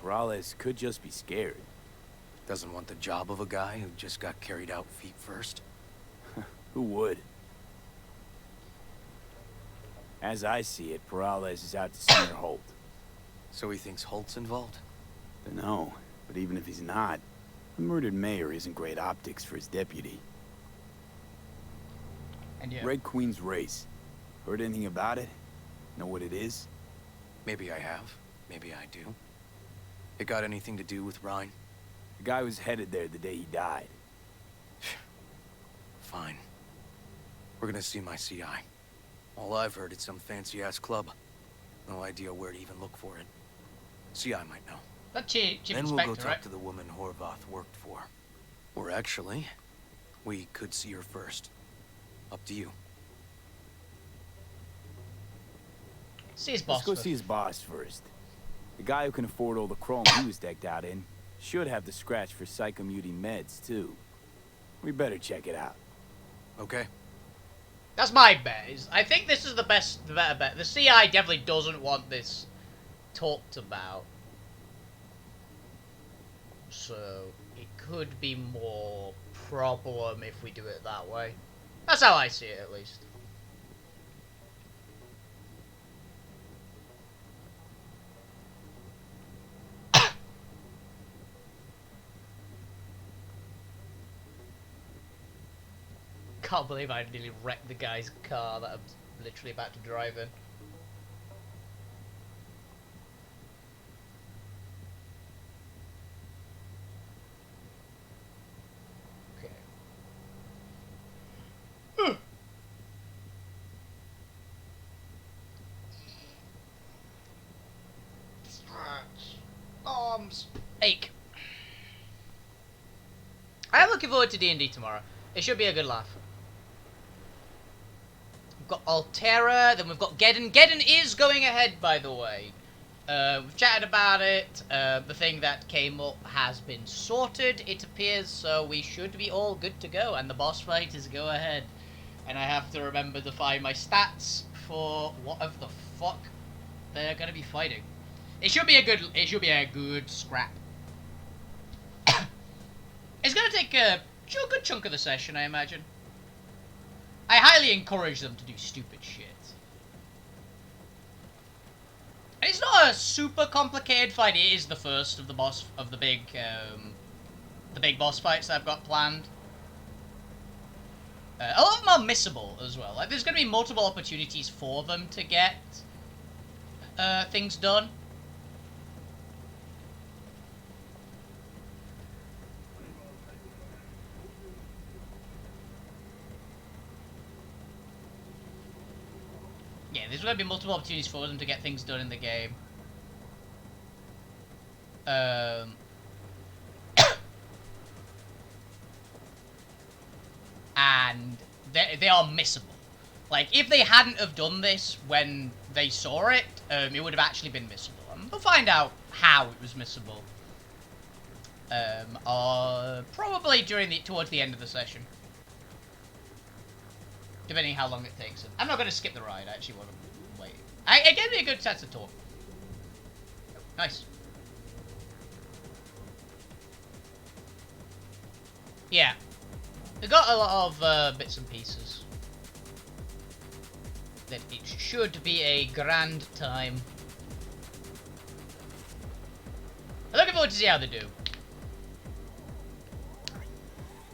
Peralez could just be scared. Doesn't want the job of a guy who just got carried out feet first? Who would? As I see it, Peralez is out to smear Holt. So he thinks Holt's involved? Dunno, but even if he's not, the murdered mayor isn't great optics for his deputy. And yeah. Red Queen's race. Heard anything about it? Know what it is? Maybe I have. Maybe I do. It got anything to do with Rhine? The guy was headed there the day he died. Fine. We're gonna see my CI. All I've heard is some fancy-ass club. No idea where to even look for it. CI might know. That chief Then inspector, we'll go talk right? to the woman Horvath worked for. Or actually, we could see her first. Up to you. See his boss Let's go first. see his boss first. The guy who can afford all the chrome he was decked out in should have the scratch for psychomuting meds, too. We better check it out. Okay. That's my bet. I think this is the better bet. The CI definitely doesn't want this talked about. So, it could be more problem if we do it that way. That's how I see it, at least. Can't believe I nearly wrecked the guy's car that I'm literally about to drive in. Okay. Stretch. Arms. Ache. I am looking forward to D&D tomorrow. It should be a good laugh. We've got Altera, then we've got Geddon. Geddon is going ahead, by the way. We've chatted about it. The thing that came up has been sorted, it appears, so we should be all good to go. And the boss fight is go ahead. And I have to remember to find my stats for whatever the fuck they're gonna be fighting. It should be a good scrap. It's gonna take a good chunk of the session, I imagine. I highly encourage them to do stupid shit. And it's not a super complicated fight. It is the first of the big boss fights that I've got planned. A lot of them are missable as well. Like, there's going to be multiple opportunities for them to get things done. Yeah, there's going to be multiple opportunities for them to get things done in the game. and they are missable. Like, if they hadn't have done this when they saw it, it would have actually been missable. And we'll find out how it was missable. Probably towards the end of the session. Depending how long it takes them. I'm not going to skip the ride, I actually want to wait. It gave me a good sense of talk. Nice. Yeah. We got a lot of bits and pieces. That it should be a grand time. I'm looking forward to see how they do.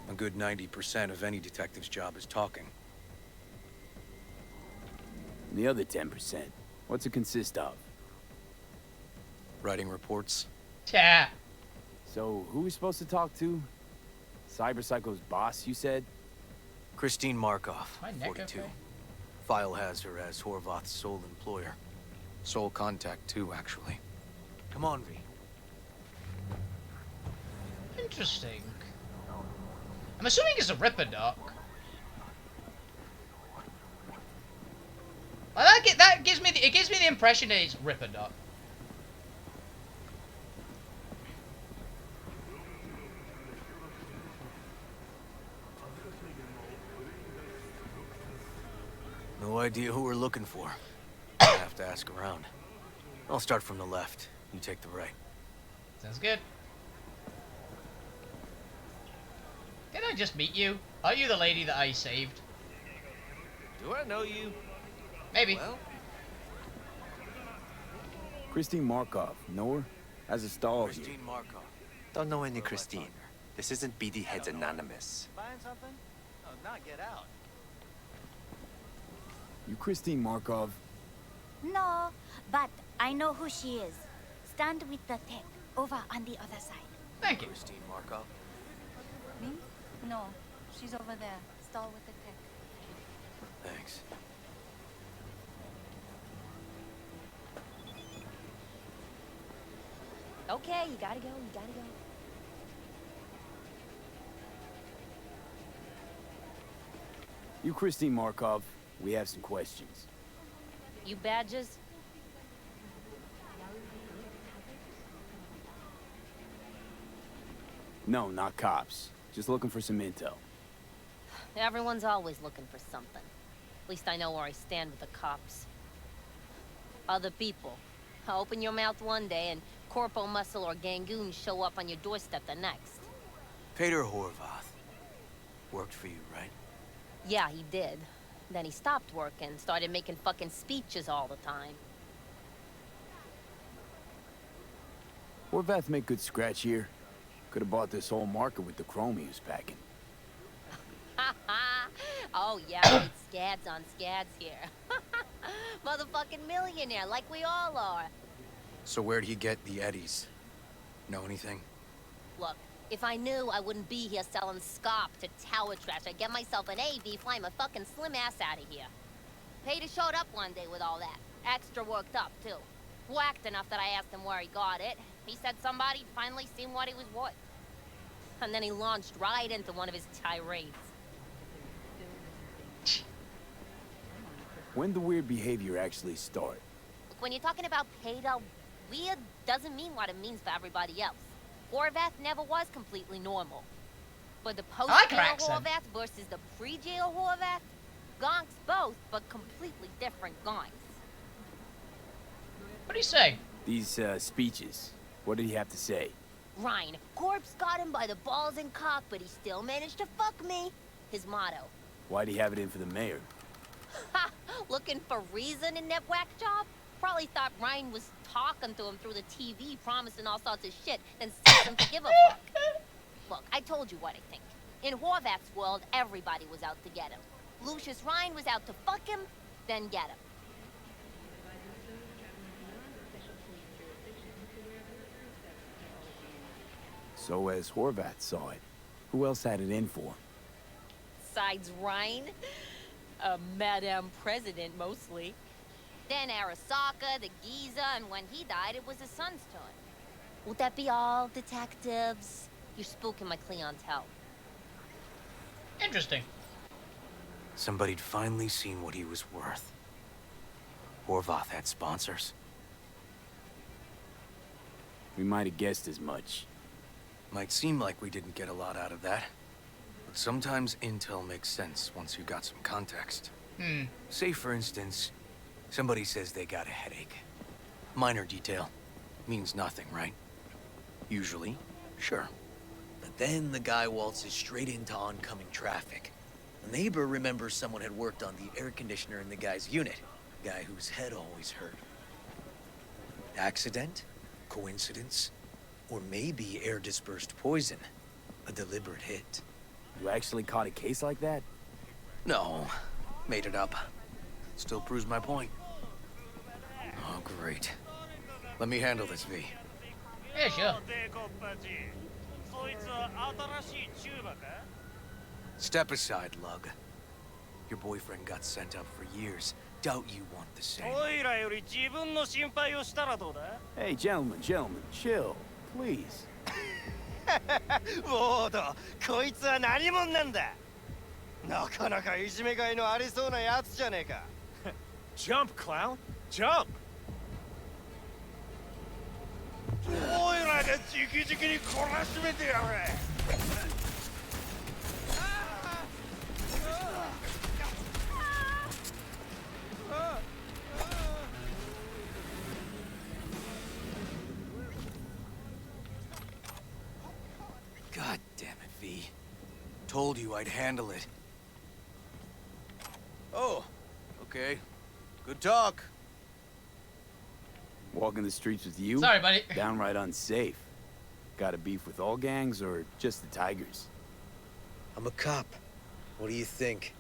A good 90% of any detective's job is talking. And the other 10%, what's it consist of? Writing reports. Yeah. So, who are we supposed to talk to? Cyberpsycho's boss, you said? Christine Markov, My neck 42. okay? File has her as Horvath's sole employer. Sole contact, too, actually. Come on, V. Interesting. I'm assuming it's a Ripper Doc. Well, that gives me the impression that it's Ripper Doc. No idea who we're looking for. I have to ask around. I'll start from the left. You take the right. Sounds good. Can I just meet you? Are you the lady that I saved? Do I know you? Maybe. Well, Christine Markov, know her? Has a stall here. Christine Markov. Don't know any Christine. This isn't BD Heads Anonymous. Buying something? Oh, not get out. You Christine Markov? No, but I know who she is. Stand with the tech, over on the other side. Thank you. Christine Markov. Me? No, she's over there. Stall with the tech. Thanks. Okay, you gotta go, you gotta go. You Christine Markov, we have some questions. You badges? No, not cops. Just looking for some intel. Everyone's always looking for something. At least I know where I stand with the cops. Other people. Open your mouth one day and Corpo Muscle or Gangoon show up on your doorstep the next. Peter Horvath. Worked for you, right? Yeah, he did. Then he stopped working, started making fucking speeches all the time. Horvath make good scratch here. Could have bought this whole market with the chrome he was packing. Oh yeah, it's scads on scads here. Motherfucking millionaire, like we all are. So where'd he get the eddies? Know anything? Look, if I knew, I wouldn't be here selling scop to tower trash. I'd get myself an AV, fly my fucking slim ass out of here. Peter showed up one day with all that. Extra worked up, too. Whacked enough that I asked him where he got it. He said somebody'd finally seen what he was worth. And then he launched right into one of his tirades. When the weird behavior actually start? Look, when you're talking about Peter, weird doesn't mean what it means for everybody else. Horvath never was completely normal. But the post-jail Horvath versus the pre-jail Horvath, gonks both, but completely different guys. What do you say? These, speeches. What did he have to say? Ryan, Corpse got him by the balls and cock, but he still managed to fuck me. His motto. Why'd he have it in for the mayor? Ha! Looking for reason in that whack job? Probably thought Ryan was talking to him through the TV, promising all sorts of shit, then sent him to give a fuck. Look, I told you what I think. In Horvath's world, everybody was out to get him. Lucius Ryan was out to fuck him, then get him. So as Horvath saw it, who else had it in for him? Besides Ryan, a Madame President mostly. Then Arasaka, the Giza, and when he died, it was his son's turn. Would that be all, detectives? You're spooking my clientele. Interesting. Somebody'd finally seen what he was worth. Horvath had sponsors. We might have guessed as much. Might seem like we didn't get a lot out of that. But sometimes intel makes sense once you got some context. Say, for instance, somebody says they got a headache. Minor detail. Means nothing, right? Usually, sure. But then the guy waltzes straight into oncoming traffic. The neighbor remembers someone had worked on the air conditioner in the guy's unit. The guy whose head always hurt. Accident? Coincidence? Or maybe air-dispersed poison. A deliberate hit. You actually caught a case like that? No. Made it up. Still proves my point. Oh, great. Let me handle this, V. Yeah, sure. Step aside, Lug. Your boyfriend got sent up for years. Doubt you want the same. Hey, gentlemen, chill, please. VoD、こいつは何者なんだ。なかなかいじめがいのありそうなやつじゃねえか。Jump, clown! Jump! おいらで直々に懲らしめてやれ。God damn it, V. Told you I'd handle it. Oh, okay. Good talk. Walking the streets with you? Sorry, buddy. Downright unsafe. Got a beef with all gangs or just the Tigers? I'm a cop. What do you think?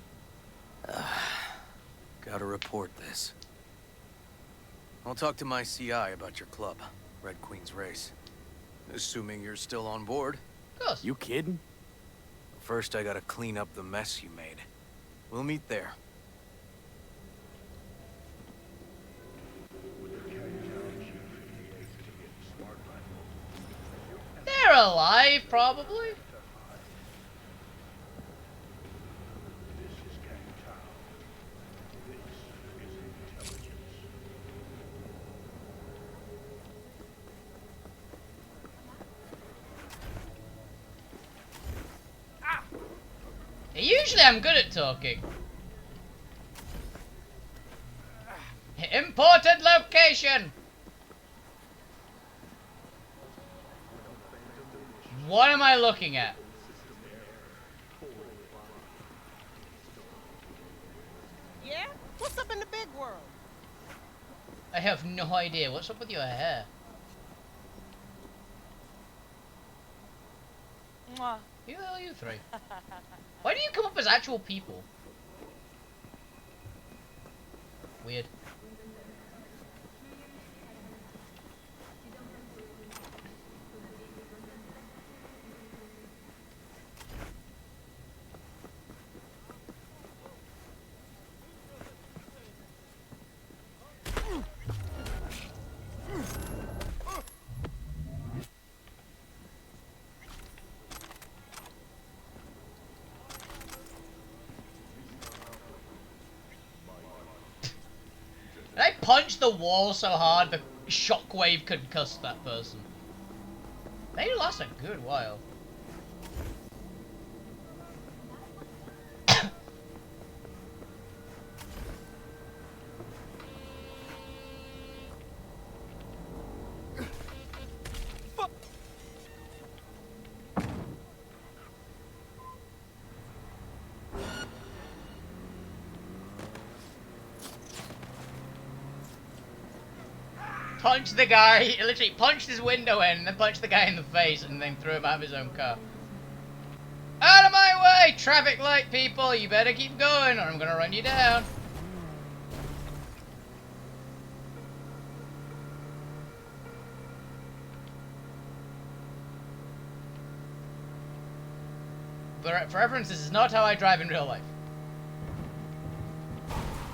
Gotta report this. I'll talk to my CI about your club, Red Queen's Race. Assuming you're still on board. Of course. You kidding? First, I gotta clean up the mess you made. We'll meet there. They're alive, probably. Usually I'm good at talking. Important location! What am I looking at? Yeah? What's up in the big world? I have no idea. What's up with your hair? Mwah. Who the hell are you three? Why do you come up as actual people? Weird. I punched the wall so hard the shockwave concussed that person. They last a good while. Punched the guy, literally punched his window in, and then punched the guy in the face, and then threw him out of his own car. Out of my way, traffic light people! You better keep going, or I'm gonna run you down. But for reference, this is not how I drive in real life.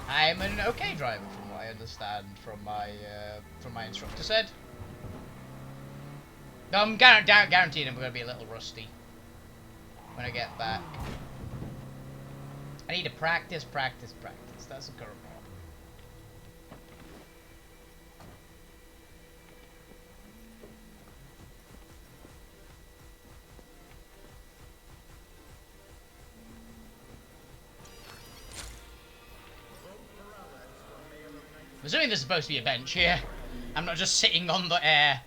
I'm an okay driver, from what I understand from my instructor said. I'm guaranteed I'm going to be a little rusty when I get back. I need to practice, practice, practice. That's a curveball. I'm assuming there's supposed to be a bench here. I'm not just sitting on the air.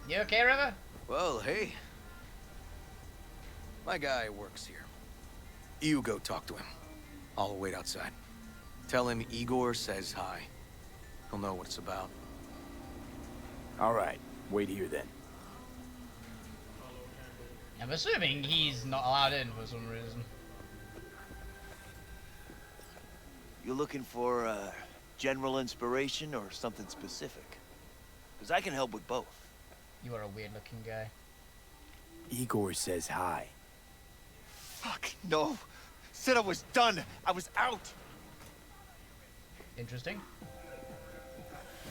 You okay, River? Well, hey. My guy works here. You go talk to him. I'll wait outside. Tell him Igor says hi. He'll know what it's about. All right, wait here then. I'm assuming he's not allowed in for some reason. You looking for general inspiration or something specific? Because I can help with both. You are a weird-looking guy. Igor says hi. Fuck, no. Said I was done. I was out. Interesting.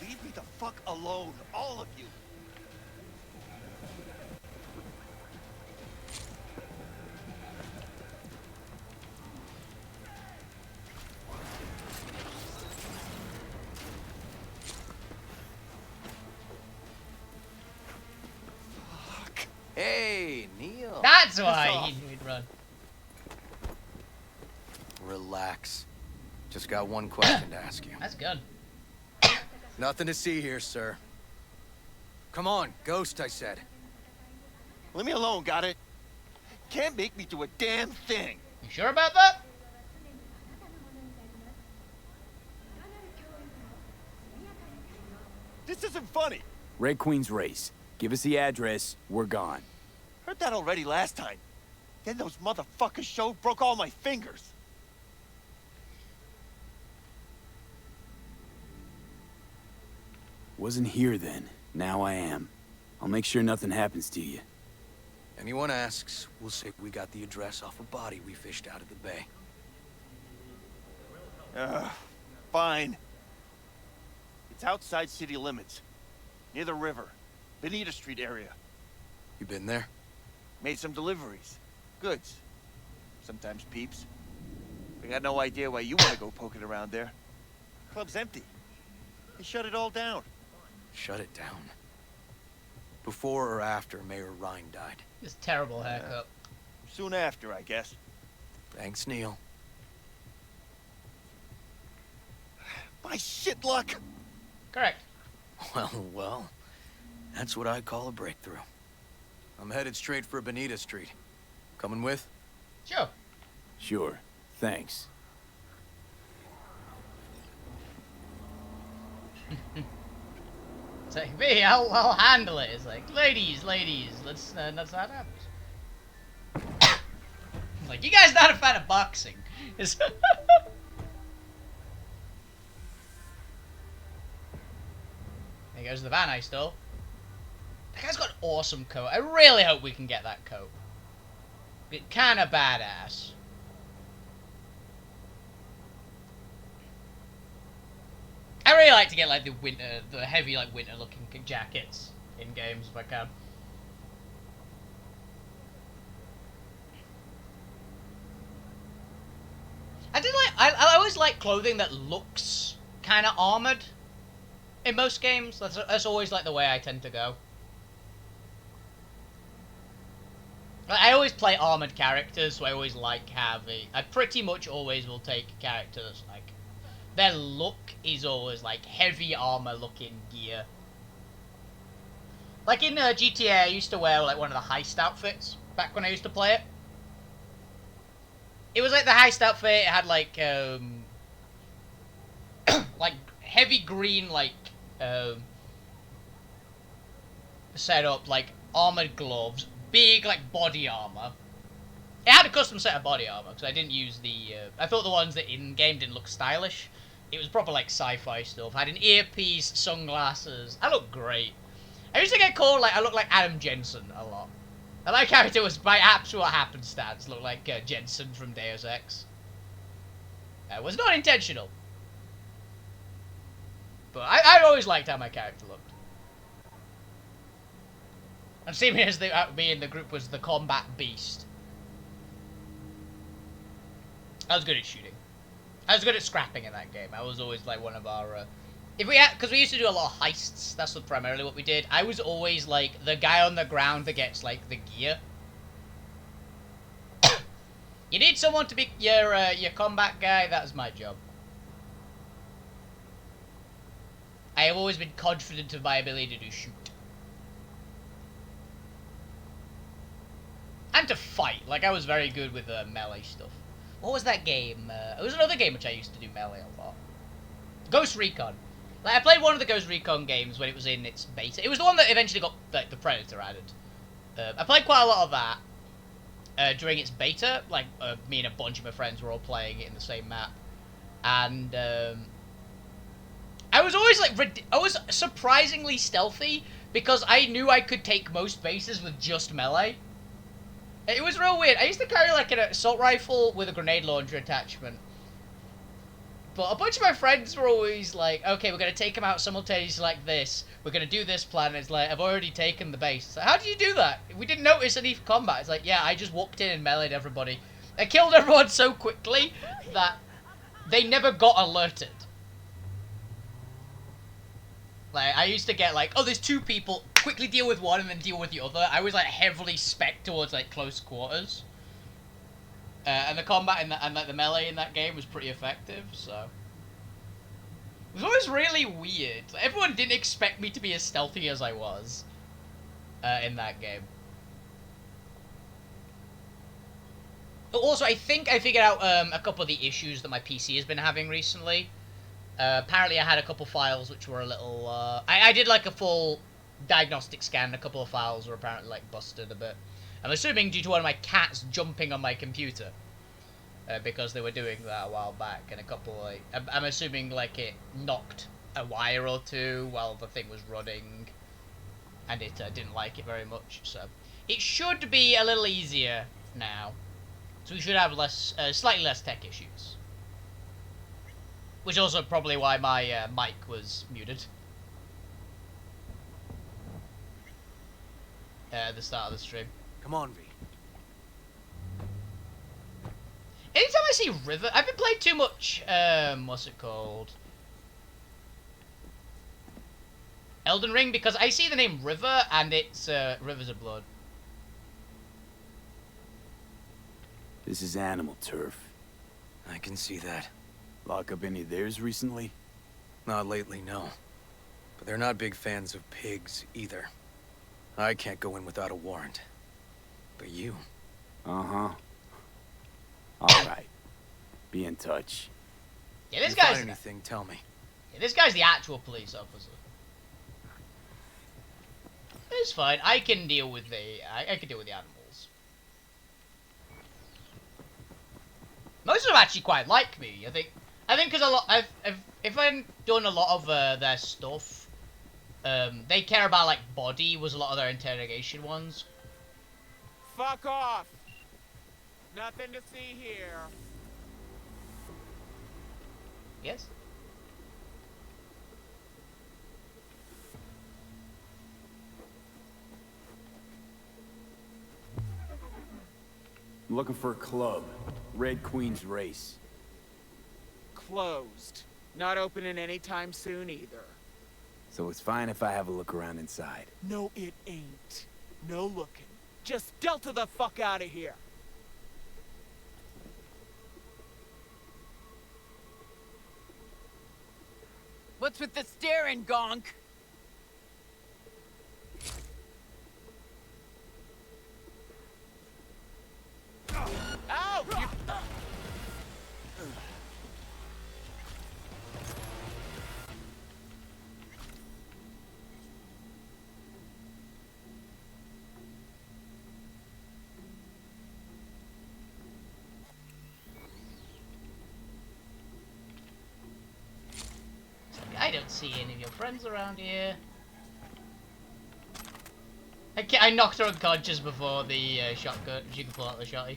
Leave me the fuck alone, all of you. Hey, Neil. That's why he'd run. Relax. Just got one question to ask you. That's good. Nothing to see here, sir. Come on, ghost, I said. Leave me alone, got it? Can't make me do a damn thing. You sure about that? This isn't funny. Red Queen's race. Give us the address, we're gone. Heard that already last time. Then those motherfuckers showed, broke all my fingers. Wasn't here then. Now I am. I'll make sure nothing happens to you. Anyone asks, we'll say we got the address off a body we fished out of the bay. Fine. It's outside city limits. Near the river. Bonita Street area. You been there? Made some deliveries. Goods. Sometimes peeps. I got no idea why you want to go poking around there. Club's empty. They shut it all down. Shut it down. Before or after Mayor Rhine died? This terrible haircut. Soon after, I guess. Thanks, Neil. My shit luck! Correct. Well, that's what I call a breakthrough. I'm headed straight for Bonita Street. Coming with? Sure. Sure. Thanks. It's like, me, I'll handle it. It's like, ladies, let's not happen. Like, you guys not a fan of boxing. It's There goes the van I stole. That guy's got an awesome coat. I really hope we can get that coat. It's kind of badass. I really like to get like the heavy like winter looking jackets in games if I can. I always like clothing that looks kind of armored. In most games, that's always like the way I tend to go. I always play armored characters, so I always like having. I pretty much always will take characters like their look is always like heavy armor looking gear. Like in GTA, I used to wear like one of the heist outfits back when I used to play it. It was like the heist outfit. It had like like heavy green like setup, like armored gloves, big like body armor. It had a custom set of body armor because I didn't use the. I thought the ones that in game didn't look stylish. It was proper like sci-fi stuff. I had an earpiece, sunglasses. I looked great. I used to get called like I looked like Adam Jensen a lot. And my character was by absolute happenstance looked like Jensen from Deus Ex. It was not intentional. But I always liked how my character looked. And same here as me in the group was the combat beast. I was good at shooting. I was good at scrapping in that game. I was always like one of our... if we had, because we used to do a lot of heists. That's primarily what we did. I was always like the guy on the ground that gets like the gear. You need someone to be your combat guy. That's my job. I have always been confident of my ability to shoot. And to fight. Like, I was very good with melee stuff. What was that game? It was another game which I used to do melee a lot. Ghost Recon. Like, I played one of the Ghost Recon games when it was in its beta. It was the one that eventually got like, the Predator added. I played quite a lot of that during its beta. Like, me and a bunch of my friends were all playing it in the same map. And, I was always, like, I was surprisingly stealthy because I knew I could take most bases with just melee. It was real weird. I used to carry, like, an assault rifle with a grenade launcher attachment. But a bunch of my friends were always like, okay, we're going to take them out simultaneously like this. We're going to do this plan. And it's like, I've already taken the base. It's like, how did you do that? We didn't notice any combat. It's like, yeah, I just walked in and meleeed everybody. I killed everyone so quickly that they never got alerted. Like, I used to get like, oh, there's two people, quickly deal with one and then deal with the other. I was like heavily spec towards like close quarters. And the combat and like the melee in that game was pretty effective, so. It was always really weird. Everyone didn't expect me to be as stealthy as I was in that game. Also, I think I figured out a couple of the issues that my PC has been having recently. Apparently I had a couple files which were a little, I did like a full diagnostic scan, a couple of files were apparently like busted a bit. I'm assuming due to one of my cats jumping on my computer. Because they were doing that a while back, and a couple like, I'm assuming like it knocked a wire or two while the thing was running. And it didn't like it very much, so. It should be a little easier now. So we should have slightly less tech issues. Which is also probably why my mic was muted. At the start of the stream. Come on, V. Anytime I see River, I've been playing too much, what's it called? Elden Ring, because I see the name River, and it's, Rivers of Blood. This is animal turf. I can see that. Lock up any of theirs recently? Not lately, no. But they're not big fans of pigs, either. I can't go in without a warrant. But you... Uh-huh. Alright. Be in touch. Yeah, this if you guy's... find anything, tell me. Yeah, this guy's the actual police officer. It's fine. I can deal with I can deal with the animals. Most of them actually quite like me. I think because a lot. If I've done a lot of their stuff, they care about like body was a lot of their interrogation ones. Fuck off! Nothing to see here. Yes. I'm looking for a club. Red Queen's Race. Closed. Not opening anytime soon either. So it's fine if I have a look around inside. No, it ain't. No looking. Just Delta the fuck out of here. What's with the staring, Gonk? Ow! You... I don't see any of your friends around here. I knocked her unconscious before the shotgun. She could pull out the shotty.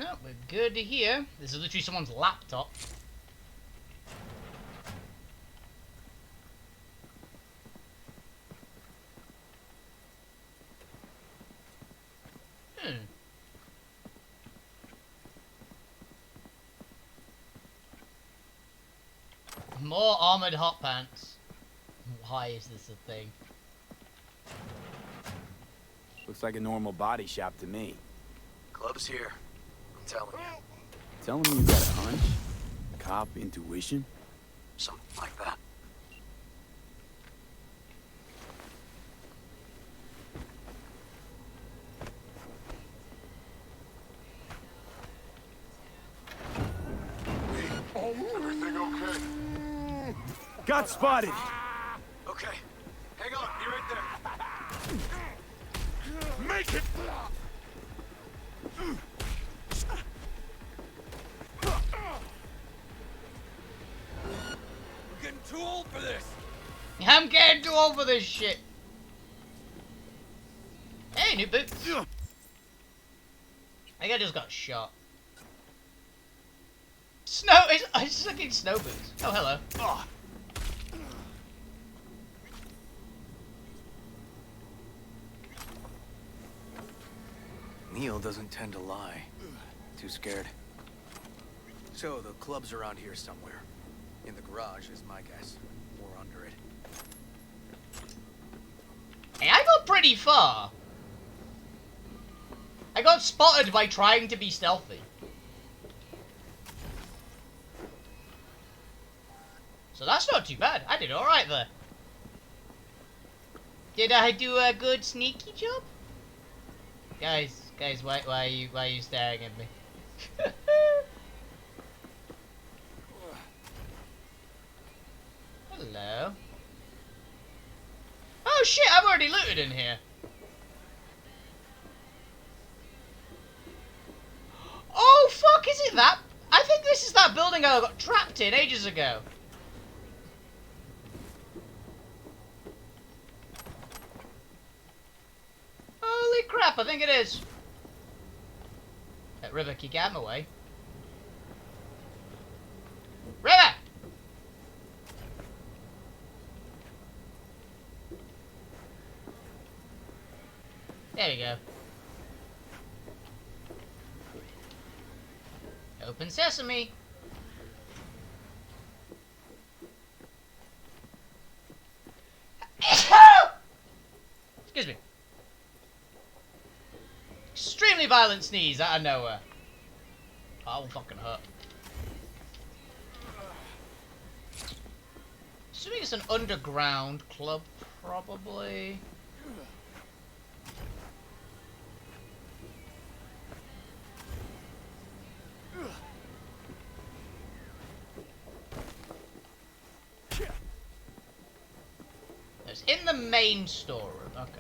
No, we're good here. This is literally someone's laptop. More armored hot pants. Why is this a thing? Looks like a normal body shop to me. Club's here. I'm telling you. Telling me you got a hunch? Cop intuition? Something like that. Everything okay? Got spotted! Okay. Hang on. Be right there. Make it! We're getting too old for this. I'm getting too old for this shit. Hey, new boots. I think I just got shot. It's fucking snow boots. Oh, hello. Oh. Neil doesn't tend to lie. Too scared. So the club's around here somewhere. In the garage is my guess. Or under it. Hey, I got pretty far. I got spotted by trying to be stealthy. So that's not too bad. I did alright there. Did I do a good sneaky job? Guys, why are you staring at me? Hello. Oh shit, I've already looted in here. Oh fuck, is it that? I think this is that building I got trapped in ages ago. Holy crap, I think it is. River, can you get him away? River! There we go. Open sesame. Excuse me. Extremely violent sneeze out of nowhere. Oh, that will fucking hurt. Assuming it's an underground club, probably. It's in the main storeroom. Okay.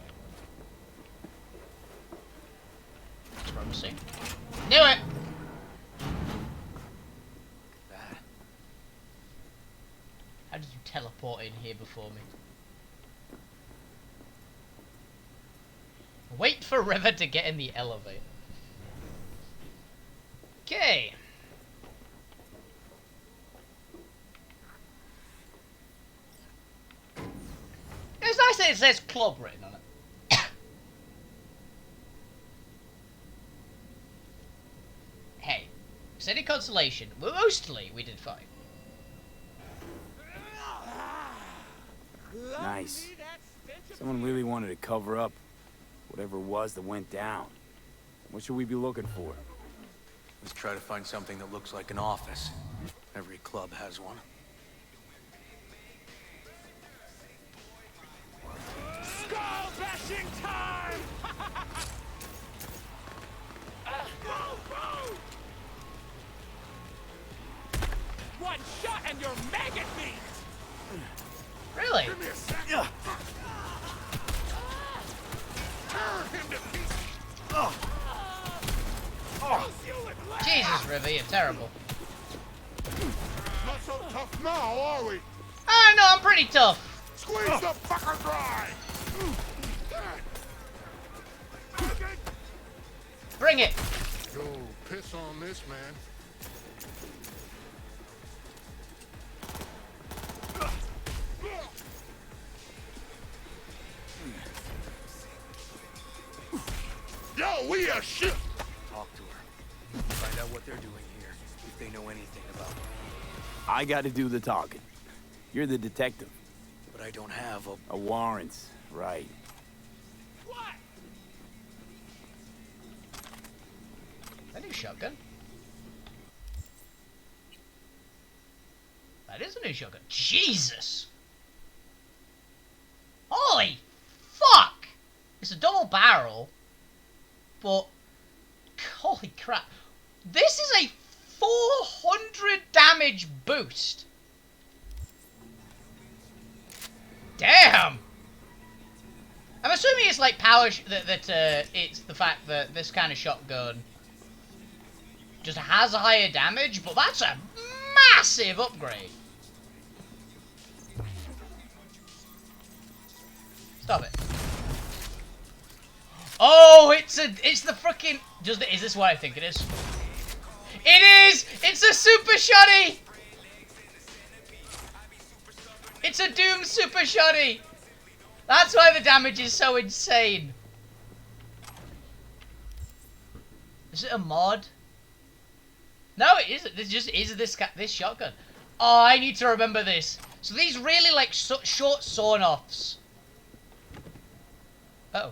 That's promising. Knew it! How did you teleport in here before me? Wait for River to get in the elevator. Okay. It's nice that it says club written on it. Hey, city consolation. Mostly we did fine. Nice. Someone really wanted to cover up whatever it was that went down. What should we be looking for? Let's try to find something that looks like an office. Every club has one. Skull bashing time! One shot and you're maggot meat! Really? Give me a second. Tear him to pieces. Jesus, River, you're terrible. Not so tough now, are we? I know, I'm pretty tough. Squeeze the fucker dry. Bring it. You piss on this, man. Yo, we are shit! Talk to her. Find out what they're doing here, if they know anything about it. I gotta do the talking. You're the detective. But I don't have a warrant, right. That new shotgun? That is a new shotgun. Jesus! Holy fuck! It's a double barrel, but holy crap. This is a 400 damage boost. Damn! I'm assuming it's like power, it's the fact that this kind of shotgun just has a higher damage, but that's a massive upgrade. Stop it. Oh, it's the freaking, is this what I think it is? It is! It's a super shotty! It's a Doom super shotty! That's why the damage is so insane. Is it a mod? No, it isn't. This just is this shotgun. Oh, I need to remember this. So these really like short sawn-offs. Uh-oh.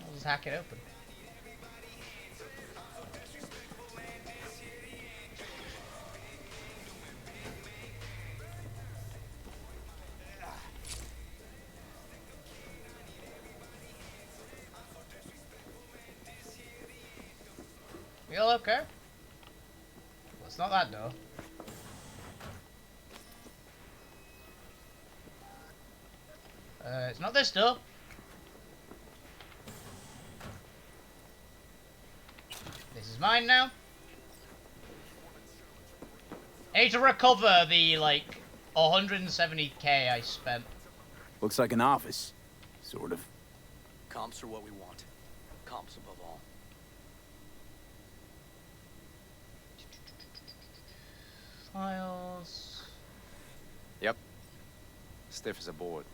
I'll just hack it open. We all okay? Well, it's not that door. It's not this door. This is mine now. I need to recover the, like, 170k I spent. Looks like an office. Sort of. Comps are what we want. Comps above all. Files. Yep. Stiff as a board.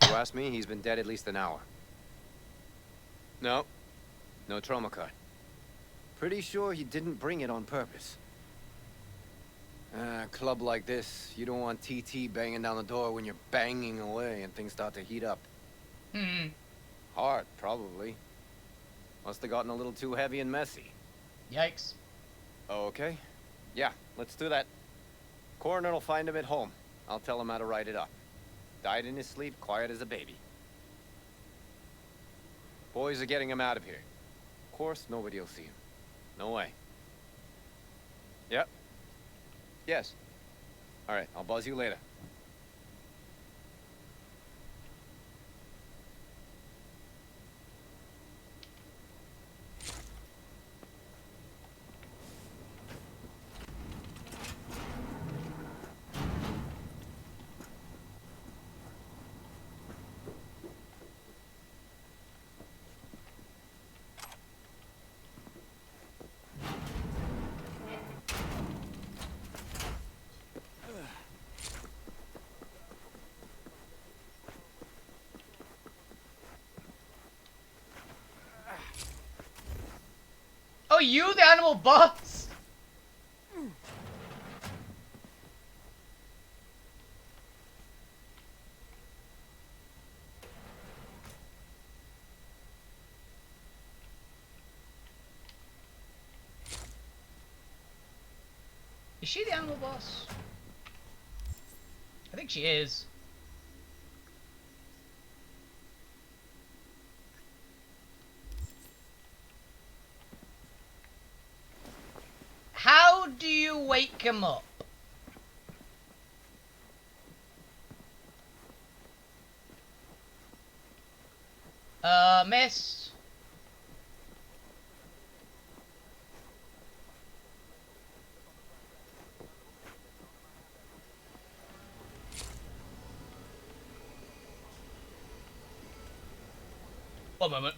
You ask me, he's been dead at least an hour. No. No trauma card. Pretty sure he didn't bring it on purpose. A club like this, you don't want TT banging down the door when you're banging away and things start to heat up. Hard, probably. Must have gotten a little too heavy and messy. Yikes. Okay. Yeah, let's do that. Coroner will find him at home. I'll tell him how to write it up. Died in his sleep, quiet as a baby. Boys are getting him out of here. Of course, nobody will see him. No way. Yep. Yes. All right, I'll buzz you later. Oh, you, the animal boss? Is she the animal boss? I think she is. How do you wake him up? Miss? One moment.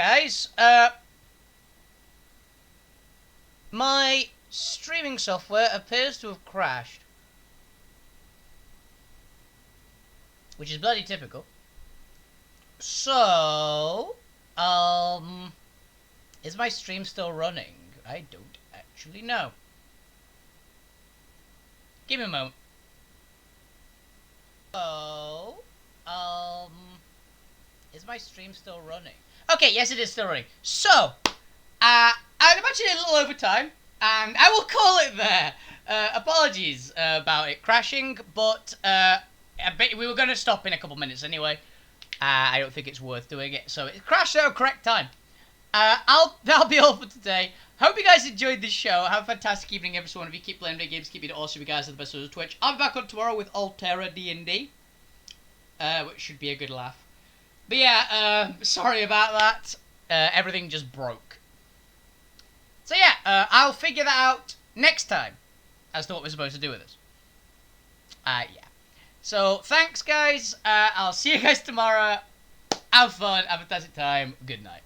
guys, my streaming software appears to have crashed. Which is bloody typical. So, is my stream still running? I don't actually know. Give me a moment. Oh, is my stream still running? Okay, yes, it is still running. So, I'm actually a little over time, and I will call it there. Apologies about it crashing, but we were going to stop in a couple minutes anyway. I don't think it's worth doing it, so it crashed at a correct time. That'll be all for today. Hope you guys enjoyed this show. Have a fantastic evening, everyone. If you keep playing video games, keep it awesome. You guys are the best on Twitch. I'll be back on tomorrow with Altera D&D, which should be a good laugh. But yeah, sorry about that. Everything just broke. So yeah, I'll figure that out next time as to what we're supposed to do with this. Yeah. So thanks, guys. I'll see you guys tomorrow. Have fun. Have a fantastic time. Good night.